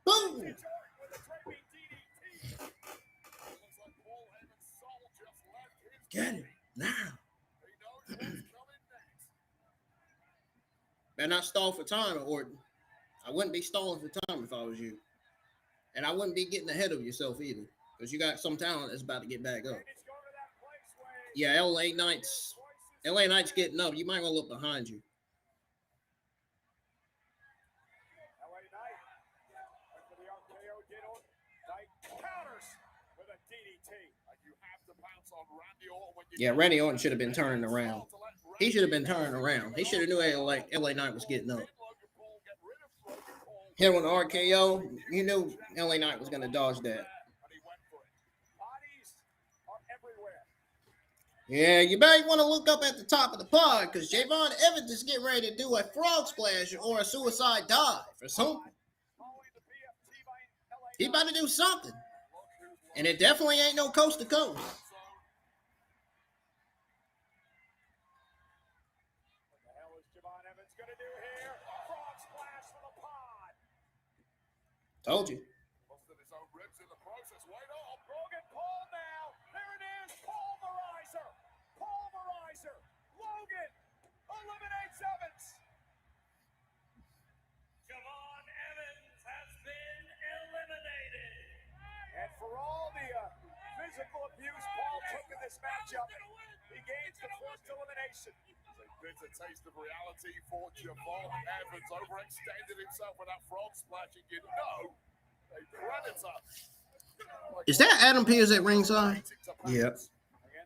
Boom. Get it now. Better not stall for time, Orton. I wouldn't be stalling for time if I was you. And I wouldn't be getting ahead of yourself either. Because you got some talent that's about to get back up. Yeah, LA Knight's getting up. You might want to look behind you. LA Knight. For the RKO, did Knight counters with a DDT. You have to pounce on Randy Orton when you Yeah, Randy Orton should have been turning around. He should have been turning around. He should have knew LA Knight was getting up. Here on the RKO, you knew LA Knight was going to dodge that. Bodies are everywhere. Yeah, you might want to look up at the top of the pod because Javon Evans is getting ready to do a frog splash or a suicide dive or something. He about to do something. And it definitely ain't no coast to coast. What the hell is Javon Evans going to do here? Frog splash for the pod. Told you. busted his own ribs in the process. Wait up. Logan Paul now. There it is. Pulverizer. Pulverizer. Logan eliminates Evans. Javon Evans has been eliminated. And for all the physical abuse Paul took in this matchup, he gains the first elimination. A bitter taste of reality for Javon Evans. Overextended himself with that frog splash, and you know, a predator. Is that Adam Pearce at ringside? Yep. Again,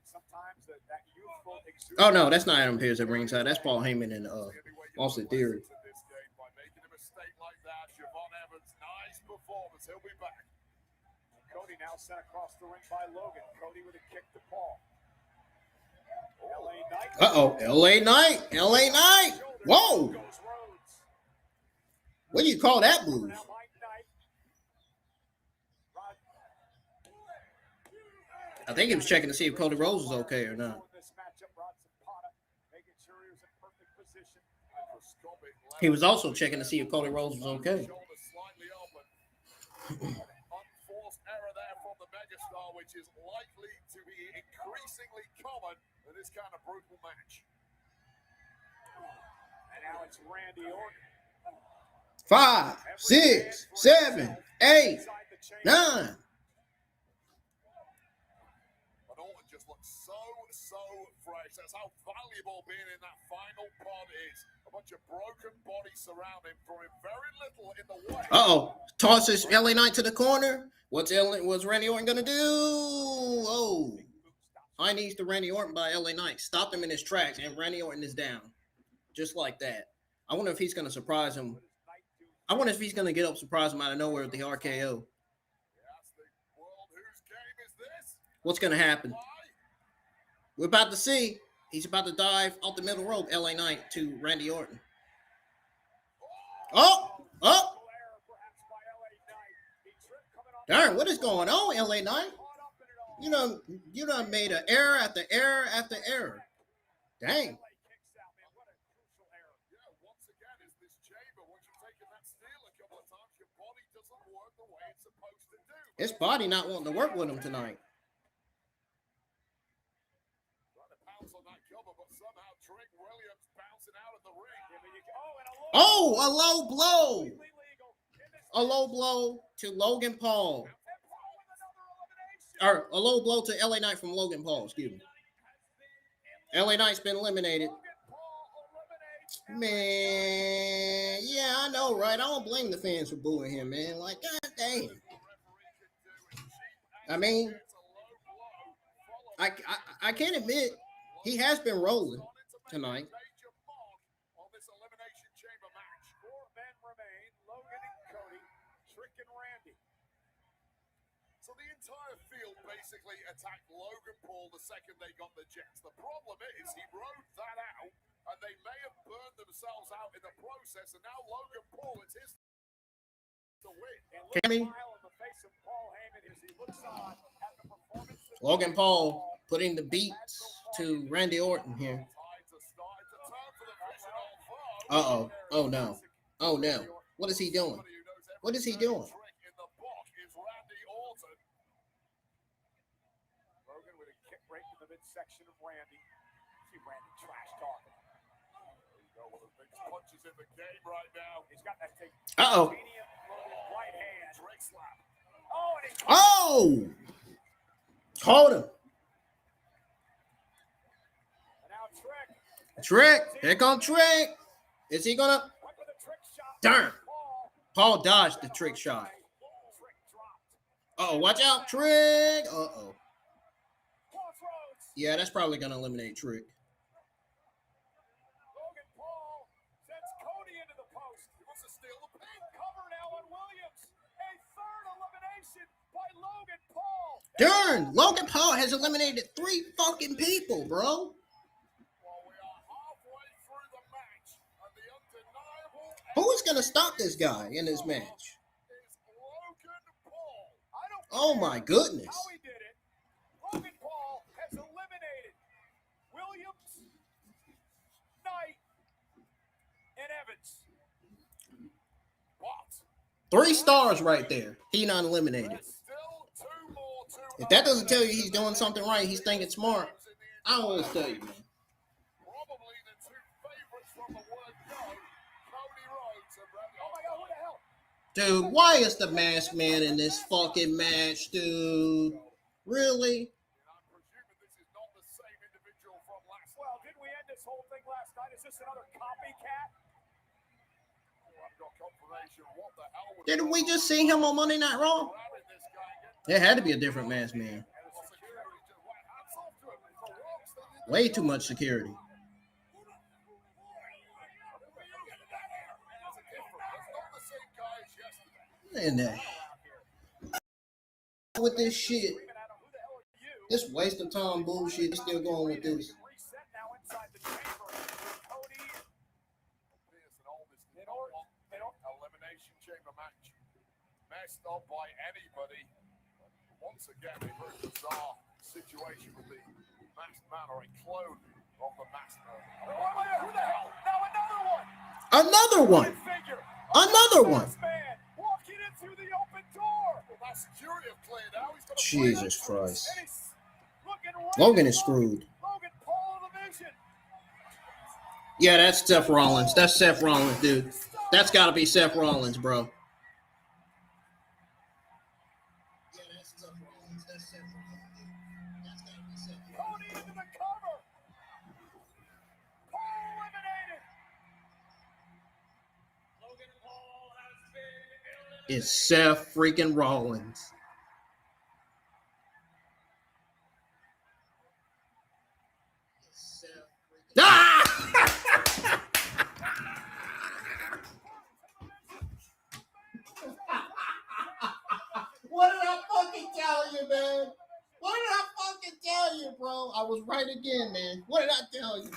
sometimes that youthful Oh, no, that's not Adam Pearce at ringside. That's Paul Heyman and Austin Theory. By making a mistake like that, Javon Evans, nice performance. He'll be back. Cody now sent across the ring by Logan. Cody with a kick to Paul. LA Knight. Uh-oh, LA Knight. Whoa. Goes Rhodes. What do you call that move? Now Mike Knight. Rod. I think he was checking to see if Cody Rhodes was okay or not. This matchup, Rod Zapata making sure he was in perfect position. He was also checking to see if Cody Rhodes was okay. Shoulder slightly open. Unforced error there from the megastar, which is likely to be increasingly common in this kind of brutal match. And now it's Randy Orton. 5, 6, 7, 8, 9. But Orton just looks so fresh. That's how valuable being in that final pod is. A bunch of broken bodies surround him, throwing very little in the way. Uh-oh. Tosses LA Knight to the corner. What's Randy Orton going to do? Oh. High knees to Randy Orton by LA Knight. Stopped him in his tracks, and Randy Orton is down. Just like that. I wonder if he's going to surprise him. I wonder if he's going to get up, surprise him out of nowhere with the RKO. What's going to happen? We're about to see. He's about to dive off the middle rope, LA Knight to Randy Orton. Oh! Darn, what is going on, LA Knight? You done made an error after error after error. Dang. Once again, it's this chamber. Once you've taken that steel a couple of times, your body doesn't work the way it's supposed to do. His body not wanting to work with him tonight. Trying to pounce on that cover, but somehow Trick Williams bouncing out of the ring. Oh, a low blow. A low blow to Logan Paul. Or a low blow to LA Knight from Logan Paul, excuse me. LA Knight's been eliminated. Man, yeah, I know, right? I don't blame the fans for booing him, man. Like, god damn. I mean, I can't admit he has been rolling tonight. On this Elimination Chamber match. 4 men remain: Logan and Cody, Trick and Randy. So the entire field basically attacked Logan Paul the second they got the Jets. The problem is he rode that out, and they may have burned themselves out in the process, and now Logan Paul, it's his to win. And look Cammy. smile on the face of Paul Heyman as he looks on at the performance that Logan Paul putting the beats to Randy Orton here. Uh-oh. Oh, no. Oh, no. What is he doing? What is he doing? Logan with a kick right to the midsection of Randy. See Randy trash talking. There you go, one of the biggest punches in the game right now. He's got that thing. Uh-oh. Right hand. Trick slap. Oh, and he Oh! Hold him. and now Trick. Trick. Here comes Trick. Is he going to? Went with a trick shot. Darn. Paul. Paul dodged the trick shot. Trick dropped. Uh-oh. Watch out. Trick. Uh-oh. Cross Rhodes. Yeah, that's probably going to eliminate Trick. Logan Paul sends Cody into the post. He wants to steal the pin. Cover now on Williams. A third elimination by Logan Paul. Darn. Logan Paul has eliminated 3 fucking people, bro. Well, we are halfway through the match, and the undeniable Who is going to stop this guy in this match? is Logan Paul. I don't Oh, care my goodness. how he did it. Logan Paul has eliminated Williams, Knight, and Evans. But 3 stars right there. He not eliminated. there's still 2 more to If that doesn't tell you he's doing something right, he's thinking smart. I always tell you, man. Probably the 2 favorites from the word go, Cody Rhodes and Randy Oh my God, who the hell? Dude, why is the masked man in this fucking match, dude? Really? I'm presuming this is not the same individual from last Well, didn't we end this whole thing last night? Is this another copycat? I've got confirmation. What the hell was Didn't we just see him on Monday Night Raw? grabbing this guy again? There had to be a different masked man. Security just went hats off to him. For once, they didn't Way too much security. There's a difference. It's not the same guy as yesterday. And that. With this shit. Screaming at him, who the hell are you? This waste of time bullshit. He's still going with this. Reset now inside the chamber. Cody Pierce and Aldis did and not Orton. want They don't. Elimination Chamber match messed up by anybody. Once again, a very bizarre situation with the masked man, or a clone of the masked man. Who the hell? Now another one. Another one. Figure. Another one. This man walking in through the open door. Well, that security have cleared out. He's gonna Jesus Christ. And he's looking right Logan at is screwed. Logan Paul in the vision. Yeah, that's Seth Rollins. That's Seth Rollins, dude. That's got to be Seth Rollins, bro. Cody into the cover. Paul eliminated. Logan Paul has been eliminated. It's Seth freaking Rollins. Ah! What did I fucking tell you, man? What did I fucking tell you, bro? I was right again, man. What did I tell you?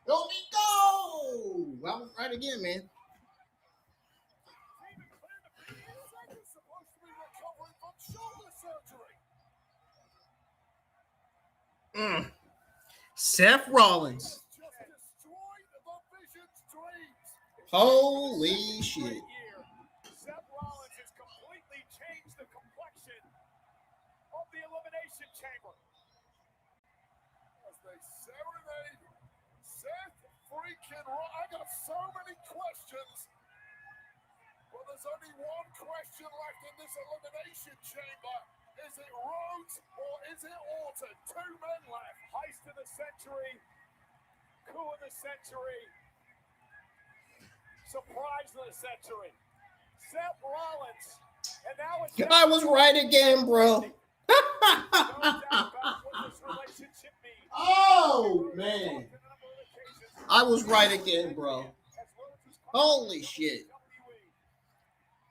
Go me go! I was right again, man. He's supposed to be recovering from shoulder surgery. Seth Rollins. Just destroyed the Vision's dreams. Holy shit. Seth Rollins has completely changed the complexion of the Elimination Chamber. As they serenade Seth freaking Rollins. I got so many questions for the There's only one question left in this Elimination Chamber. Is it Rhodes or is it Orton? 2 men left. Heist of the century. Coup of the century. Surprise of the century. Seth Rollins. And now it's I was right again, bro. no doubt about what this relationship means. Oh, man. I was right again, bro. Holy shit.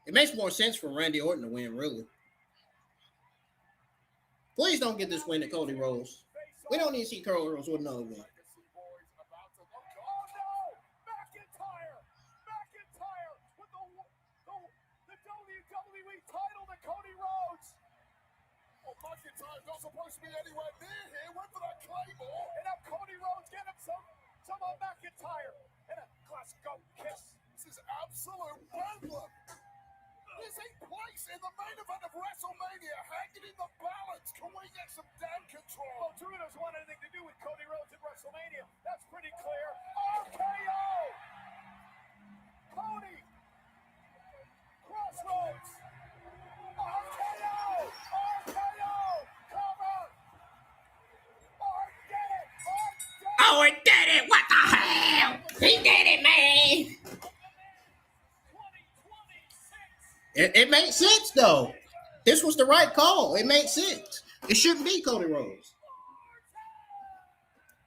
It makes more sense for Randy Orton to win, really. Please don't get this win to Cody Rhodes. We don't need to see Cody Rhodes with another win. McIntyre's not supposed to be anywhere near here. Went for that Claymore. And now Cody Rhodes get him some on McIntyre. And a Glasgow kiss. This is absolute bedlam. This ain't place in the main event of WrestleMania. Hanging in the balance. Can we get some damn control? Well, Drew doesn't want anything to do with Cody Rhodes at WrestleMania. That's pretty clear. RKO! Cody! Crossroads! RKO! RKO! Cover! Art did it! Art did it! Oh, it did it! What the hell? He did it, man! It made sense, though. This was the right call. It made sense. It shouldn't be Cody Rhodes.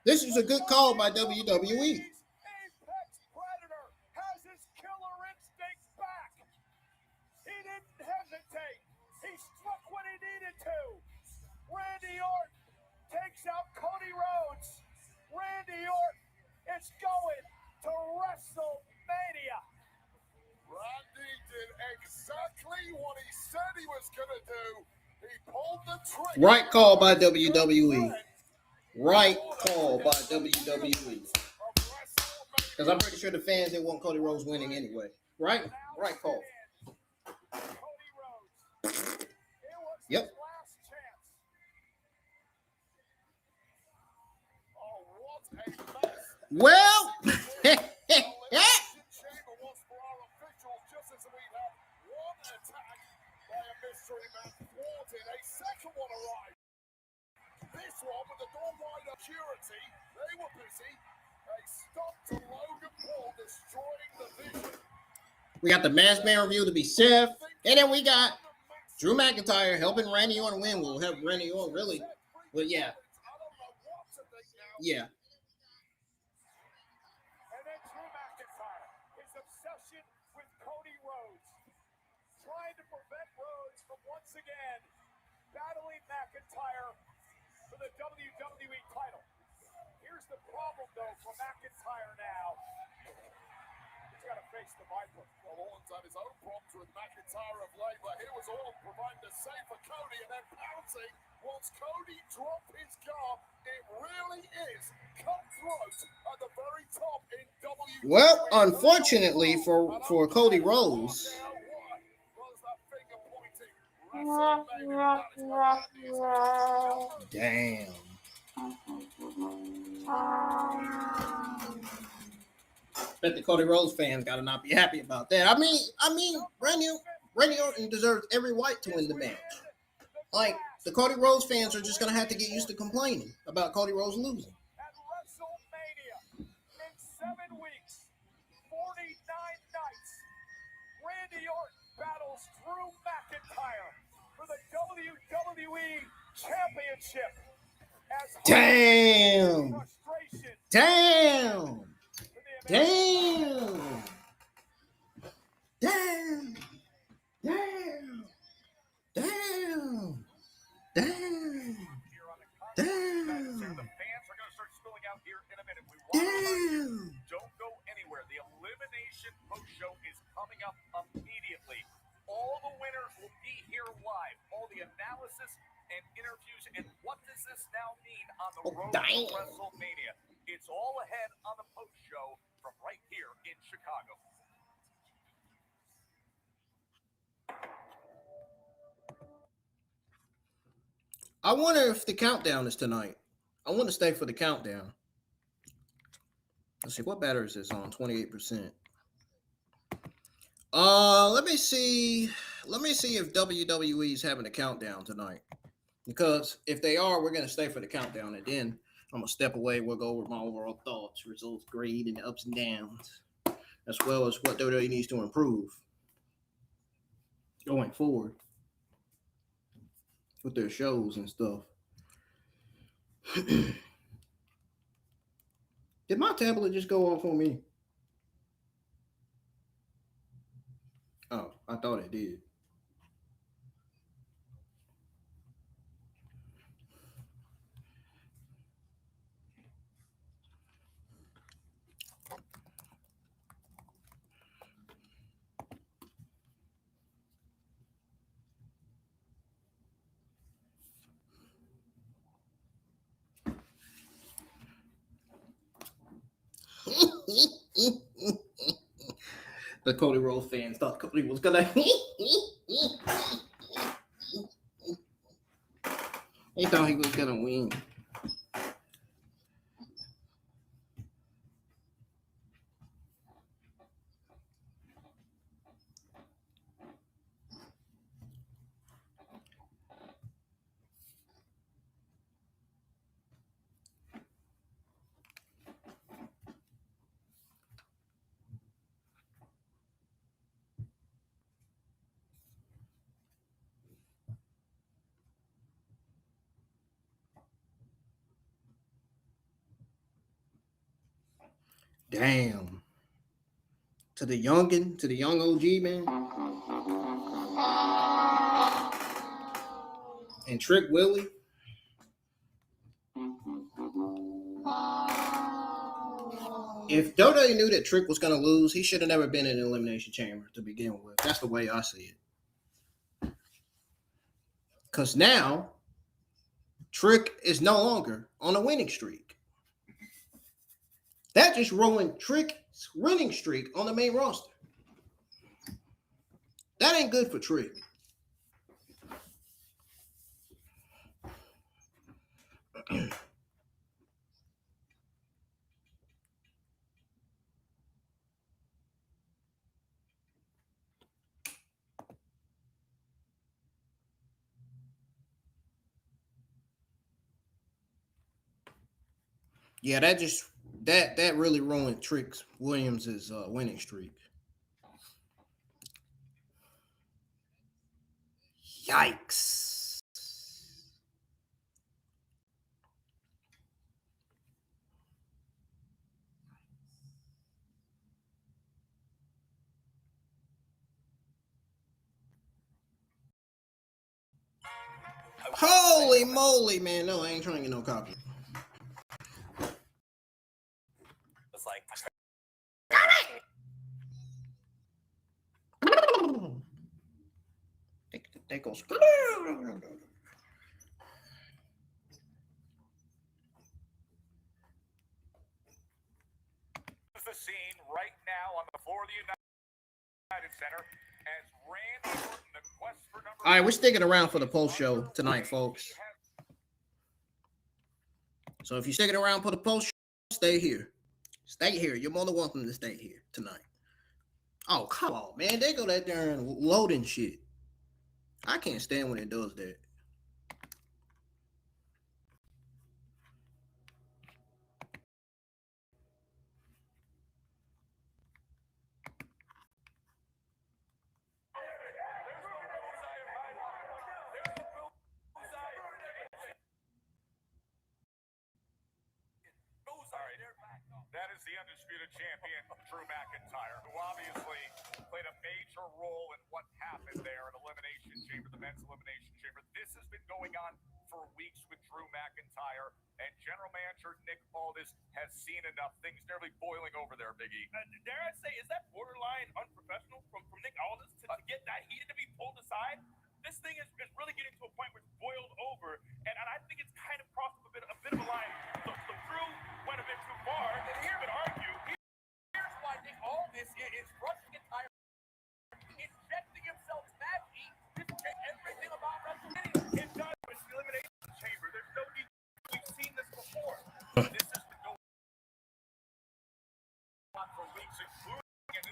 This is a good call by WWE. Apex Predator has his killer instinct back. He didn't hesitate. He struck when he needed to. Randy Orton takes out Cody Rhodes. Randy Orton is going to WrestleMania. Randy did exactly what he said he was going to do. He pulled the trigger. Right call by WWE. Right call by WWE. Because I'm pretty sure the fans didn't want Cody Rhodes winning anyway. Right? Right call. Cody Rhodes. It was Yep. his last chance. Oh, what a mess. Well, Elimination Chamber was for our officials, just as we'd had one attack by a mystery man thwarted. A second one arrived. This one with the door wide of security. They were busy. They stopped to Logan Paul destroying the vision. we got the masked man review to be Seth. And then we got Drew McIntyre helping Randy Orton win. Will help Randy Orton really. But yeah. I don't know what to think now. Yeah. And then Drew McIntyre, his obsession with Cody Rhodes, trying to prevent Rhodes from once again battling McIntyre for the WWE title. Here's the problem, though, for McIntyre now. He's got to face the Viper. Well, Orton's had his own problems with McIntyre of late, but here was Orton providing a save for Cody and then pouncing once Cody dropped his guard. It really is cutthroat at the very top in WWE. Well, unfortunately for Cody Rhodes. Damn. Bet the Cody Rhodes fans gotta not be happy about that. I mean, Randy Orton deserves every right to win the match. Like, the Cody Rhodes fans are just gonna have to get used to complaining about Cody Rhodes losing. At WrestleMania, in 7 weeks, 49 nights, Randy Orton battles Drew McIntyre for the WWE Championship. As Damn. frustration Damn. for the Damn. Damn. Damn. Damn. Damn. here on the Damn. The fans are going to start spilling out here in a minute. We want Damn. Don't go anywhere. The Elimination Post Show is coming up immediately. All the winners will be here live. All the analysis and interviews. And what does this now mean on the road damn. to WrestleMania? It's all ahead on the Post Show from right here in Chicago. I wonder if the countdown is tonight. I want to stay for the countdown. Let's see, what battery is this on? 28%. Let me see. Let me see if WWE's having a countdown tonight. Because if they are, we're gonna stay for the countdown, and then I'm gonna step away. We'll go over my overall thoughts, results, grade, and the ups and downs, as well as what WWE needs to improve going forward with their shows and stuff. Did my tablet just go off on me? Oh, I thought it did. The Cody Rhodes fans thought Cody was gonna. He thought he was gonna win. Damn. To the young OG, man. And Trick Willie. If WWE knew that Trick was going to lose, he should have never been in the Elimination Chamber to begin with. That's the way I see it. Because now, Trick is no longer on a winning streak. That just ruined Trick's winning streak on the main roster. That ain't good for Trick. Yeah, that really ruined Trick Williams' winning streak. Yikes. Holy moly, man. No, I ain't trying to get no copy. It's like They go. The scene right now on the floor of the United Center as Randy Orton, the quest for number. All right, we're sticking around for the post show tonight, folks. So if you're sticking around for the post show, stay here. Stay here. You're more than welcome to stay here tonight. Oh, come on, man. They go that there and loading shit. I can't stand when it does that. That is the undisputed champion, Drew McIntyre, who obviously played a major role in what happened there in Elimination Chamber, the men's Elimination Chamber. This has been going on for weeks with Drew McIntyre, and General Manager Nick Aldis has seen enough. Things nearly boiling over there, Biggie. Dare I say, is that borderline unprofessional from Nick Aldis to get that heated to be pulled aside? This thing is really getting to a point where it's boiled over, and I think it's kind of crossed a bit of a line. So Drew went a bit too far, and here would argue, here's why Nick Aldis is rushing entire, injecting himself madly to check everything about WrestleMania. It does, it's the Elimination Chamber. There's no need. We've seen this before. This is the go on for weeks, including in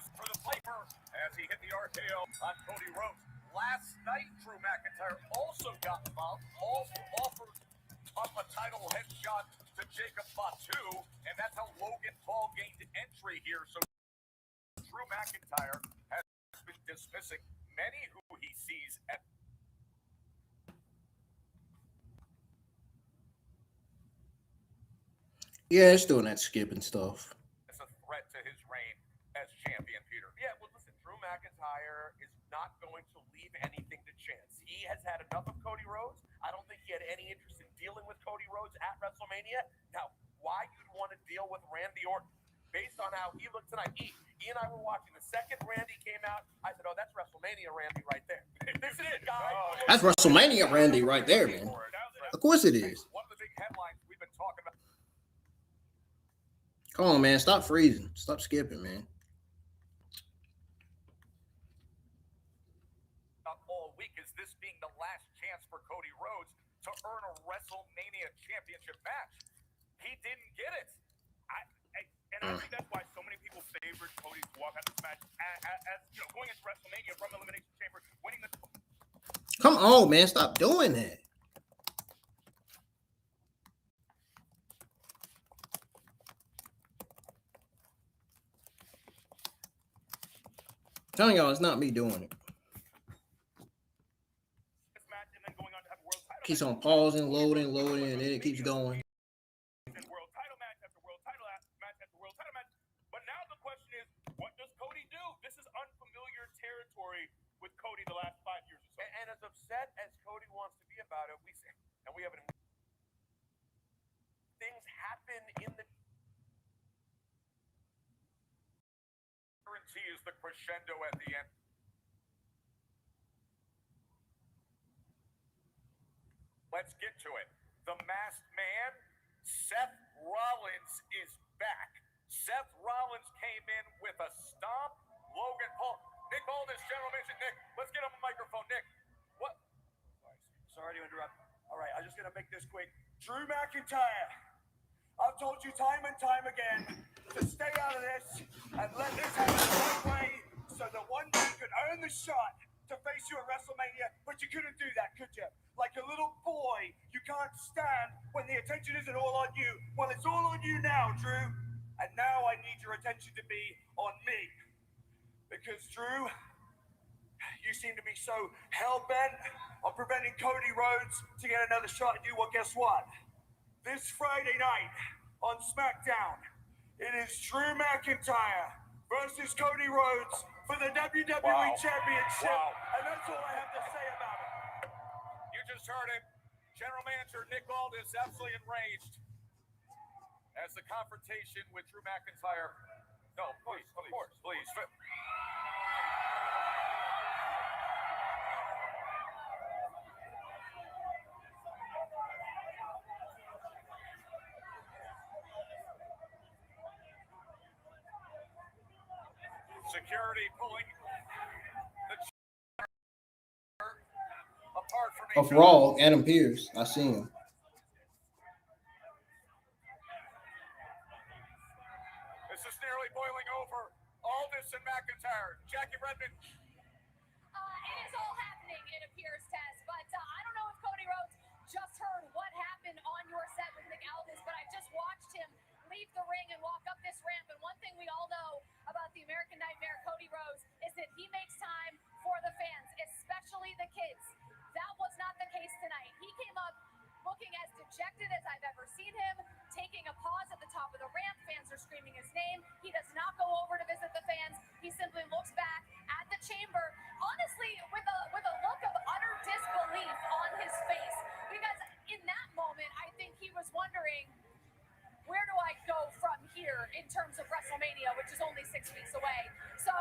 tail on Cody Rhodes. Last night, Drew McIntyre also got involved, also offered a title headshot to Jacob Fatu, and that's how Logan Paul gained entry here. So Drew McIntyre has been dismissing many who he sees at Yeah, it's doing that skipping stuff. as a threat to his reign as champion, Peter. Yeah, well, listen, Drew McIntyre is not going to leave anything to chance. He has had enough of Cody Rhodes. I don't think he had any interest in dealing with Cody Rhodes at WrestleMania. Now, why you'd want to deal with Randy Orton based on how he looked tonight. E and I were watching. The second Randy came out, I said, oh, that's WrestleMania Randy right there. This is it, guys. That's WrestleMania Randy right there, man. Of course it is. One of the big headlines we've been talking about. Come on, man. Stop freezing. Stop skipping, man. All week is this being the last chance for Cody Rhodes to earn a WrestleMania championship match. He didn't get it. I think that's why so many people favored Cody to walk out this match as you know, going into WrestleMania from Elimination Chamber, winning the. Come on, man. Stop doing that. I'm telling y'all, it's not me doing it. This match and then going on to have a world title. Keeps on pausing, loading, and then it keeps going. World title match after world title match after world title match. But now the question is, what does Cody do? This is unfamiliar territory with Cody the last 5 years or so. And as upset as Cody wants to be about it, we have an things happen in the currency is the crescendo at the end. Let's get to it. The masked man, Seth Rollins, is back. Seth Rollins came in with a stomp. Logan Paul. Nick Aldis, general manager. Nick, let's get him a microphone. Nick, what? Sorry to interrupt. All right, I'm just going to make this quick. Drew McIntyre, I've told you time and time again to stay out of this and let this happen one way so that one day you could earn the shot to face you at WrestleMania, but you couldn't do that, could you? Like a little boy, you can't stand when the attention isn't all on you. Well, it's all on you now, Drew. And now I need your attention to be on me. Because, Drew, you seem to be so hell-bent on preventing Cody Rhodes to get another shot at you. Well, guess what? This Friday night on SmackDown, it is Drew McIntyre versus Cody Rhodes for the WWE Championship. Wow. And that's all I have to say about it. You just heard it. General Manager Nick Aldis absolutely enraged as the confrontation with Drew McIntyre. No, please, of course, please. Security pulling the chair apart from Of each Raw, Adam Pearce. I seen him. This is nearly boiling over. Aldis and McIntyre. Jackie Redmond. It is all happening, it appears, Tess. But I don't know if Cody Rhodes just heard what happened on your set with Nick Aldis, but I just watched him leave the ring and walk up this ramp. And one thing we all know about the American Nightmare, Cody Rhodes, is that he makes time for the fans, especially the kids. That was not the case tonight. He came up looking as dejected as I've ever seen him, taking a pause at the top of the ramp. Fans are screaming his name. He does not go over to visit the fans. He simply looks back at the chamber, honestly, with a look of utter disbelief on his face. Because in that moment, I think he was wondering, where do I go from here in terms of WrestleMania, which is only 6 weeks away? So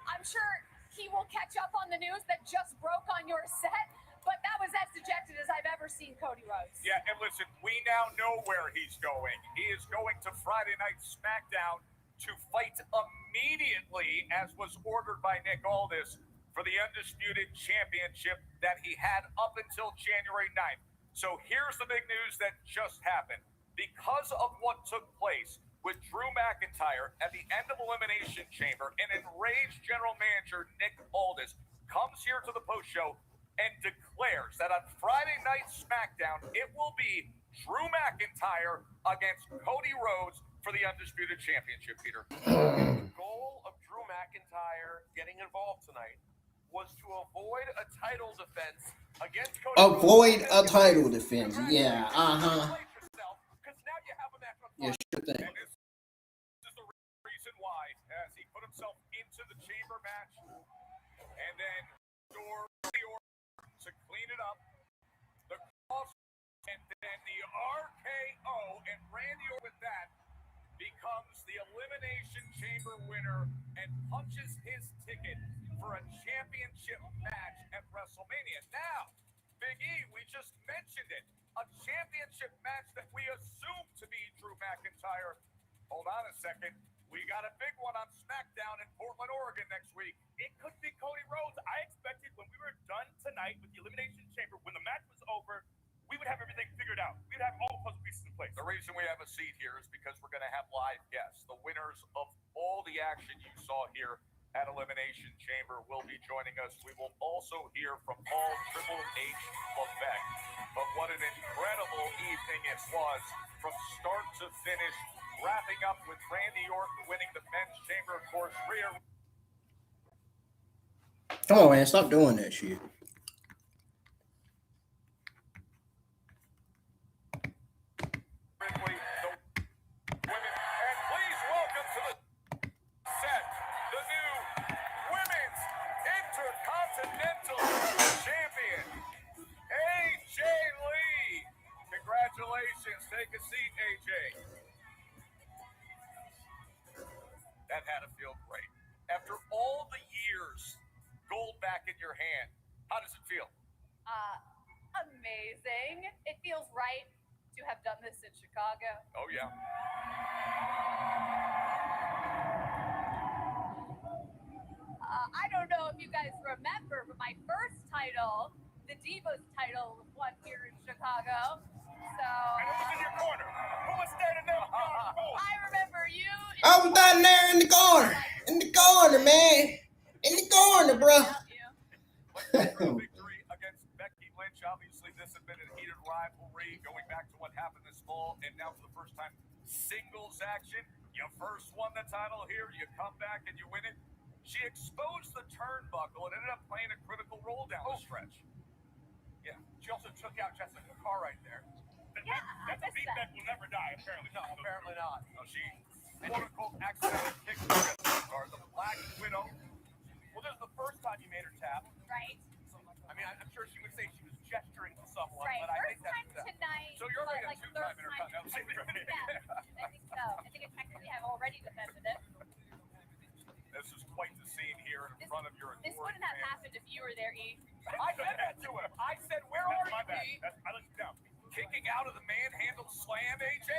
I'm sure he will catch up on the news that just broke on your set, but that was as dejected as I've ever seen Cody Rhodes. Yeah, and listen, we now know where he's going. He is going to Friday Night SmackDown to fight immediately, as was ordered by Nick Aldis, for the Undisputed Championship that he had up until January 9th. So here's the big news that just happened. Because of what took place with Drew McIntyre at the end of Elimination Chamber, an enraged general manager, Nick Aldis, comes here to the post show and declares that on Friday night SmackDown, it will be Drew McIntyre against Cody Rhodes for the Undisputed Championship, Peter. The goal of Drew McIntyre getting involved tonight was to avoid a title defense against Cody Rhodes. Avoid a title defense. Yeah, Because now you have a match on yeah, sure thing. and this is the reason why, as he put himself into the chamber match, and then door to clean it up, the cross, and then the RKO, and Randy Orton with that becomes the Elimination Chamber winner and punches his ticket for a championship match at WrestleMania. Now, Big E, we just mentioned it, a championship match that we assume to be Drew McIntyre. Hold on a second. We got a big one on SmackDown in Portland, Oregon next week. It could be Cody Rhodes. I expected when we were done tonight with the Elimination Chamber, when the match was over, we would have everything figured out. We'd have all the puzzle pieces in place. The reason we have a seat here is because we're going to have live guests. The winners of all the action you saw here at Elimination Chamber will be joining us. We will also hear from Paul Triple H Levesque. But what an incredible evening it was from start to finish. Wrapping up with Randy Orton winning the men's chamber, of course. Rhea Come on, man, stop doing that shit. Ripley, the women, and please welcome to the set the new Women's Intercontinental Champion, AJ Lee. Congratulations. Take a seat, AJ. That had to feel great. After all the years, gold back in your hand. How does it feel? Amazing. It feels right to have done this in Chicago. Oh, yeah. I don't know if you guys remember, but my first title, the Divas title, was won here in Chicago. So And it was in your corner. Who was standing there? I remember you. I was down there in the corner, man. In the corner, bro. Victory against Becky Lynch. Obviously, this had been a heated rivalry going back to what happened this fall, and now for the first time, singles action. You first won the title here, you come back and you win it. She exposed the turnbuckle and ended up playing a critical role down the stretch. Yeah, she also took out Jessica Carr right there. Yeah, That's a beat that will never die, apparently. No, apparently not. No, she, quote-unquote, accidentally kicked the card, the Black Widow. Well, this is the first time you made her tap. Right. I mean, I'm sure she would say she was gesturing to someone, Right. but I First think that's time tonight. So you're but making a like two-time third time. Intercontinental Champion. Yeah, I think so. I think I technically have already defended it. This is quite the scene here in front of your This adoring wouldn't have fans. happened if you were there, E. I said that to him. I said, where are That's my you, bad. B? I let you down. Kicking out of the manhandle slam, AJ?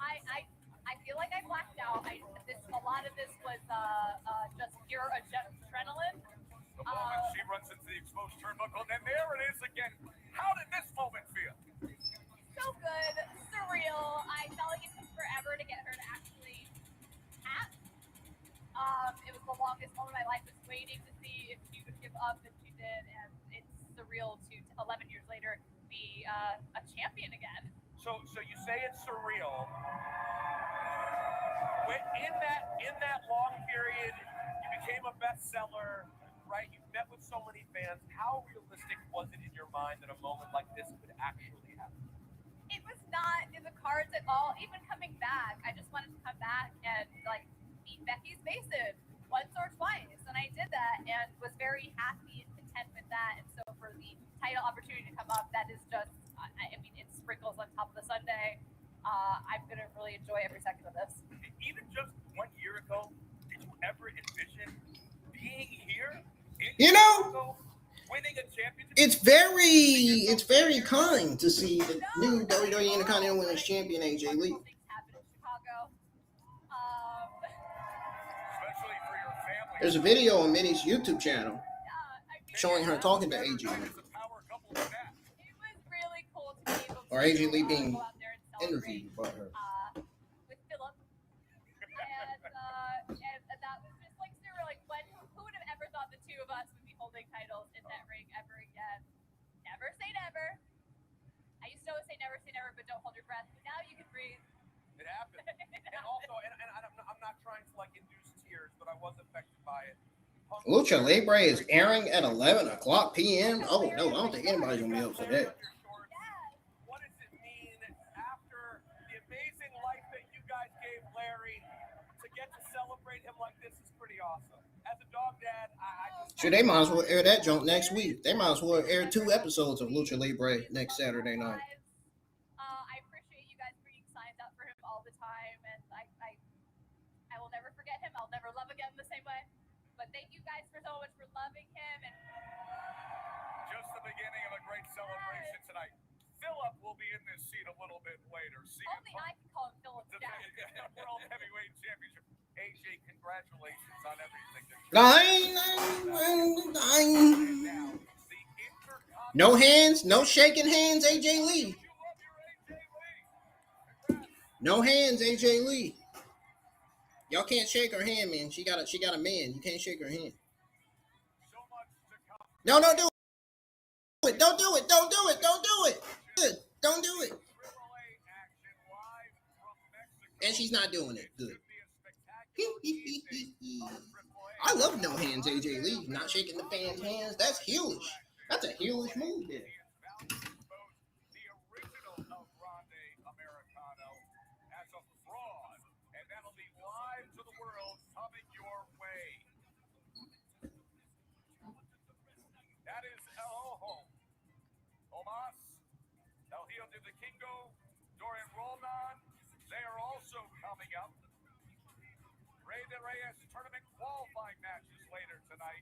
I feel like I blacked out. A lot of this was just pure adrenaline. The moment she runs into the exposed turnbuckle, and then there it is again. How did this moment feel? So good, surreal. I felt like it took forever to get her to actually tap. It was the longest moment of my life, was waiting to see if she would give up, and she did. And it's surreal to 11 years later be a champion again. So you say it's surreal. In that long period, you became a bestseller, right? You met with so many fans. How realistic was it in your mind that a moment like this could actually happen? It was not in the cards at all. Even coming back, I just wanted to come back and like beat Becky's faces once or twice, and I did that and was very happy and content with that. And so for the title opportunity to come up, that is just, I mean, it's sprinkles on top of the sundae. I'm gonna really enjoy every second of this. Even just 1 year ago, did you ever envision being here? You know, winning a championship? it's very kind to see the new WWE Intercontinental Women's Champion, AJ Lee. Things happen in Chicago. Especially for your family. There's a video on Minnie's YouTube channel I mean, showing her talking to AJ Lee. It's a power couple with that. It was really cool to be able to Or AJ Lee being go out there and celebrate, interviewed by her. with holding titles in that ring ever again. Never say never. I used to always say never, but don't hold your breath. But now you can breathe. It happened. And also, and I'm not trying to like induce tears, but I was affected by it. Lucha Libre is airing at 11 o'clock p.m. Oh, no, I don't think anybody's going to be up for that. What does it mean after the amazing life that you guys gave Larry to get to celebrate him like this is pretty awesome. As a dog dad, I just... Sure, they might as well air that junk next week. They might as well air 2 episodes of Lucha Libre next Saturday night. I appreciate you guys bringing signs up for him all the time, and I will never forget him. I'll never love again the same way. But thank you guys for so much for loving him. And just the beginning of a great celebration tonight. Phillip will be in this seat a little bit later. Only I can call him Phillip. The World Heavyweight Championship. AJ, congratulations on everything. No hands, no shaking hands, AJ Lee. No hands, AJ Lee. Y'all can't shake her hand, man. She got a man. You can't shake her hand. No, don't do it. Don't do it. Don't do it. Don't do it. Good. Don't do it. And she's not doing it. Good. I love no hands, AJ Lee. Not shaking the fans' hands. That's heelish. That's a heelish move there. Coming up, Reyes tournament qualifying matches later tonight.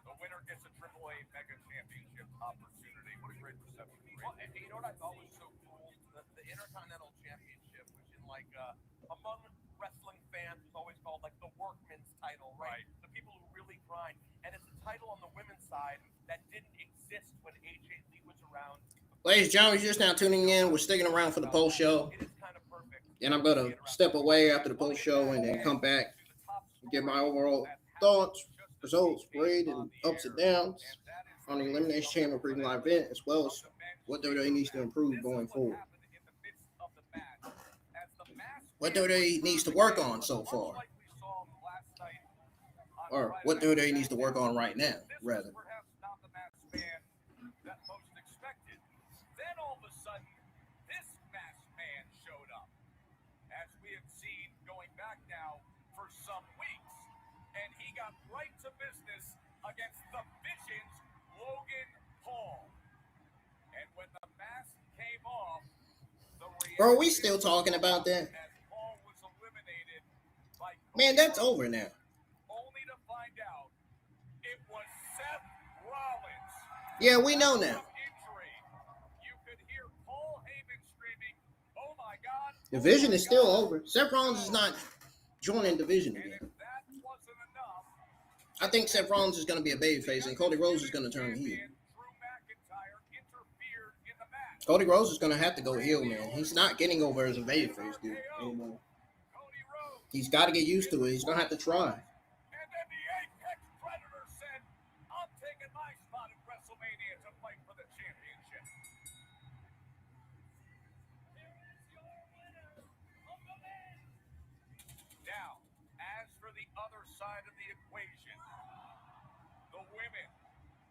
The winner gets a AAA Mega Championship opportunity. What a great reception. Well, and you know what I thought was so cool? The Intercontinental Championship, which in like among wrestling fans is always called like the workman's title, right? The people who really grind. And it's a title on the women's side that didn't exist when AJ Lee was around. Ladies and gentlemen, just now tuning in. We're sticking around for the post show. It is kind of perfect. And I'm going to step away after the post show and then come back and give my overall thoughts, results, grade, and ups and downs on the Elimination Chamber pre live event, as well as what WWE needs to improve going forward. What WWE needs to work on so far. Or what WWE needs to work on right now, rather. To business against the Vision's Logan Paul. And when the mask came off, bro, are we still talking about that? Paul was eliminated by man, that's over now. Only to find out it was Seth Rollins. Yeah, we know now. You could hear Paul Heyman screaming, "Oh my God!" The Vision is still over. Seth Rollins is not joining the Vision again. I think Seth Rollins is going to be a babyface, and Cody Rhodes is going to turn heel. Cody Rhodes is going to have to go heel, man. He's not getting over as a babyface, dude, anymore. He's got to get used to it. He's going to have to try. And then the Apex Predator said, "I'm taking my spot at WrestleMania to fight for the championship." Now, as for the other side of the equation, the women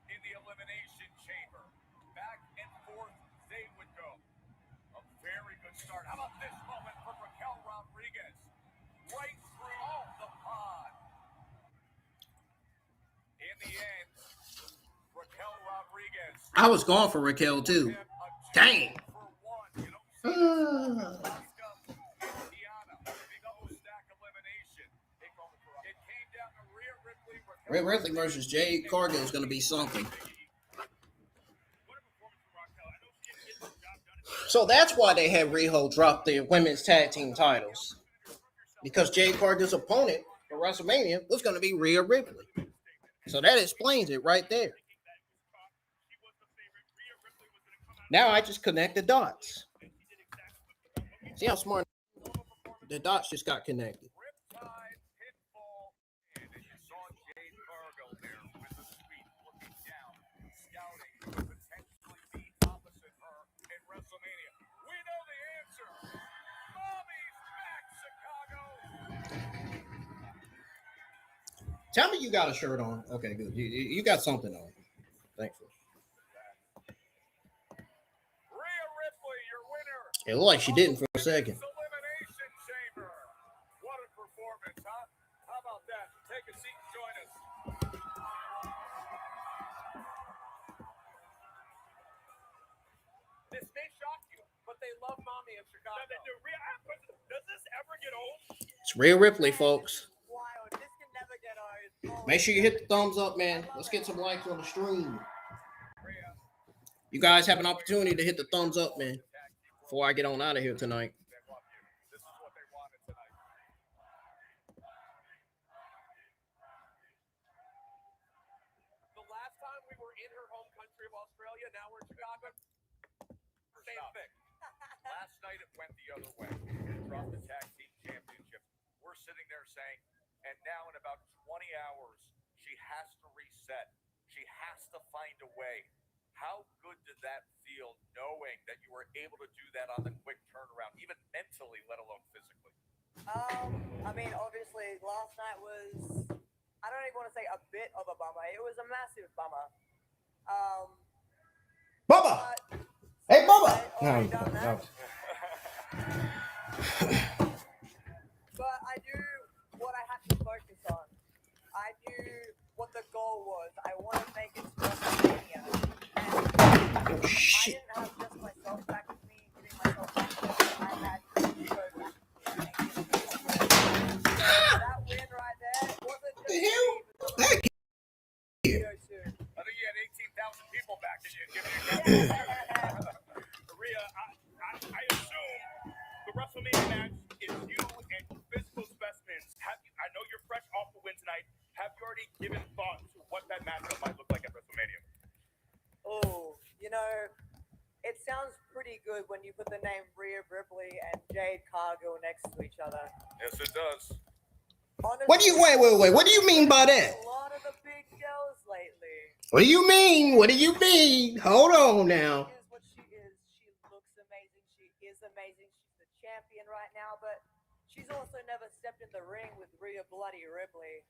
in the Elimination Chamber, back and forth they would go. A very good start. How about this moment from Raquel Rodriguez? Right through the pod. In the end, Raquel Rodriguez. I was going for Raquel, too. Dang. Rhea Ripley versus Jade Cargill is going to be something. So that's why they had Riho drop the women's tag team titles. Because Jade Cargill's opponent for WrestleMania was going to be Rhea Ripley. So that explains it right there. Now I just connect the dots. See how smart the dots just got connected. Tell me you got a shirt on. Okay, good. You got something on. Thankful. Rhea Ripley, your winner. It looked like she didn't for a second. Elimination Chamber. What a performance, huh? How about that? Take a seat and join us. This may shock you, but they love mommy in Chicago. Does this ever get old? It's Rhea Ripley, folks. Wild. This can never get old. Make sure you hit the thumbs up, man. Let's get some likes on the stream. You guys have an opportunity to hit the thumbs up, man, before I get on out of here tonight. They love you. This is what they wanted tonight. The last time we were in her home country of Australia, now we're in Chicago. Same thing. Last night it went the other way. Dropped the tag team championship. We're sitting there saying, and now in about 20 hours, she has to reset. She has to find a way. How good did that feel knowing that you were able to do that on the quick turnaround, even mentally, let alone physically? I mean, obviously, last night was, I don't even want to say a bit of a bummer. It was a massive bummer. Bubba! Hey, Bubba! No. But I knew what I had to focus on. I knew what the goal was. I want to make it to WrestleMania. Oh, shit. I didn't have just myself back with me, giving myself back with me. I had Coach. That win right there wasn't just the hell? Thank you. I think you had 18,000 people back and you giving you Rhea, I assume the WrestleMania match is you and physical specimens. I know you're fresh off the win tonight. Have you already given thought to what that matchup might look like at WrestleMania? Oh, you know, it sounds pretty good when you put the name Rhea Ripley and Jade Cargill next to each other. Yes, it does. Honestly, What do you wait? What do you mean by that? A lot of the big girls lately. What do you mean? What do you mean? Hold on now. She is what she is. She looks amazing. She is amazing. She's the champion right now, but she's also never stepped in the ring with Rhea Bloody Ripley.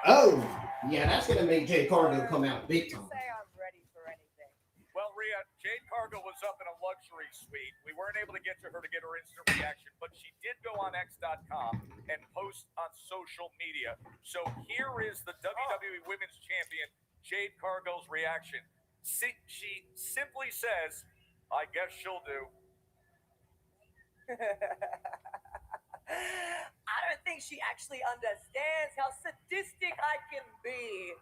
Oh, yeah, that's gonna make Jade Cargill come out big time. Say I'm ready for anything. Well, Rhea, Jade Cargill was up in a luxury suite. We weren't able to get to her to get her instant reaction, but she did go on X.com and post on social media. So here is the WWE Women's Champion, Jade Cargill's reaction. She simply says, I guess she'll do. I don't think she actually understands how sadistic I can be.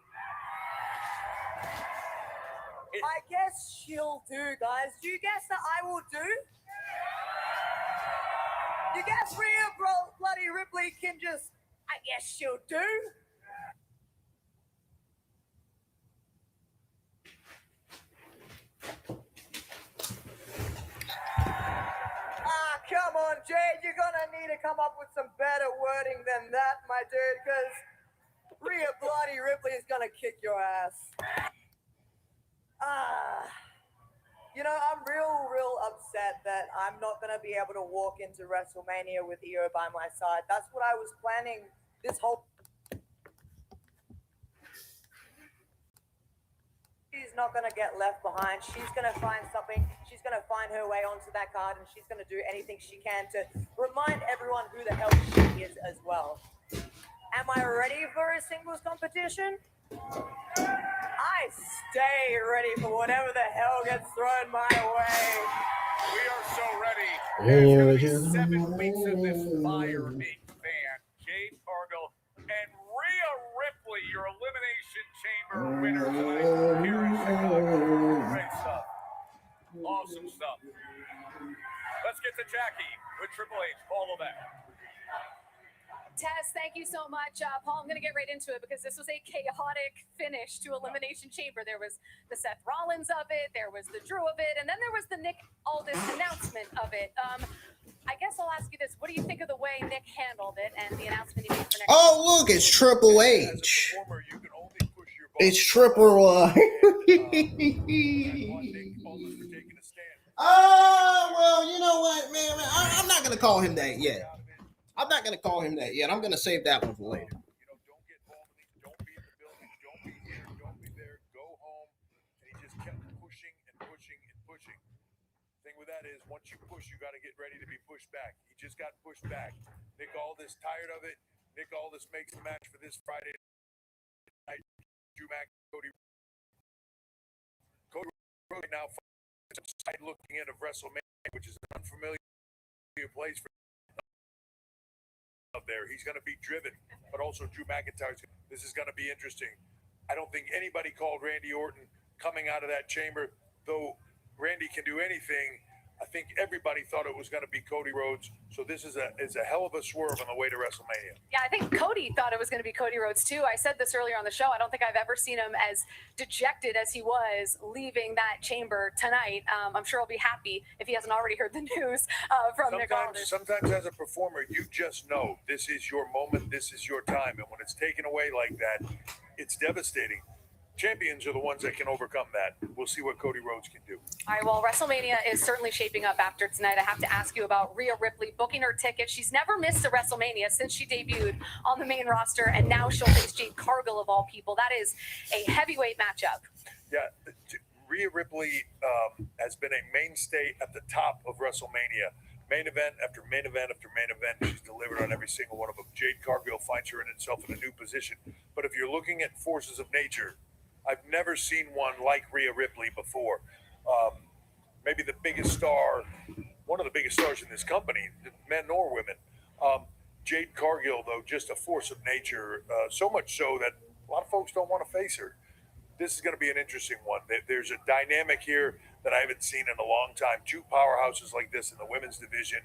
I guess she'll do, guys. Do you guess that I will do? You guess Rhea Bloody Ripley can just, I guess she'll do? Come on, Jade, you're gonna need to come up with some better wording than that, my dude, because Rhea Bloody Ripley is gonna kick your ass. You know, I'm real upset that I'm not gonna be able to walk into WrestleMania with Io by my side. That's what I was planning this whole. She's not going to get left behind. She's going to find something. She's going to find her way onto that card, and she's going to do anything she can to remind everyone who the hell she is as well. Am I ready for a singles competition? I stay ready for whatever the hell gets thrown my way. We are so ready. There's going to be 7 weeks of this fire being fanned. Jade Cargill and Rhea Ripley, your Elimination Chamber winner tonight here in Chicago. Great stuff. Awesome stuff. Let's get to Jackie with Triple H. Follow that. Tess, thank you so much. Paul, I'm going to get right into it because this was a chaotic finish to Elimination Chamber. There was the Seth Rollins of it, there was the Drew of it, and then there was the Nick Aldis announcement of it. I guess I'll ask you this. What do you think of the way Nick handled it and the announcement he made for next week? Oh, look, it's Triple H. It's Triple Oh, well, you know what, man? I'm not going to call him that yet. I'm not going to call him that yet. I'm going to save that one for later. pushing and pushing and pushing. Thing with that is, once you push, you got to get ready to be pushed back. He just got pushed back. Nick Aldis tired of it. Nick Aldis makes the match for this Friday night. Drew McIntyre, Cody Rhodes now side looking in of WrestleMania, which is an unfamiliar place for up there. He's going to be driven, but also Drew McIntyre. This is going to be interesting. I don't think anybody called Randy Orton coming out of that chamber, though Randy can do anything. I think everybody thought it was going to be Cody Rhodes. So this is a hell of a swerve on the way to WrestleMania. Yeah, I think Cody thought it was going to be Cody Rhodes too. I said this earlier on the show. I don't think I've ever seen him as dejected as he was leaving that chamber tonight. I'm sure he'll be happy if he hasn't already heard the news from Nick Aldis. Sometimes as a performer, you just know this is your moment, this is your time. And when it's taken away like that, it's devastating. Champions are the ones that can overcome that. We'll see what Cody Rhodes can do. All right, well, WrestleMania is certainly shaping up after tonight. I have to ask you about Rhea Ripley booking her ticket. She's never missed a WrestleMania since she debuted on the main roster, and now she'll face Jade Cargill of all people. That is a heavyweight matchup. Yeah, Rhea Ripley has been a mainstay at the top of WrestleMania. Main event after main event after main event, she's delivered on every single one of them. Jade Cargill finds her in itself in a new position. But if you're looking at forces of nature, I've never seen one like Rhea Ripley before. Maybe the biggest star, one of the biggest stars in this company, men or women. Jade Cargill, though, just a force of nature, so much so that a lot of folks don't want to face her. This is going to be an interesting one. There's a dynamic here that I haven't seen in a long time. Two powerhouses like this in the women's division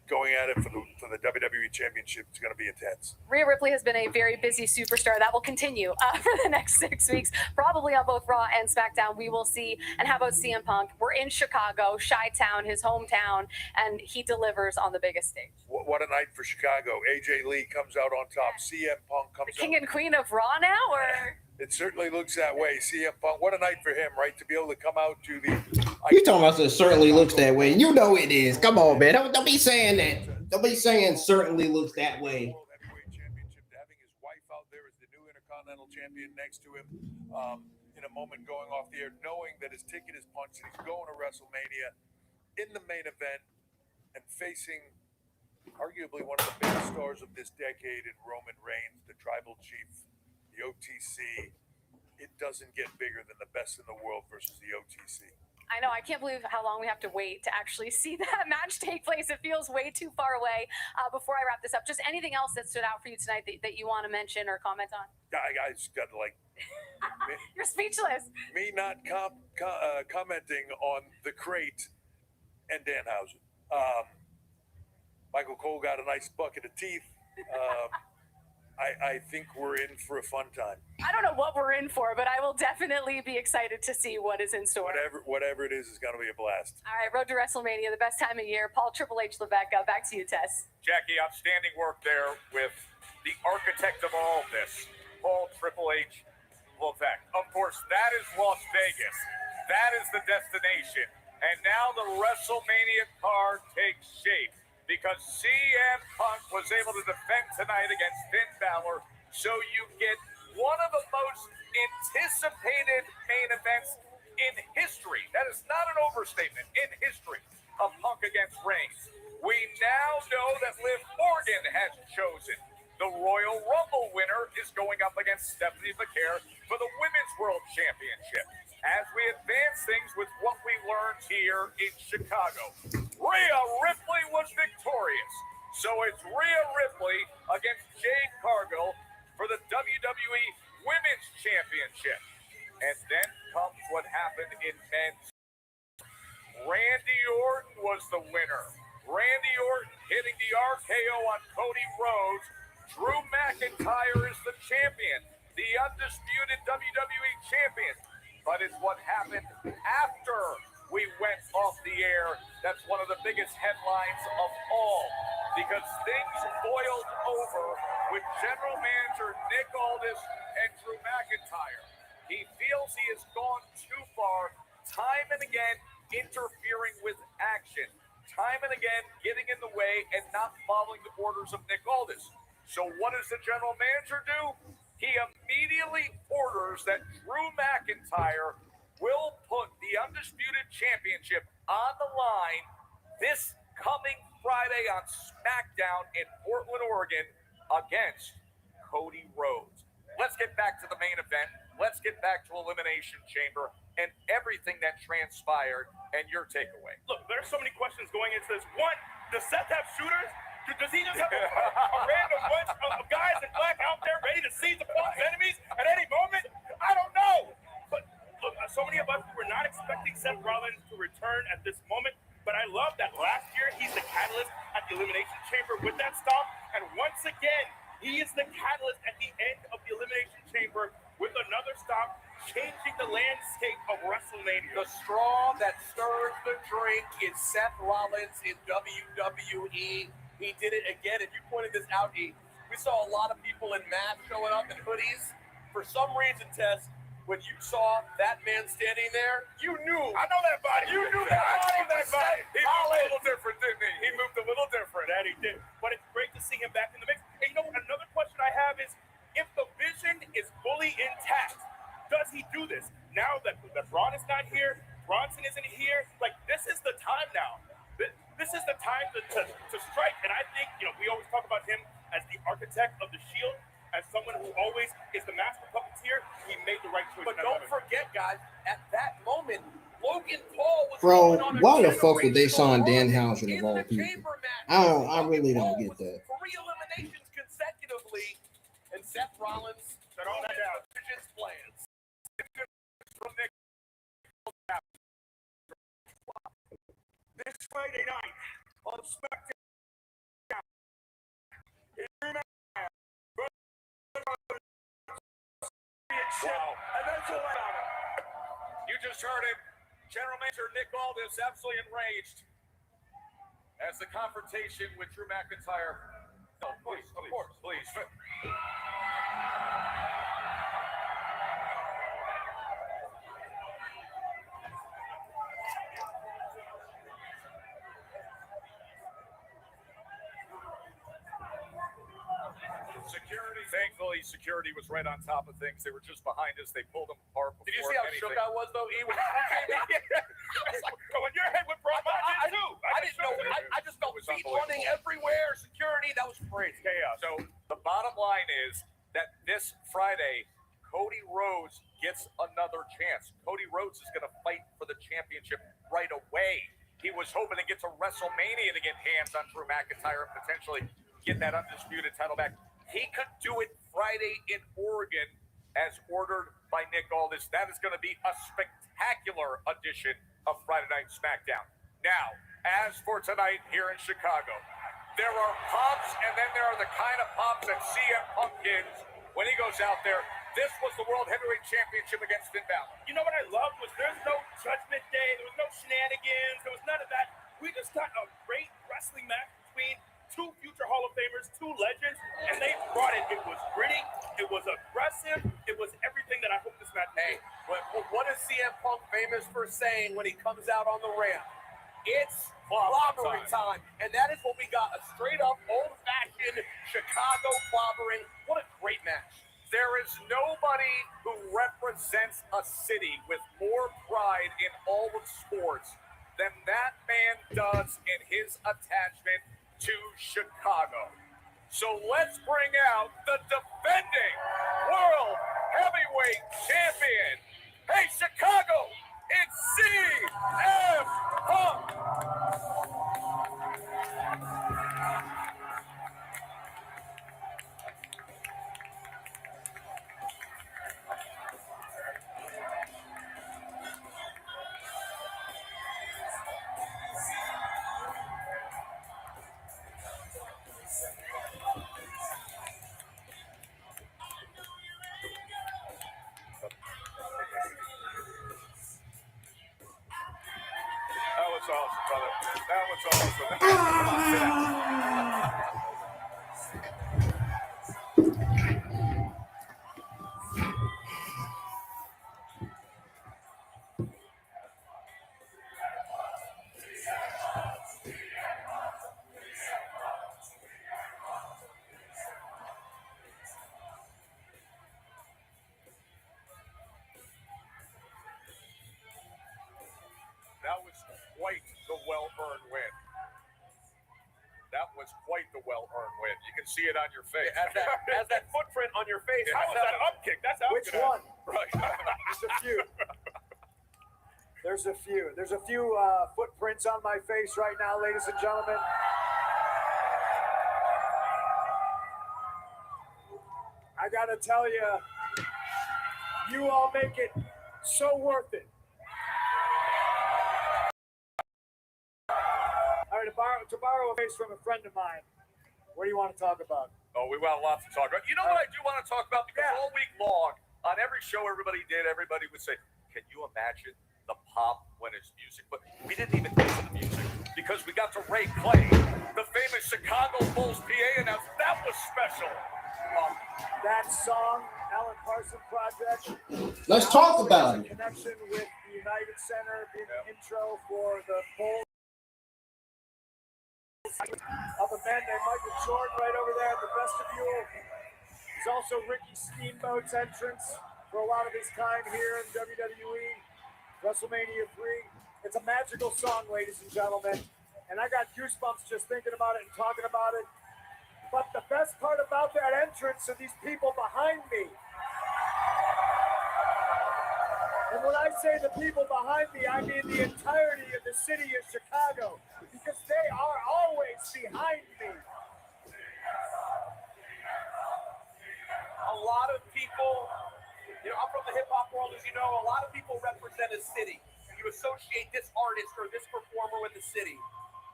going at it for the WWE Championship. It's going to be intense. Rhea Ripley has been a very busy superstar. That will continue for the next 6 weeks, probably on both Raw and SmackDown. We will see. And how about CM Punk? We're in Chicago, Chi-Town, his hometown, and he delivers on the biggest stage. What a night for Chicago. AJ Lee comes out on top. CM Punk comes out. King and Queen of Raw now, or? It certainly looks that way. CM Punk, what a night for him, right? To be able to come out to the... You talking about it certainly looks that way. You know it is. Come on, man. Don't be saying that. Don't be saying certainly looks that way. World Heavyweight Championship, having his wife out there as the new Intercontinental Champion next to him in a moment going off the air, knowing that his ticket is punched and he's going to WrestleMania in the main event and facing arguably one of the biggest stars of this decade in Roman Reigns, the Tribal Chief, the OTC. It doesn't get bigger than the best in the world versus the OTC. I know. I can't believe how long we have to wait to actually see that match take place. It feels way too far away. Before I wrap this up, just anything else that stood out for you tonight that you want to mention or comment on? I just got to You're speechless. Me not commenting on the Crate and Danhausen. Michael Cole got a nice bucket of teeth. I think we're in for a fun time. I don't know what we're in for, but I will definitely be excited to see what is in store. Whatever it is going to be a blast. All right, road to WrestleMania, the best time of year. Paul Triple H Levesque, back to you, Tess. Jackie, outstanding work there with the architect of all this, Paul Triple H Levesque. Of course, that is Las Vegas. That is the destination. And now the WrestleMania card takes shape, because CM Punk was able to defend tonight against Finn Bálor, so you get one of the most anticipated main events in history. That is not an overstatement, in history, of Punk against Reigns. We now know that Liv Morgan has chosen. The Royal Rumble winner is going up against Stephanie McCare for the Women's World Championship. As we advance things with what we learned here in Chicago, Rhea Ripley was victorious. So it's Rhea Ripley against Jade Cargill for the WWE Women's Championship. And then comes what happened in men's. Randy Orton was the winner. Randy Orton hitting the RKO on Cody Rhodes. Drew McIntyre is the champion, the undisputed WWE champion. But it's what happened after we went off the air that's one of the biggest headlines of all, because things boiled over with General Manager Nick Aldis and Drew McIntyre. He feels he has gone too far, time and again interfering with action, time and again getting in the way and not following the orders of Nick Aldis. So what does the general manager do? He immediately orders that Drew McIntyre will put the the Undisputed Championship on the line this coming Friday on SmackDown in Portland, Oregon against Cody Rhodes. Let's get back to the main event. Let's get back to Elimination Chamber and everything that transpired and your takeaway. Look, there's so many questions going into this. One, does Seth have shooters? Does he just have a random bunch of guys in black out there ready to seize upon his enemies at any moment? I don't know. But look, so many of us were not expecting Seth Rollins to return at this moment. But I love that last year he's the catalyst at the Elimination Chamber with that stomp. And once again, he is the catalyst at the end of the Elimination Chamber with another stomp, changing the landscape of WrestleMania. The straw that stirs the drink is Seth Rollins in WWE. He did it again, and you pointed this out, E. We saw a lot of people in masks showing up in hoodies. For some reason, Tess, when you saw that man standing there, you knew. I know that body. You knew that body. He moved a little different, didn't he? He moved a little different. That he did. But it's great to see him back in the mix. And you know, another question I have is, if the vision is fully intact, does he do this? Now that Braun is not here, Bronson isn't here, like, this is the time now. This is the time to strike. And I think, you know, we always talk about him as the architect of the Shield, as someone who always is the master puppeteer. He made the right choice. But don't forget, guys, at that moment, Logan Paul was Bro, going on a why the fuck would they generational sign run Danhausen in of all the people? chamber match. I really don't Paul get was that. 3 eliminations consecutively, and Seth Rollins Set all that down. Vision's plans. This Friday night on SmackDown. Wow. And that's all about it. You just heard it. General Manager Nick Aldis absolutely enraged as the confrontation with Drew McIntyre. No, please. Thankfully, security was right on top of things. They were just behind us. They pulled them apart before. Did you see how shook I was, though? He was. It's like, when your head went broke, I didn't know. I just felt feet running everywhere. Security. That was crazy. Chaos. So the bottom line is that this Friday, Cody Rhodes gets another chance. Cody Rhodes is going to fight for the championship right away. He was hoping to get to WrestleMania to get hands on Drew McIntyre and potentially get that undisputed title back. He could do it Friday in Oregon as ordered by Nick Aldis. That is going to be a spectacular edition of Friday Night SmackDown. Now, as for tonight here in Chicago, there are pops, and then there are the kind of pops that CM Punk gets when he goes out there. This was the World Heavyweight Championship against Finn Bálor. You know what I loved was there's no Judgment Day. There was no shenanigans. There was none of that. We just got a great wrestling match between 2 future Hall of Famers, 2 legends, and they brought it. It was gritty. It was aggressive. It was everything that I hope this match. Hey, what is CM Punk famous for saying when he comes out on the ramp? It's clobbering time. And that is what we got, a straight-up, old-fashioned Chicago clobbering. What a great match. There is nobody who represents a city with more pride in all of sports than that man does in his attachment to Chicago. So let's bring out the defending World Heavyweight Champion. Hey, Chicago, it's CM Punk. Awesome, brother. That was awesome. Come on, sit down. a well-earned win. You can see it on your face. As that footprint on your face. How was that up kick? That's how Which one? Right. There's a few. There's a few footprints on my face right now, ladies and gentlemen. I gotta tell you, you all make it so worth it. All right, to borrow a face from a friend of mine, what do you want to talk about? Oh, we want lots to talk about. You know what I do want to talk about? Because all week long, on every show everybody would say, can you imagine the pop when it's music? But we didn't even get to the music because we got to Ray Clay, the famous Chicago Bulls PA announcer. That was special. That song, Alan Parsons Project. Let's talk about it. Connection with the United Center being the intro for the Bulls. Of a man named Michael Jordan right over there at the vestibule. He's also Ricky Steamboat's entrance for a lot of his time here in WWE, WrestleMania 3. It's a magical song, ladies and gentlemen. And I got goosebumps just thinking about it and talking about it. But the best part about that entrance are these people behind me. And when I say the people behind me, I mean the entirety of the city of Chicago, because they are always behind me. A lot of people, you know, I'm from the hip-hop world, as you know, a lot of people represent a city. You associate this artist or this performer with the city.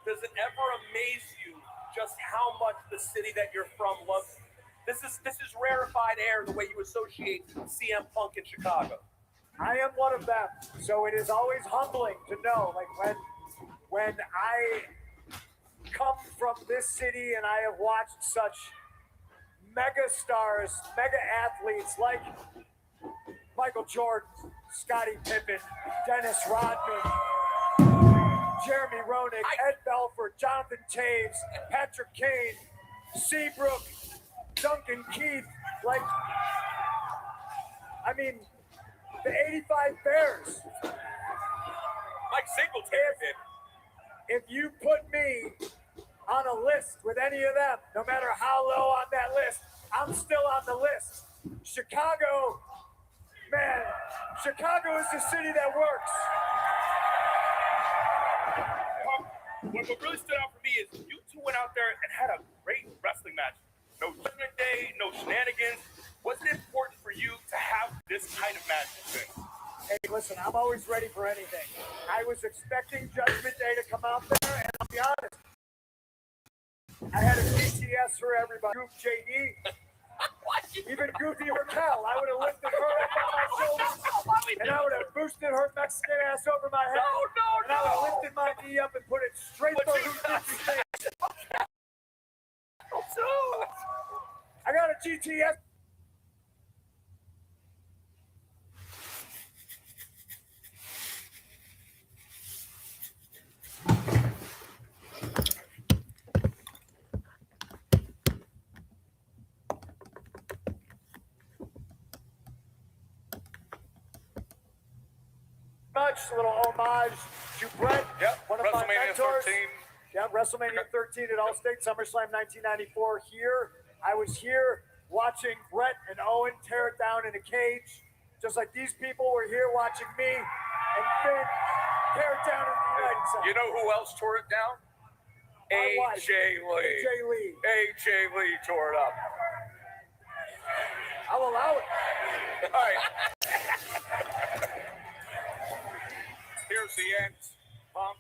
Does it ever amaze you just how much the city that you're from loves you? This is rarefied air, the way you associate CM Punk in Chicago. I am one of them, so it is always humbling to know, like when I come from this city and I have watched such mega stars, mega athletes like Michael Jordan, Scottie Pippen, Dennis Rodman, Jeremy Roenick, Ed Belfort, Jonathan Taves, Patrick Kane, Seabrook, Duncan Keith, the 85 Bears. Mike Singletary. If you put me on a list with any of them, no matter how low on that list, I'm still on the list. Chicago, man, Chicago is the city that works. What really stood out for me is you two went out there and had a great wrestling match. No Judgment Day, no shenanigans. Was it important for you to have this kind of match? Hey, listen, I'm always ready for anything. I was expecting Judgment Day to come out there, and I'll be honest, I had a GTS for everybody. Goof JD, even Goofy Raquel, I would have lifted her up on my shoulders, and I would have boosted her Mexican ass over my head, and I would have lifted my knee up and put it straight for Goofy's face. I got a GTS. A little homage to Brett, one of my mentors. 13. Yeah, WrestleMania 13 at Allstate, SummerSlam 1994 here. I was here watching Brett and Owen tear it down in a cage, just like these people were here watching me and Finn tear it down in the United Center. You know who else tore it down? AJ Lee. AJ Lee tore it up. I'll allow it. All right. Here's the end. Punk.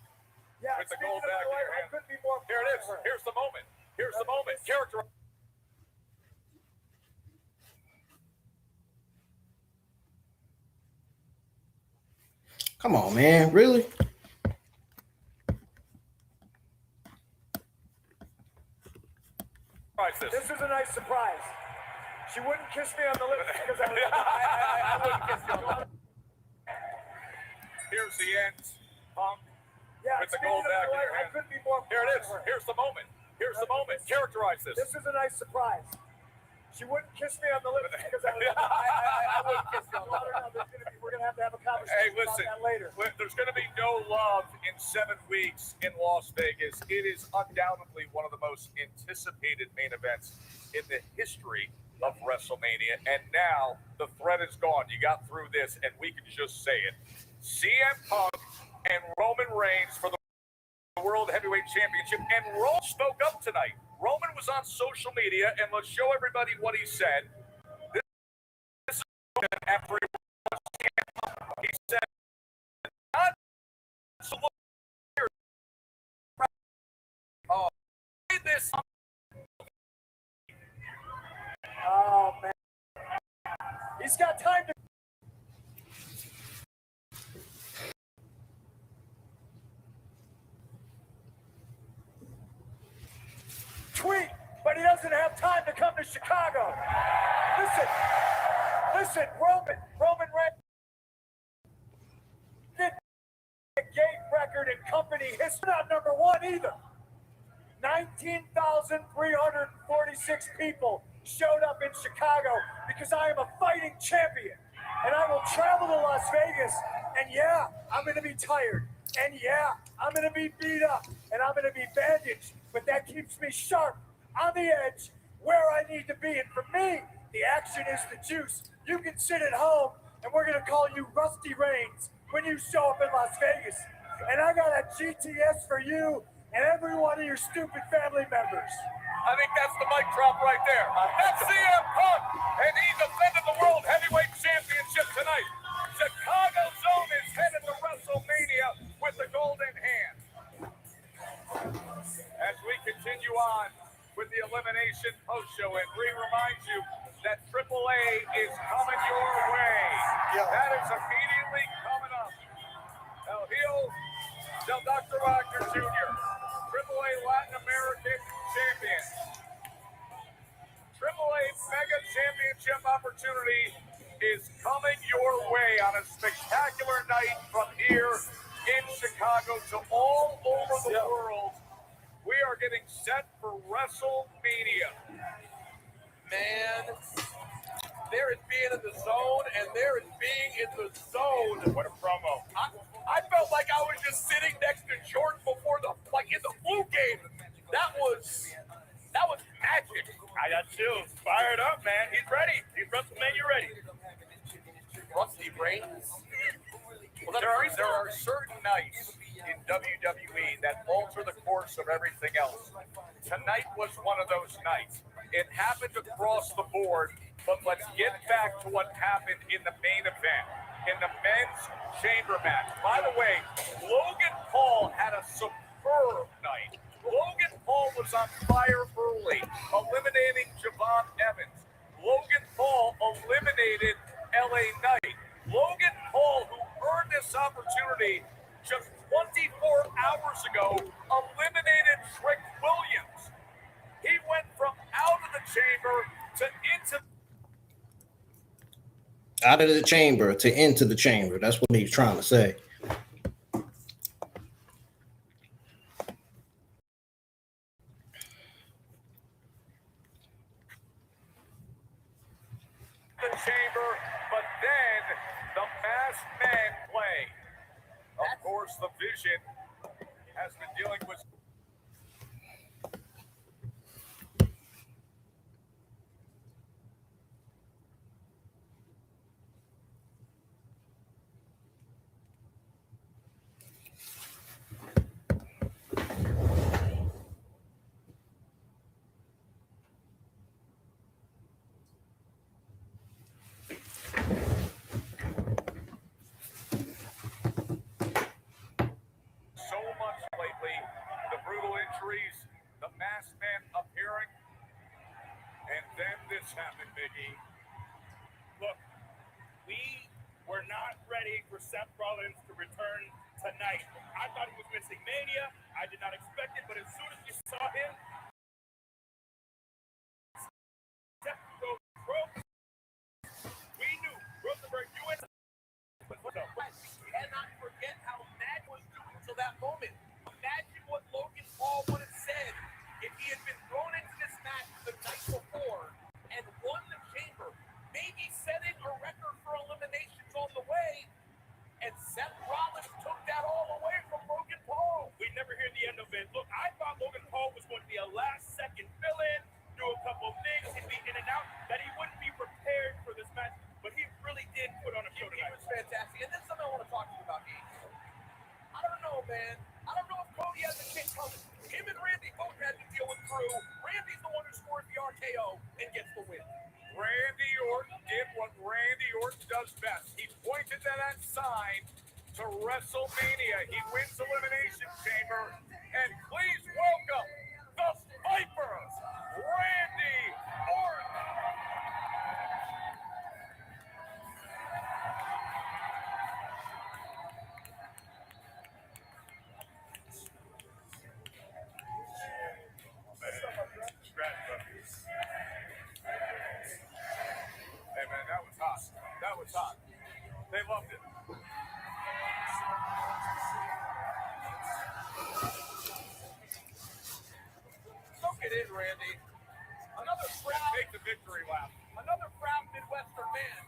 Yeah, with the gold back in your hand. couldn't be more. Here it is. Here's the moment. Here's the moment. Character. Come on, man. Really? This is a nice surprise. She wouldn't kiss me on the lips because I wouldn't kiss you on the lips. Here's the end. Punk. Yeah, with the gold back in your I hand. couldn't be more. Here it is. Here's the moment. Here's the moment. Characterize this. This is a nice surprise. She wouldn't kiss me on the lips because I wouldn't kiss you on the lips. We're gonna have to have a conversation. Hey, listen, that later. there's going to be no love in 7 weeks in Las Vegas. It is undoubtedly one of the most anticipated main events in the history of WrestleMania. And now the threat is gone. You got through this, and we can just say it. CM Punk and Roman Reigns for the World Heavyweight Championship. And Roman spoke up tonight. Roman was on social media, and let's show everybody what he said. This is Roman after he said, not so look here. Oh, this. Oh, man. He's got time to. Tweet, but he doesn't have time to come to Chicago. Listen, Roman Reigns did a gate record in company history. Not number one either. 19,346 people showed up in Chicago because I am a fighting champion. And I will travel to Las Vegas, and yeah, I'm going to be tired. And yeah, I'm going to be beat up, and I'm going to be bandaged. But that keeps me sharp, on the edge, where I need to be. And for me, the action is the juice. You can sit at home, and we're going to call you Rusty Reigns when you show up in Las Vegas. And I got a GTS for you and every one of your stupid family members. I think that's the mic drop right there. That's CM Punk, and he defended the World Heavyweight Championship tonight. Chicago Zone is headed to WrestleMania with the golden hand. As we continue on with the Elimination Post Show, and reminds you that AAA is coming your way. That is immediately coming up. El Hijo del Dr. Wagner Jr., AAA Latin American champion. AAA Mega Championship opportunity is coming your way on a spectacular night from here in Chicago to all over the world. We are getting set for WrestleMania. Man, there is being in the zone, and there is being in the zone. What a promo. I felt like I was just sitting next to Jordan before in the flu game. That was magic. I got chills. Fired up, man. He's ready. He's WrestleMania ready. Rusty Reigns. Well, there are certain nights in WWE that alter the course of everything else. Tonight was one of those nights. It happened across the board, but let's get back to what happened in the main event, in the men's chamber match. By the way, Logan Paul had a superb night. Logan Paul was on fire early, eliminating Javon Evans. Logan Paul eliminated LA Knight. Logan Paul, who earned this opportunity just 24 hours ago, eliminated Trick Williams. He went from out of the chamber to out of the chamber to into the chamber. That's what he's trying to say. the chamber, but then the masked men play. Of course, the Vision has been dealing with so much lately. The brutal injuries, the masked men appearing, and then this happened, Biggie. Look, we were not ready for Seth Rollins to return tonight. I thought he was missing Mania. I did not expect it, but as soon as you saw him, Seth broke. We knew. Rosenberg, you went. We cannot forget how Matt was doing till that moment. Imagine what Logan Paul would have said if he had been thrown into this match the night before and won the chamber, maybe setting a record for eliminations on the way, and fantastic. And then something I want to talk to you about, Heath. I don't know, man. I don't know if Cody has a kick coming. Him and Randy both had to deal with Drew. Randy's the one who scored the RKO and gets the win. Randy Orton did what Randy Orton does best. He pointed to that sign to WrestleMania. He wins Elimination Chamber. And please welcome the Vipers, Randy Orton. Hey man, that was hot. That was hot. They loved it. Soak it in, Randy. Another proud, take the victory lap. Another proud Midwestern man.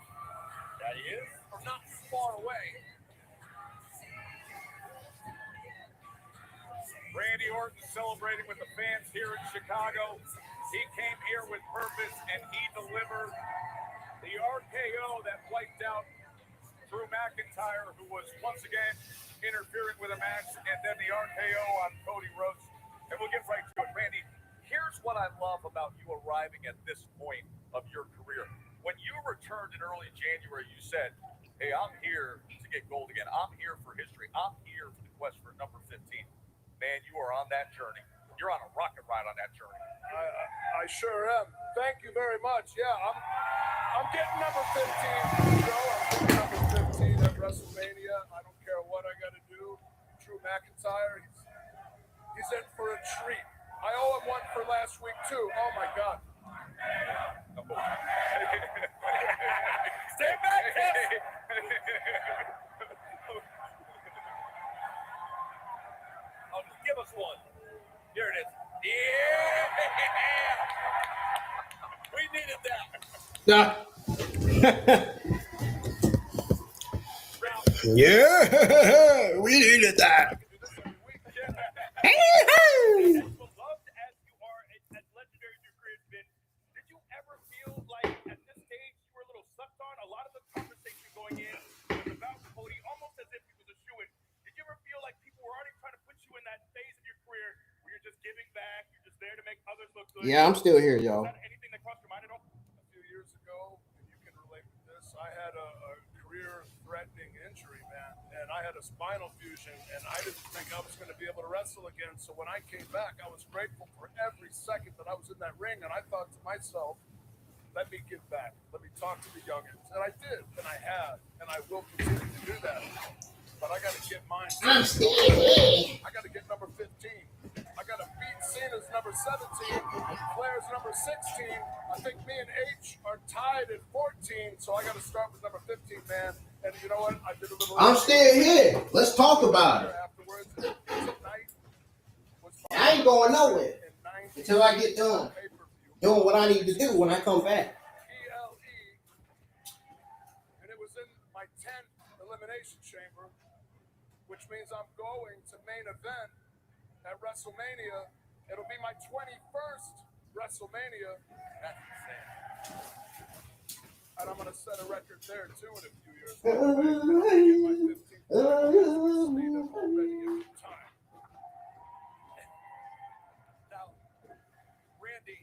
That he is, from not far away. Randy Orton celebrating with the fans here in Chicago. He came here with purpose and he delivered the RKO that wiped out Drew McIntyre, who was once again interfering with a match, and then the RKO on Cody Rhodes. And we'll get right to it. Randy, here's what I love about you arriving at this point of your career. When you returned in early January, you said, hey, I'm here to get gold again. I'm here for history. I'm here for the quest for number 15. Man, you are on that journey. You're on a rocket ride on that journey. I sure am. Thank you very much. Yeah, I'm getting number 15, Joe. I'm getting number 15 at WrestleMania. I don't care what I got to do. Drew McIntyre, he's in for a treat. I owe him one for last week too. Oh my God. Stay back, Kevin. Oh, give us one. Here it is. Yeah! We needed that. Yeah, we needed that. Beloved as you are, as legendary as your career has been, did you ever feel like at this stage you were a little sucked on? A lot of the conversation going in was about Cody, almost as if he was a shoo-in. Did you ever feel like people were already trying to put you in that phase of your career where you're just giving back, you're just there to make others look good? Yeah, I'm still here, y'all. Is that anything that crossed your mind at all? A few years ago, and you can relate with this, I had a career-threatening injury, man, and I had a spinal fusion, and I didn't think I was going to be able to wrestle again. So when I came back, I was grateful for every second that I was in that ring, and I thought to myself, let me give back. Let me talk to the youngins. And I did, and I have, and I will continue to do that. But I got to get mine. I got to get number 15. I got to beat Cena's number 17, Flair's number 16. I think me and H are tied at 14, so I got to start with number 15, man. And you know what? I did a little. I'm still here. Let's talk about it. Afterwards, tonight was I ain't going nowhere until I get done doing what I need to do when I come back. PLE, and it was in my 10th Elimination Chamber, which means I'm going to main event at WrestleMania. It'll be my 21st WrestleMania. That's insane. And I'm going to set a record there, too, in a few years. My 15th already in time. Now, Randy,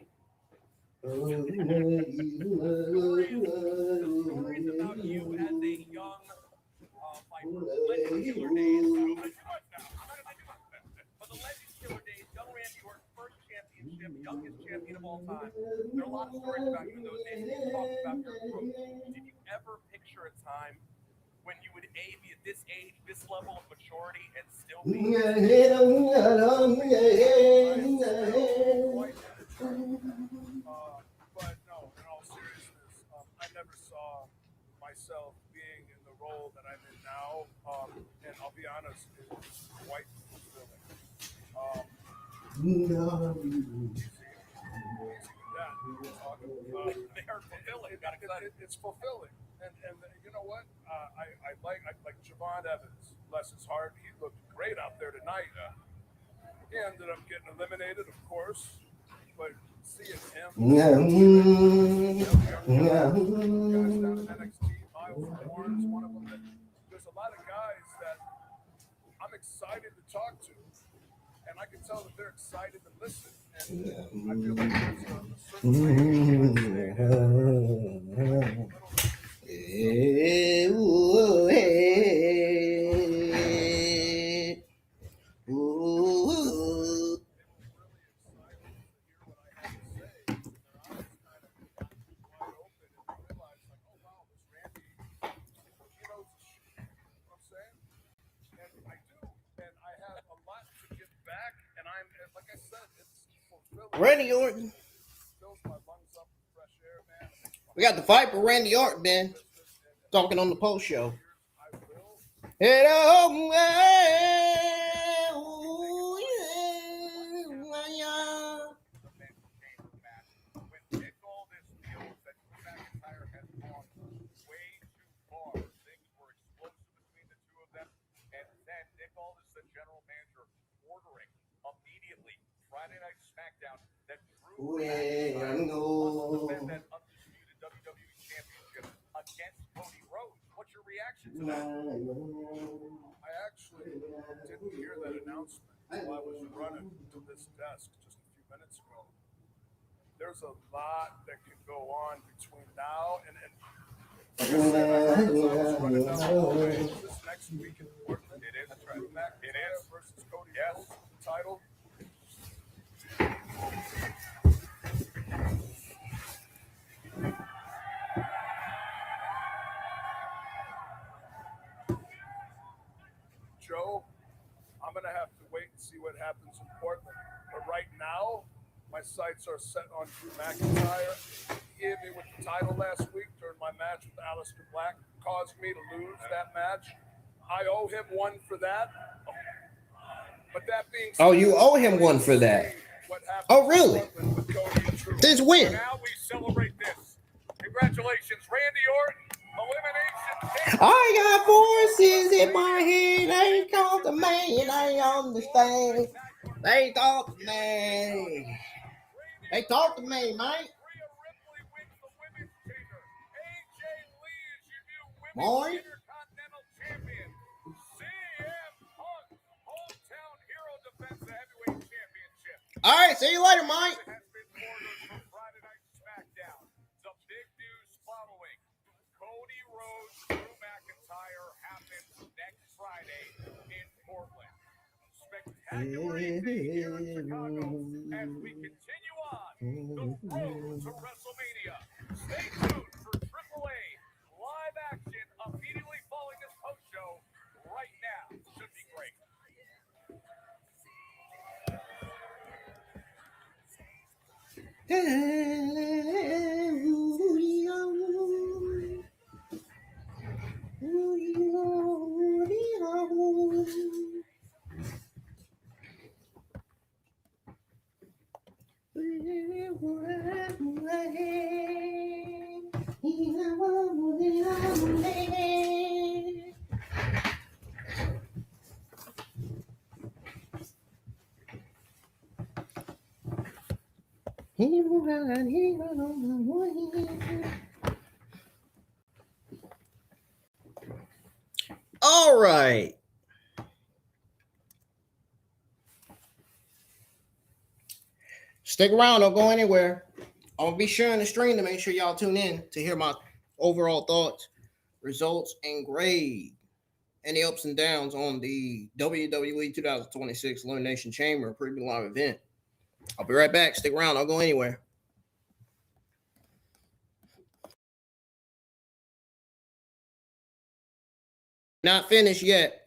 stories about you as a young fighter, Legend Killer days. But the Legend Killer days, young Randy Orton, first championship, youngest champion of all time. There are a lot of stories about you in those days. You talked about your growth. Did you ever picture a time when you would be at this age, this level of maturity, and still be? But no, in all seriousness, I never saw myself being in the role that I'm in now, and I'll be honest, it's quite fulfilling. They are fulfilling. It's fulfilling, and you know what? I like Javon Evans. Bless his heart, he looked great out there tonight. He ended up getting eliminated, of course, but seeing him, guys down in NXT, Miles Warren is one of them that a lot of guys that I'm excited to talk to, and I can tell that they're excited to listen. And I feel like there's a certain way Randy Orton. We got the fight for Randy Orton, man. Talking on the post show. Friday Night SmackDown that Ooh, Drew yeah, must defend that undisputed WWE Championship against Cody Rhodes. What's your reaction to that? I actually didn't hear that announcement until I was running to this desk just a few minutes ago. There's a lot that can go on between now and this next week in Portland. It is. That's right. It is versus Cody Rhodes, title. Joe, I'm going to have to wait and see what happens in Portland. But right now, my sights are set on Drew McIntyre. He hit me with the title last week during my match with Aleister Black. Caused me to lose that match. I owe him one for that. But that being said, you owe him one for that. Oh, really? Since when? Now we celebrate this. Congratulations, Randy Orton. Elimination. I got voices in my head. They talk to me and I understand. They talk to me. They talk to me, mate. Rhea Ripley wins the women's chamber. AJ Lee is your new Boy. women's Intercontinental champion. CM Punk, hometown hero, defends the heavyweight championship. All right, see you later, Mike. Has been ordered for Friday Night SmackDown. The big news following: Cody Rhodes, Drew McIntyre happens next Friday in Portland. Spectacular evening here in Chicago as we continue on the road to WrestleMania. Stay tuned for AAA live action immediately following this post show right now. Should be great. All right. Stick around. Don't go anywhere. I'll be sharing the stream to make sure y'all tune in to hear my overall thoughts, results, and grade. Any ups and downs on the WWE 2026 Elimination Chamber preview live event. I'll be right back. Stick around. Don't go anywhere. Not finished yet.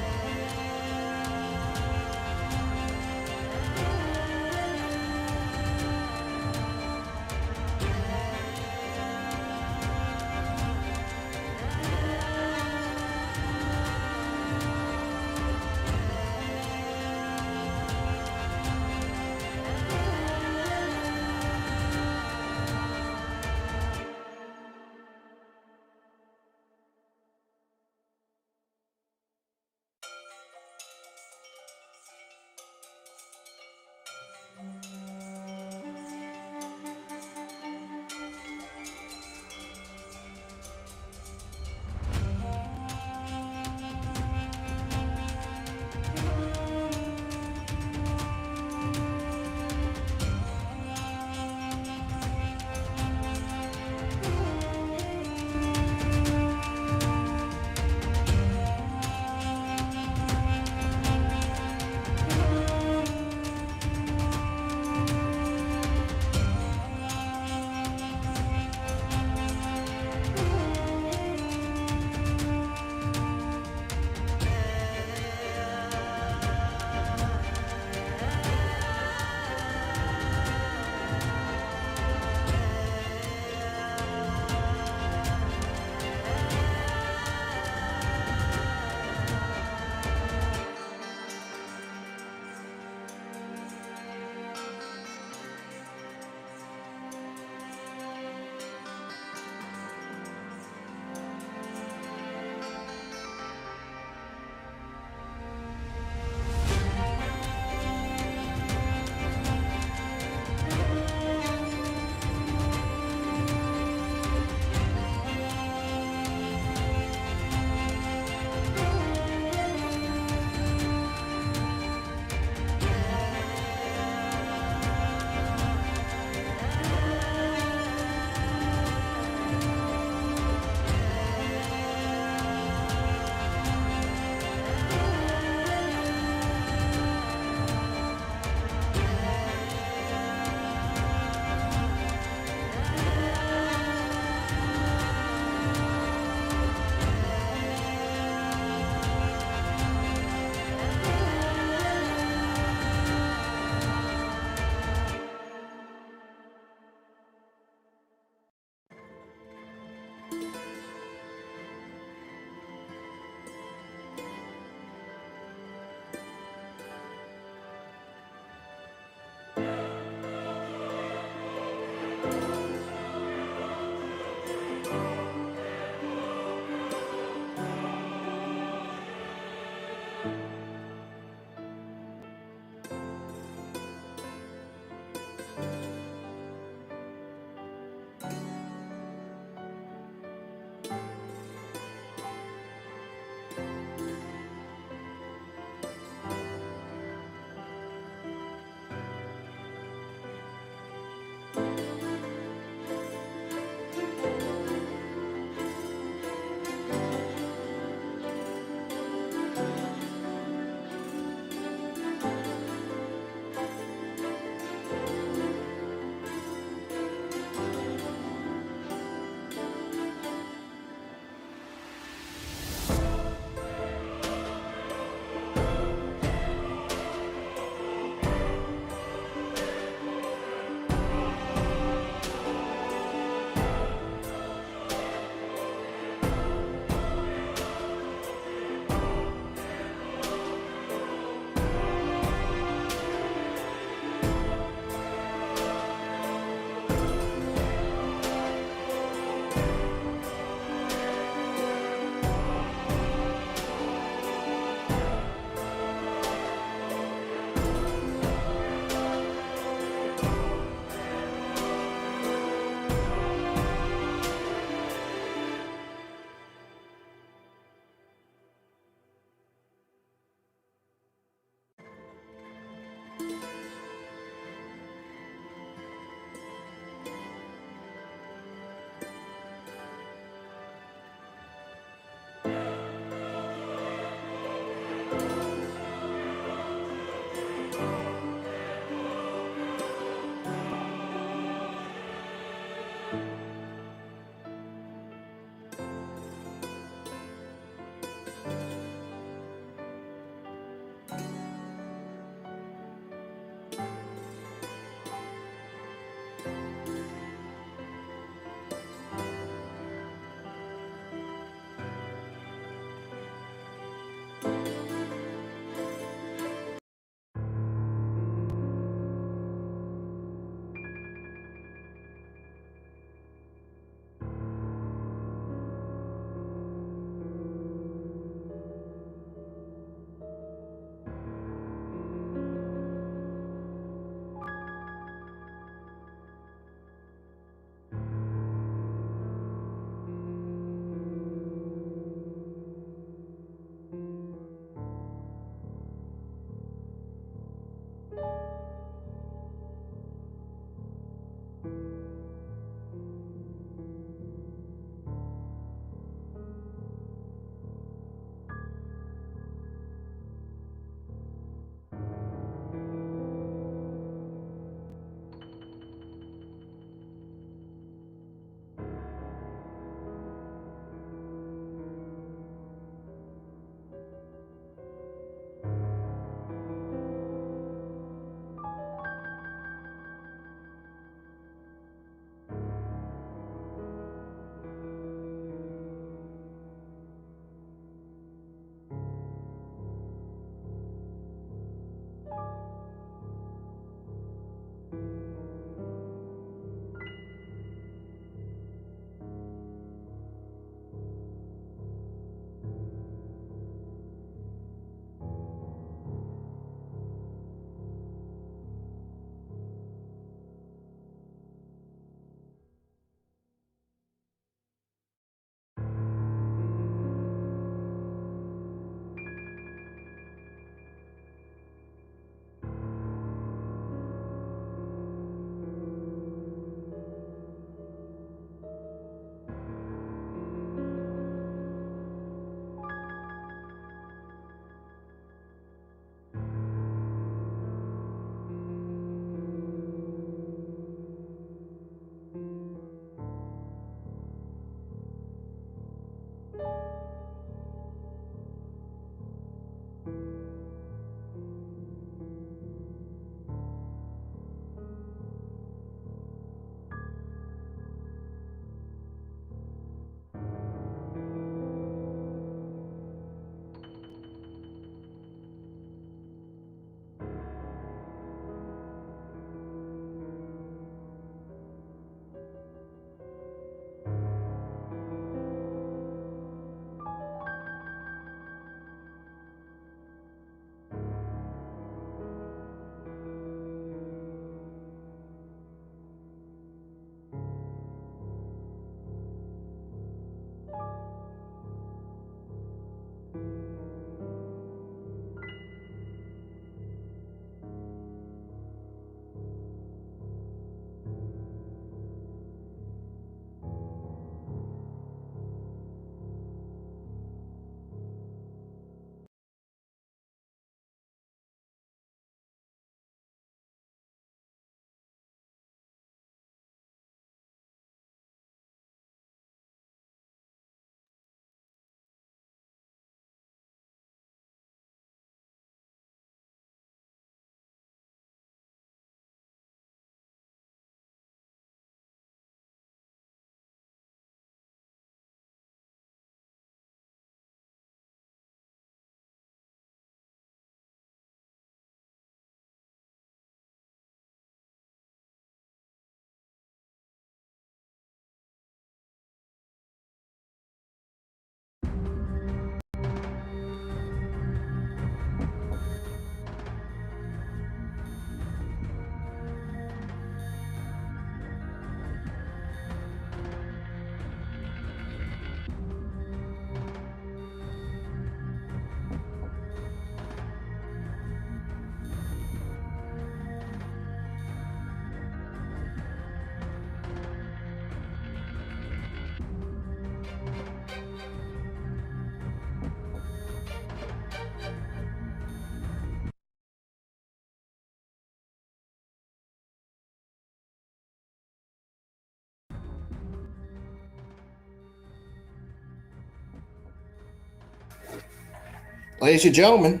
Ladies and gentlemen,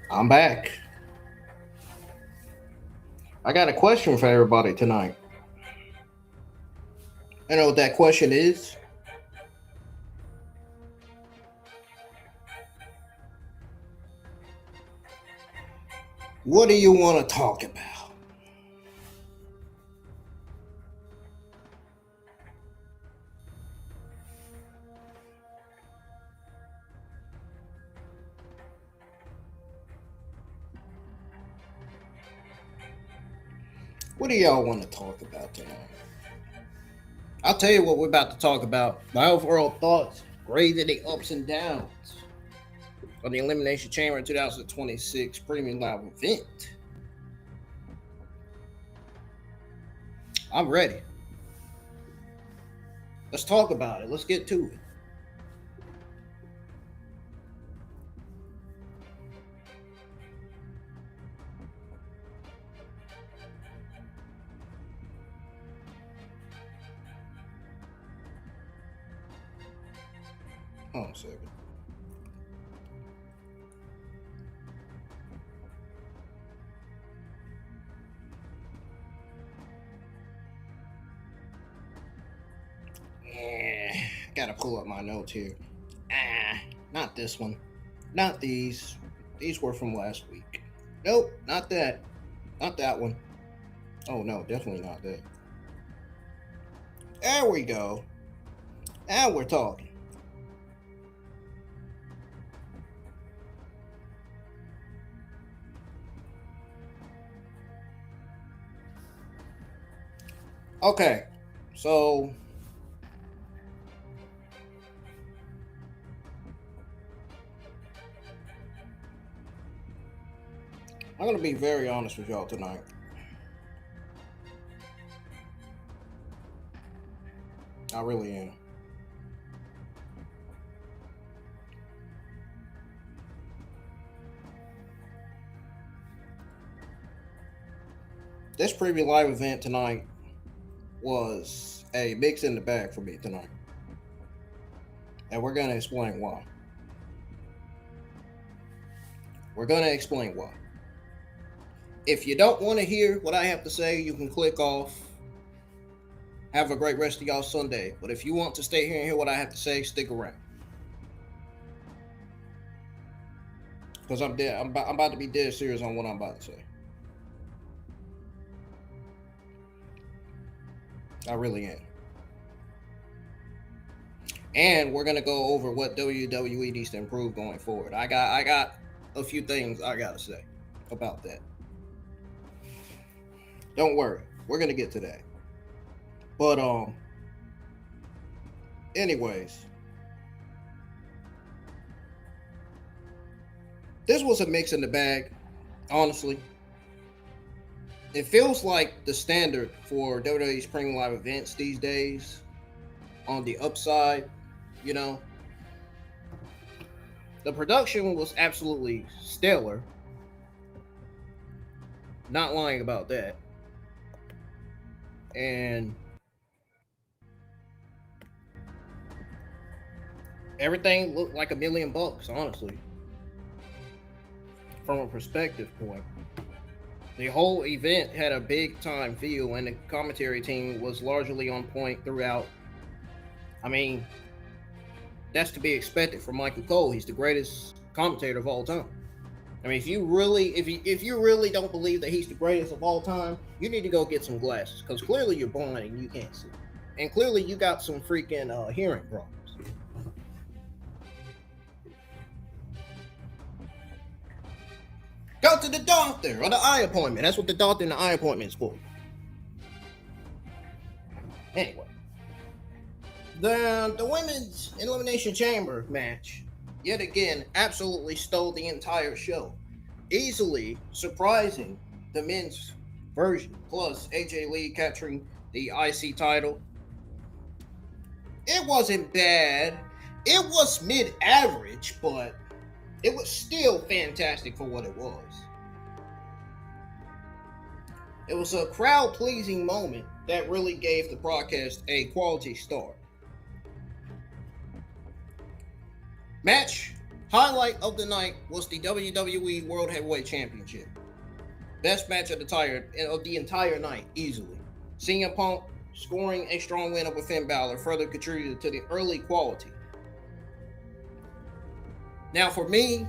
I'm back. I got a question for everybody tonight. You know what that question is? What do you want to talk about? What do y'all want to talk about tonight? I'll tell you what we're about to talk about. My overall thoughts, grading the ups and downs of the Elimination Chamber 2026 Premium Live event. I'm ready. Let's talk about it. Let's get to it. Hold on a second. Gotta pull up my notes here. Not this one. Not these. These were from last week. Nope, not that. Not that one. Oh no, definitely not that. There we go. Now we're talking. Okay, so I'm going to be very honest with y'all tonight. I really am. This preview live event tonight was a mix in the bag for me tonight. And we're going to explain why. We're going to explain why. If you don't want to hear what I have to say, you can click off. Have a great rest of y'all Sunday. But if you want to stay here and hear what I have to say, stick around. Because I'm about to be dead serious on what I'm about to say. I really am. And we're going to go over what WWE needs to improve going forward. I got a few things I got to say about that. Don't worry. We're going to get to that. But, anyways. This was a mix in the bag, honestly. It feels like the standard for WWE's Premium Live events these days. On the upside, you know. The production was absolutely stellar. Not lying about that. And everything looked like $1 million, honestly. From a perspective point. The whole event had a big time feel, and the commentary team was largely on point throughout. I mean, that's to be expected from Michael Cole. He's the greatest commentator of all time. I mean, if you really don't believe that he's the greatest of all time, you need to go get some glasses, because clearly you're blind and you can't see, and clearly you got some freaking hearing problems. Go to the doctor or the eye appointment. That's what the doctor and the eye appointment is for. Anyway, the women's Elimination Chamber match, yet again, absolutely stole the entire show. Easily surprising the men's version, plus AJ Lee capturing the IC title. It wasn't bad. It was mid-average, but it was still fantastic for what it was. It was a crowd-pleasing moment that really gave the broadcast a quality start. Match highlight of the night was the WWE World Heavyweight Championship. Best match of the entire night, easily. CM Punk scoring a strong win over Finn Bálor further contributed to the early quality. Now, for me,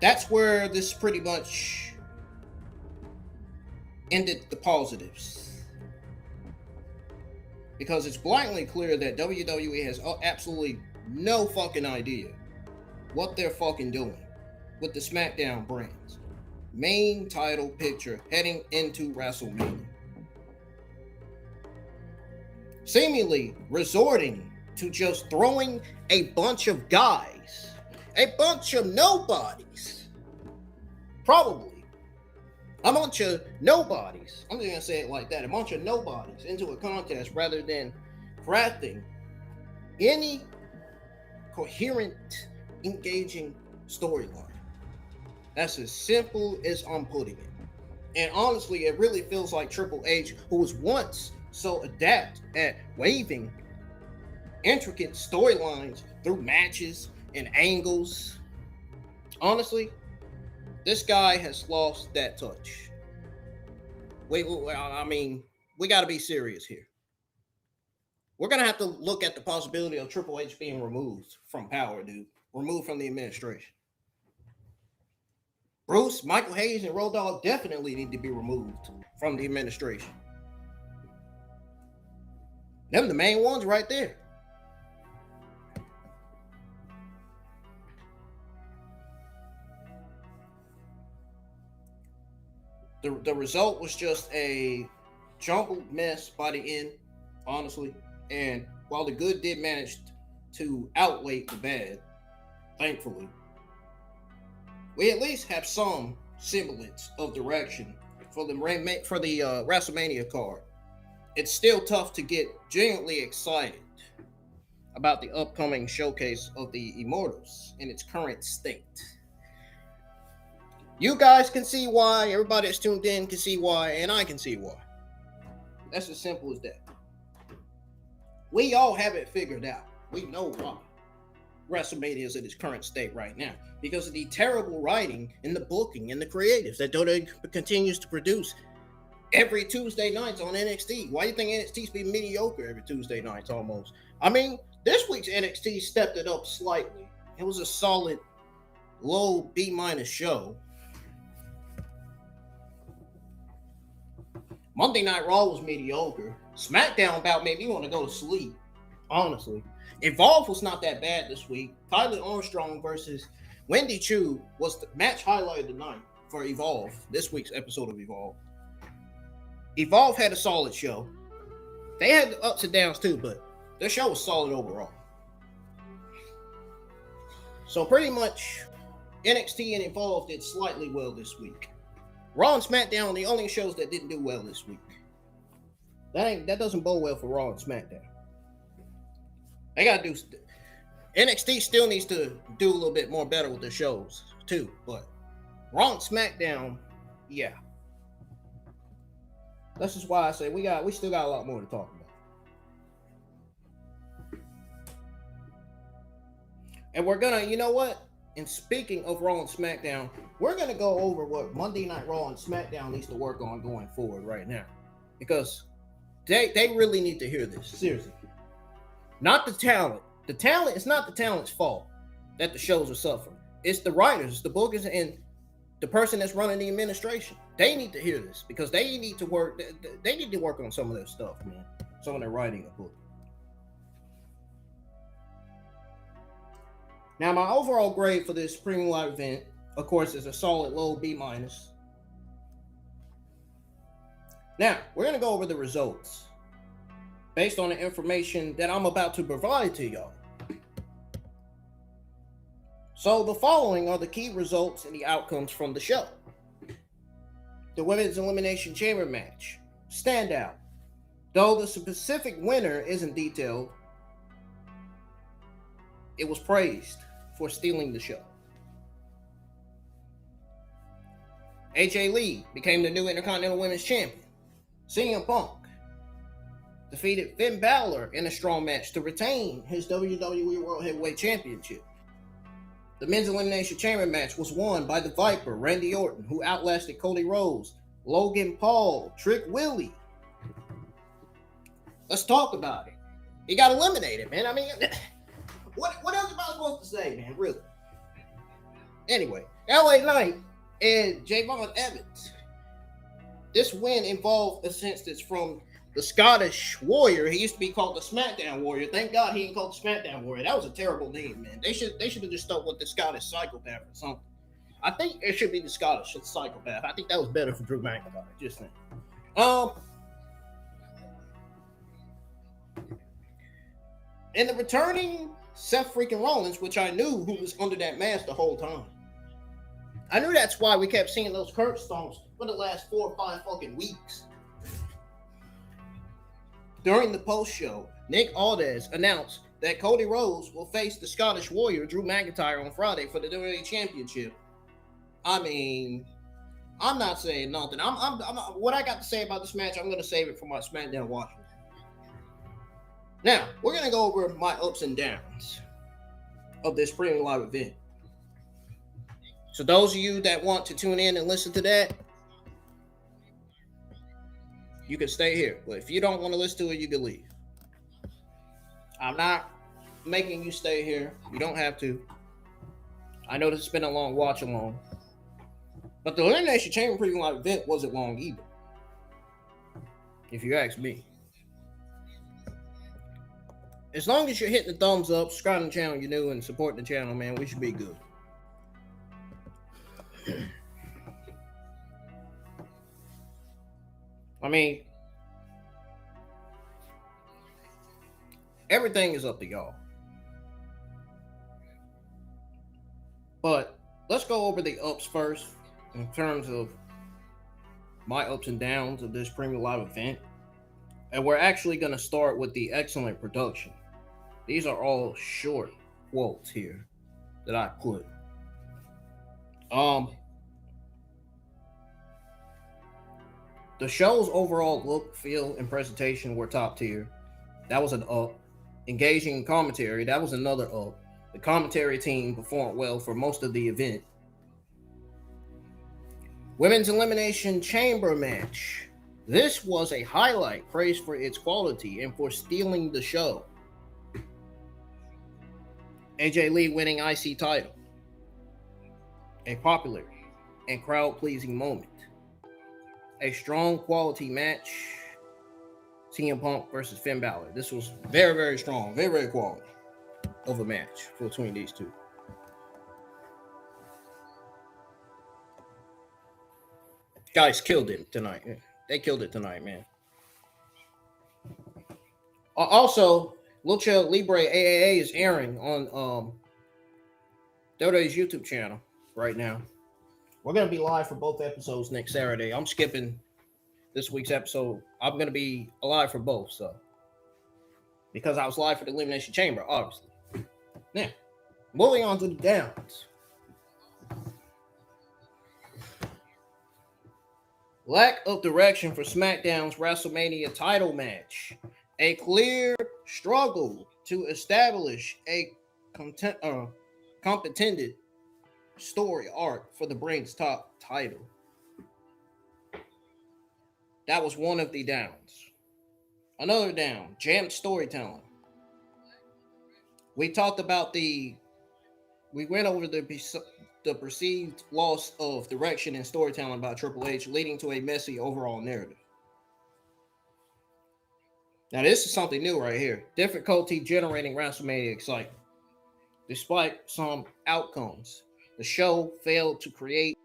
that's where this pretty much ended the positives. Because it's blatantly clear that WWE has absolutely no fucking idea what they're fucking doing with the SmackDown brand's main title picture heading into WrestleMania. Seemingly resorting to just throwing a bunch of guys, a bunch of nobodies, probably a bunch of nobodies, I'm just gonna say it like that, a bunch of nobodies into a contest rather than crafting any coherent, engaging storyline. That's as simple as I'm putting it. And honestly, it really feels like Triple H, who was once so adept at weaving intricate storylines through matches and angles. Honestly, this guy has lost that touch. We got to be serious here. We're going to have to look at the possibility of Triple H being removed from power, dude. Removed from the administration. Bruce, Michael Hayes, and Road Dogg definitely need to be removed from the administration. Them the main ones right there. The result was just a jumbled mess by the end, honestly. And while the good did manage to outweigh the bad, thankfully, we at least have some semblance of direction for the WrestleMania card. It's still tough to get genuinely excited about the upcoming showcase of the Immortals in its current state. You guys can see why, everybody that's tuned in can see why, and I can see why. That's as simple as that. We all have it figured out. We know why WrestleMania is in its current state right now. Because of the terrible writing and the booking and the creatives that WWE continues to produce every Tuesday nights on NXT. Why do you think NXT's been mediocre every Tuesday nights almost? I mean, this week's NXT stepped it up slightly. It was a solid low B- show. Monday Night Raw was mediocre. SmackDown bout made me want to go to sleep, honestly. Evolve was not that bad this week. Tyler Armstrong versus Wendy Chu was the match highlight of the night for Evolve, this week's episode of Evolve. Evolve had a solid show. They had the ups and downs too, but their show was solid overall. So pretty much NXT and Evolve did slightly well this week. Raw and SmackDown are the only shows that didn't do well this week. That doesn't bode well for Raw and SmackDown. They gotta do. NXT still needs to do a little bit more better with their shows too, but Raw and SmackDown, yeah. That's just why I say we still got a lot more to talk about. And we're gonna, you know what? And speaking of Raw and SmackDown, we're gonna go over what Monday Night Raw and SmackDown needs to work on going forward right now, because they really need to hear this seriously. Not the talent. The talent, it's not the talent's fault that the shows are suffering. It's the writers, the bookers, and the person that's running the administration. They need to hear this because they need to work. They need to work on some of their stuff, man. Some of their writing and booking. Now, my overall grade for this premium live event, of course, is a solid low B-. Now, we're gonna go over the results based on the information that I'm about to provide to y'all. So the following are the key results and the outcomes from the show. The Women's Elimination Chamber match. Standout. Though the specific winner isn't detailed, it was praised for stealing the show. AJ Lee became the new Intercontinental Women's Champion. CM Punk defeated Finn Bálor in a strong match to retain his WWE World Heavyweight Championship. The men's elimination chamber match was won by the Viper, Randy Orton, who outlasted Cody Rhodes, Logan Paul, Trick Willie. Let's talk about it. He got eliminated, man. I mean, what else am I supposed to say, man? Really? Anyway, LA Knight and Javon Evans. This win involved a sense that's from the Scottish Warrior. He used to be called the SmackDown Warrior. Thank God he ain't called the SmackDown Warrior. That was a terrible name, man. They should have just stuck with the Scottish Psychopath or something. I think it should be the Scottish Psychopath. I think that was better for Drew McIntyre. Just saying. And the returning Seth freaking Rollins, which I knew who was under that mask the whole time. I knew that's why we kept seeing those curb stomps for the last 4 or 5 fucking weeks. During the post-show, Nick Aldis announced that Cody Rhodes will face the Scottish Warrior, Drew McIntyre, on Friday for the WWE Championship. I mean, I'm not saying nothing. What I got to say about this match, I'm going to save it for my SmackDown watching. Now, we're going to go over my ups and downs of this premium live event. So those of you that want to tune in and listen to that, you can stay here. But if you don't want to listen to it, you can leave. I'm not making you stay here. You don't have to. I know this has been a long watch along. But the Elimination Chamber premium live event wasn't long either, if you ask me. As long as you're hitting the thumbs up, subscribing to the channel, you're new, and supporting the channel, man, we should be good. I mean, everything is up to y'all. But let's go over the ups first in terms of my ups and downs of this premium live event. And we're actually going to start with the excellent production. These are all short quotes here that I put. The show's overall look, feel, and presentation were top tier. That was an up. Engaging commentary, that was another up. The commentary team performed well for most of the event. Women's Elimination Chamber match. This was a highlight, praised for its quality and for stealing the show. AJ Lee winning IC title. A popular and crowd-pleasing moment. A strong quality match. CM Punk versus Finn Bálor. This was very, very strong, very, very quality of a match between these two. Guys killed it tonight. They killed it tonight, man. Also, Lucha Libre AAA is airing on WWE's YouTube channel right now. We're going to be live for both episodes next Saturday. I'm skipping this week's episode. I'm going to be live for both, so. Because I was live for the Elimination Chamber, obviously. Now, moving on to the downs. Lack of direction for SmackDown's WrestleMania title match. A clear struggle to establish a competent story arc for the brand's top title. That was one of the downs. Another down, jammed storytelling. We talked about we went over the perceived loss of direction and storytelling by Triple H, leading to a messy overall narrative. Now, this is something new right here. Difficulty generating WrestleMania excitement. Despite some outcomes, the show failed to create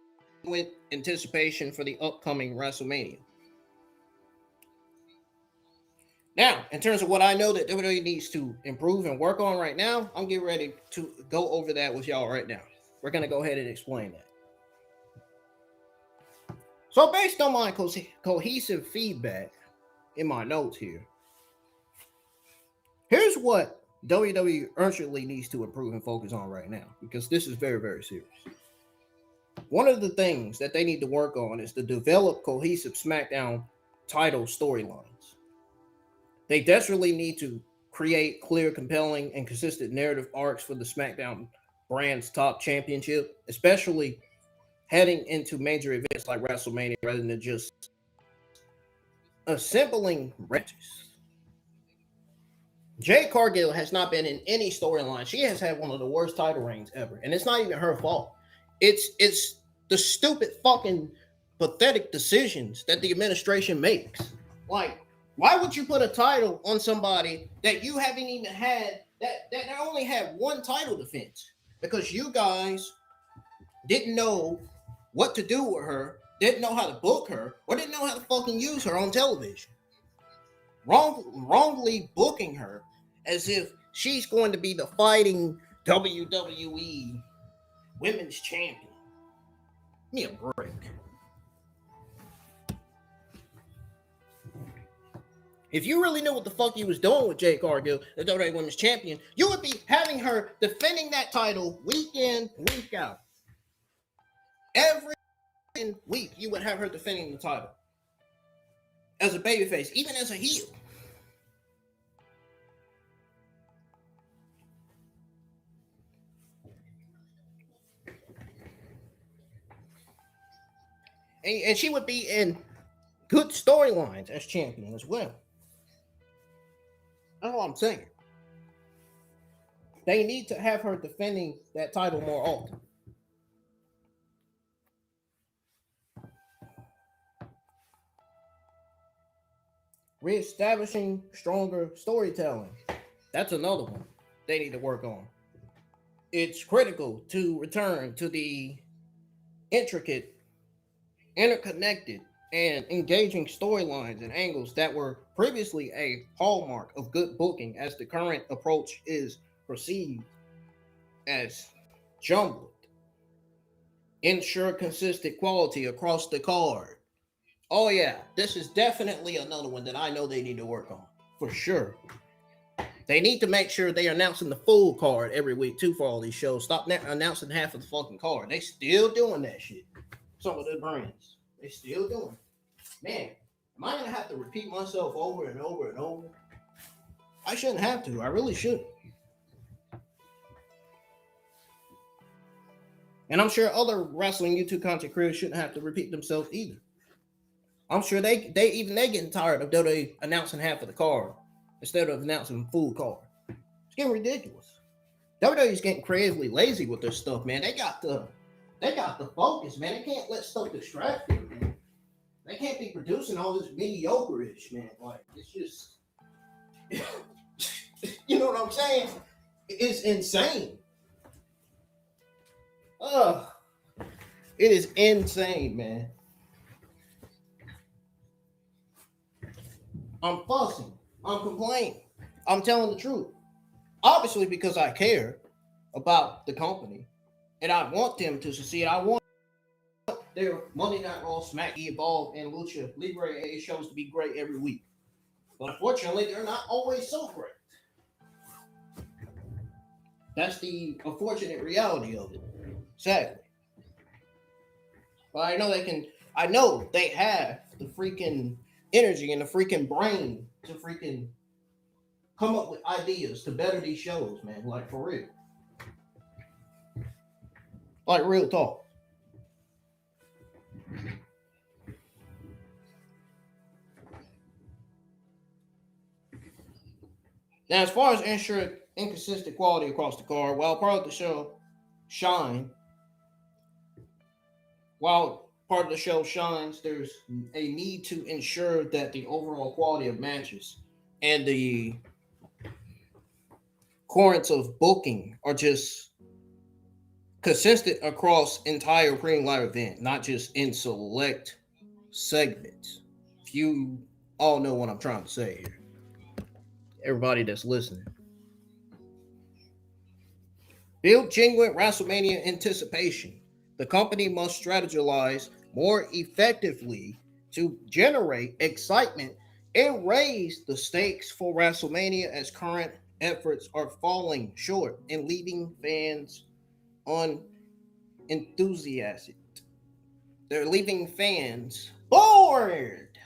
anticipation for the upcoming WrestleMania. Now, in terms of what I know that WWE needs to improve and work on right now, I'm getting ready to go over that with y'all right now. We're going to go ahead and explain that. So based on my cohesive feedback in my notes here, here's what WWE urgently needs to improve and focus on right now, because this is very, very serious. One of the things that they need to work on is to develop cohesive SmackDown title storylines. They desperately need to create clear, compelling, and consistent narrative arcs for the SmackDown brand's top championship, especially heading into major events like WrestleMania rather than just assembling matches. Jade Cargill has not been in any storyline. She has had one of the worst title reigns ever, and it's not even her fault. It's the stupid fucking pathetic decisions that the administration makes. Like, why would you put a title on somebody that you haven't even had, that only had one title defense? Because you guys didn't know what to do with her, didn't know how to book her, or didn't know how to fucking use her on television. Wrongly booking her as if she's going to be the fighting WWE Women's Champion. Give me a break. If you really knew what the fuck you was doing with Jade Cargill, the WWE Women's Champion, you would be having her defending that title week in, week out. Every week, you would have her defending the title. As a babyface, even as a heel. And she would be in good storylines as champion as well. That's all I'm saying. They need to have her defending that title more often. Reestablishing stronger storytelling. That's another one they need to work on. It's critical to return to the intricate, interconnected, and engaging storylines and angles that were previously a hallmark of good booking, as the current approach is perceived as jumbled. Ensure consistent quality across the card. Oh yeah, this is definitely another one that I know they need to work on, for sure. They need to make sure they're announcing the full card every week too for all these shows. Stop announcing half of the fucking card. They still doing that shit. Some of the brands, they still doing it. Man, am I gonna have to repeat myself over and over and over? I shouldn't have to. I really shouldn't. And I'm sure other wrestling YouTube content creators shouldn't have to repeat themselves either. I'm sure they getting tired of WWE announcing half of the card instead of announcing full card. It's getting ridiculous. WWE's getting creatively lazy with this stuff, man. They got the focus, man. They can't let stuff distract them, man. They can't be producing all this mediocre-ish, man. Like, it's just, you know what I'm saying? It's insane. It is insane, man. I'm fussing. I'm complaining. I'm telling the truth. Obviously, because I care about the company and I want them to succeed. I want their Monday Night Raw, Smack, Evolve, and Lucha Libre AA shows to be great every week. But unfortunately, they're not always so great. That's the unfortunate reality of it. Sadly. But I know they have the freaking energy and the freaking brain to freaking come up with ideas to better these shows, man. Like, for real. Like, real talk. Now, as far as ensuring inconsistent quality across the card, while part of the show shines, there's a need to ensure that the overall quality of matches and the currents of booking are just consistent across entire premium live event, not just in select segments. You all know what I'm trying to say here. Everybody that's listening. Build genuine WrestleMania anticipation. The company must strategize more effectively to generate excitement and raise the stakes for WrestleMania, as current efforts are falling short and leaving fans unenthusiastic. They're leaving fans bored.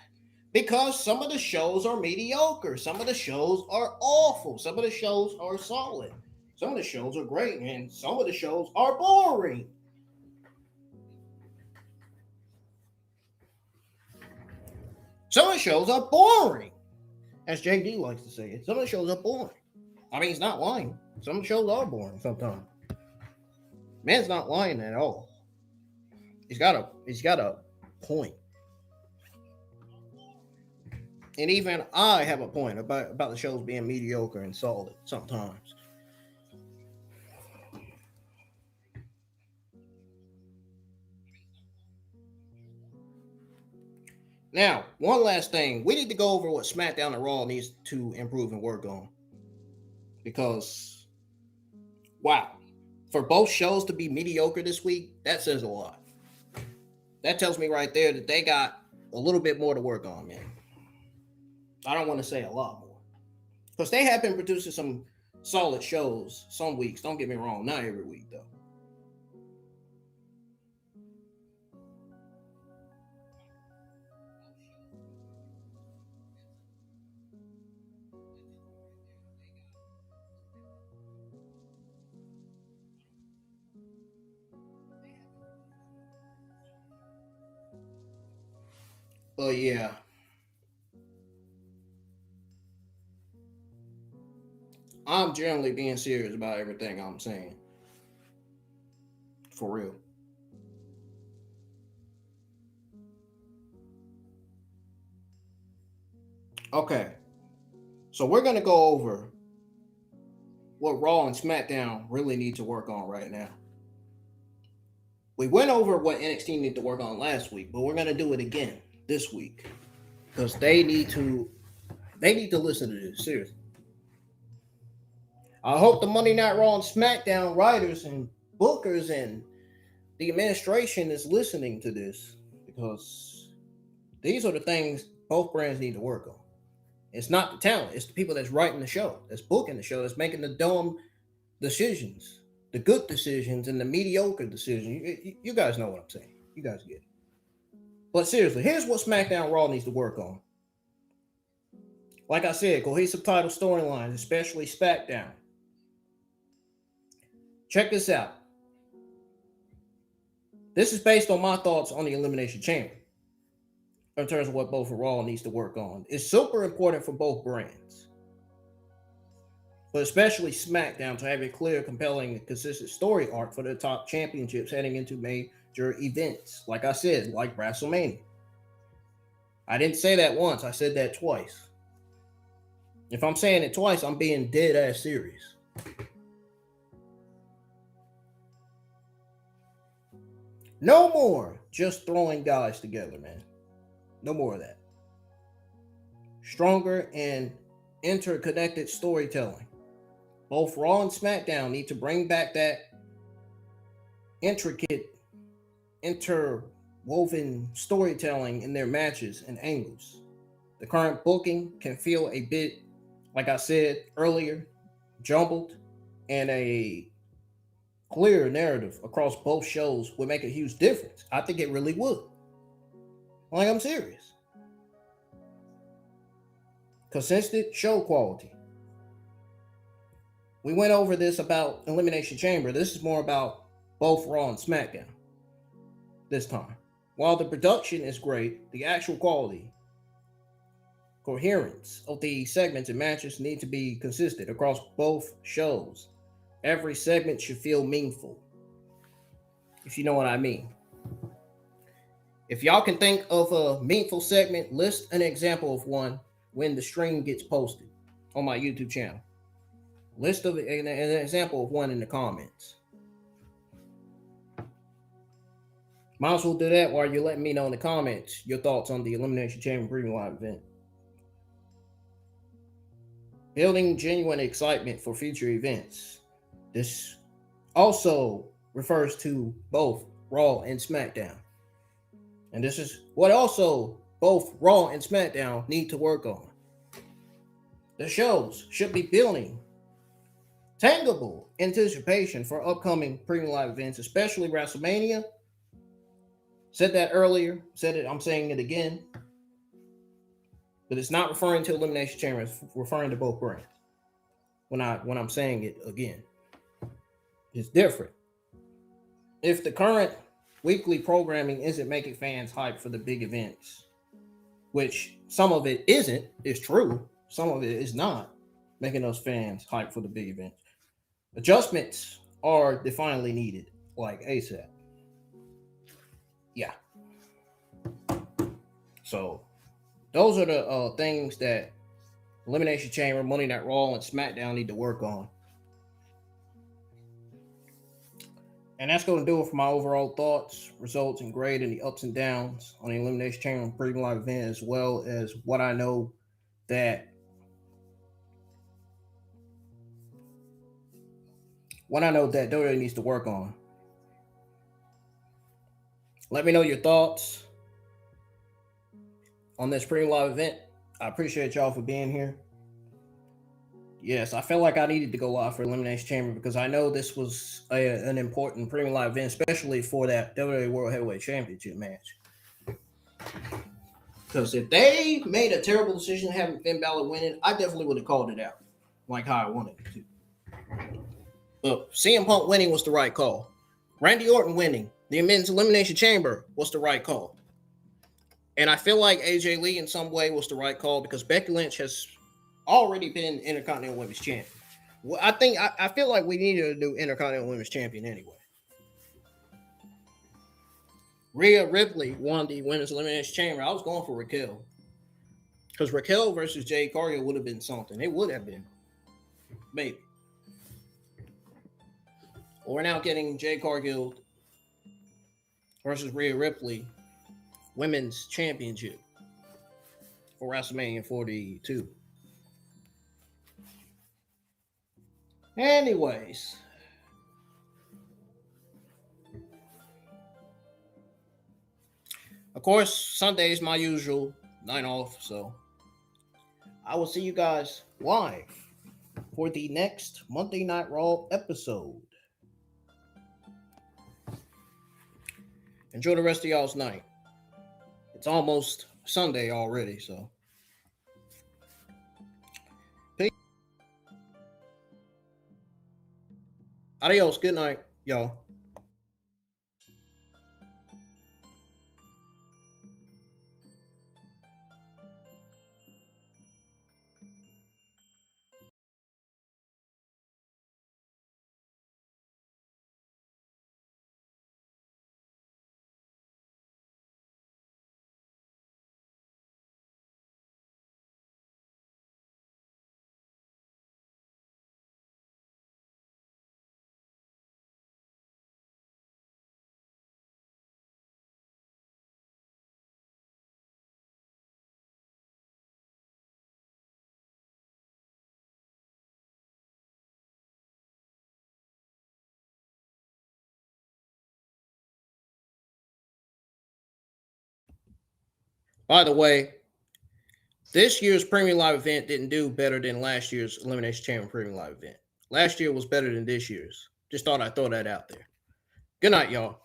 Because some of the shows are mediocre. Some of the shows are awful. Some of the shows are solid. Some of the shows are great. And some of the shows are boring. Some of the shows are boring. As JD likes to say it. Some of the shows are boring. I mean, he's not lying. Some of the shows are boring sometimes. Man's not lying at all. He's got a point. And even I have a point about the shows being mediocre and solid sometimes. Now, one last thing. We need to go over what SmackDown and Raw needs to improve and work on. Because, wow, for both shows to be mediocre this week, that says a lot. That tells me right there that they got a little bit more to work on, man. I don't want to say a lot more. Because they have been producing some solid shows some weeks. Don't get me wrong. Not every week, though. But yeah. I'm generally being serious about everything I'm saying. For real. Okay. So we're going to go over what Raw and SmackDown really need to work on right now. We went over what NXT need to work on last week, but we're going to do it again this week. Because they need to listen to this, seriously. I hope the Monday Night Raw and SmackDown writers and bookers and the administration is listening to this, because these are the things both brands need to work on. It's not the talent. It's the people that's writing the show, that's booking the show, that's making the dumb decisions, the good decisions and the mediocre decisions. You guys know what I'm saying. You guys get it. But seriously, here's what SmackDown Raw needs to work on. Like I said, cohesive title storylines, especially SmackDown. Check this out. This is based on my thoughts on the Elimination Chamber in terms of what both Raw needs to work on. It's super important for both brands, but especially SmackDown, to have a clear, compelling, and consistent story arc for the top championships heading into major events. Like I said, like WrestleMania. I didn't say that once. I said that twice. If I'm saying it twice, I'm being dead ass serious. No more just throwing guys together, man. No more of that. Stronger and interconnected storytelling. Both Raw and SmackDown need to bring back that intricate, interwoven storytelling in their matches and angles. The current booking can feel a bit, like I said earlier, jumbled, and a clear narrative across both shows would make a huge difference. I think it really would. Like, I'm serious. Consistent show quality. We went over this about Elimination Chamber. This is more about both Raw and SmackDown this time. While the production is great, the actual quality, coherence of the segments and matches need to be consistent across both shows. Every segment should feel meaningful, if you know what I mean. If y'all can think of a meaningful segment, list an example of one when the stream gets posted on my YouTube channel. List of an example of one in the comments. Might as well do that while you're letting me know in the comments your thoughts on the Elimination Chamber Premium Live event. Building genuine excitement for future events. This also refers to both Raw and SmackDown. And this is what also both Raw and SmackDown need to work on. The shows should be building tangible anticipation for upcoming premium live events, especially WrestleMania. Said that earlier, said it, I'm saying it again. But it's not referring to Elimination Chamber. It's referring to both brands. When I'm saying it again, it's different. If the current weekly programming isn't making fans hype for the big events, which some of it isn't, is true. Some of it is not making those fans hype for the big events. Adjustments are definitely needed, like ASAP. Yeah. So those are the things that Elimination Chamber, Monday Night Raw, and SmackDown need to work on. And that's going to do it for my overall thoughts, results, and grade, and the ups and downs on the Elimination Chamber Premium Live event, as well as what I know that WWE needs to work on. Let me know your thoughts on this Premium Live event. I appreciate y'all for being here. Yes, I felt like I needed to go live for Elimination Chamber because I know this was an important Premium Live event, especially for that WWE World Heavyweight Championship match. Because if they made a terrible decision having Finn Bálor winning, I definitely would have called it out, like how I wanted it to. But CM Punk winning was the right call. Randy Orton winning the Men's Elimination Chamber was the right call. And I feel like AJ Lee in some way was the right call because Becky Lynch has already been Intercontinental Women's Champion. Well, I feel like we needed to do Intercontinental Women's Champion anyway. Rhea Ripley won the Women's Elimination Chamber. I was going for Raquel. Because Raquel versus Jade Cargill would have been something. It would have been. Maybe. Well, we're now getting Jade Cargill versus Rhea Ripley Women's Championship for WrestleMania 42. Anyways. Of course, Sunday is my usual night off, so I will see you guys live for the next Monday Night Raw episode. Enjoy the rest of y'all's night. It's almost Sunday already, so. Peace. Adios. Good night, y'all. By the way, this year's Premium Live event didn't do better than last year's Elimination Chamber Premium Live event. Last year was better than this year's. Just thought I'd throw that out there. Good night, y'all.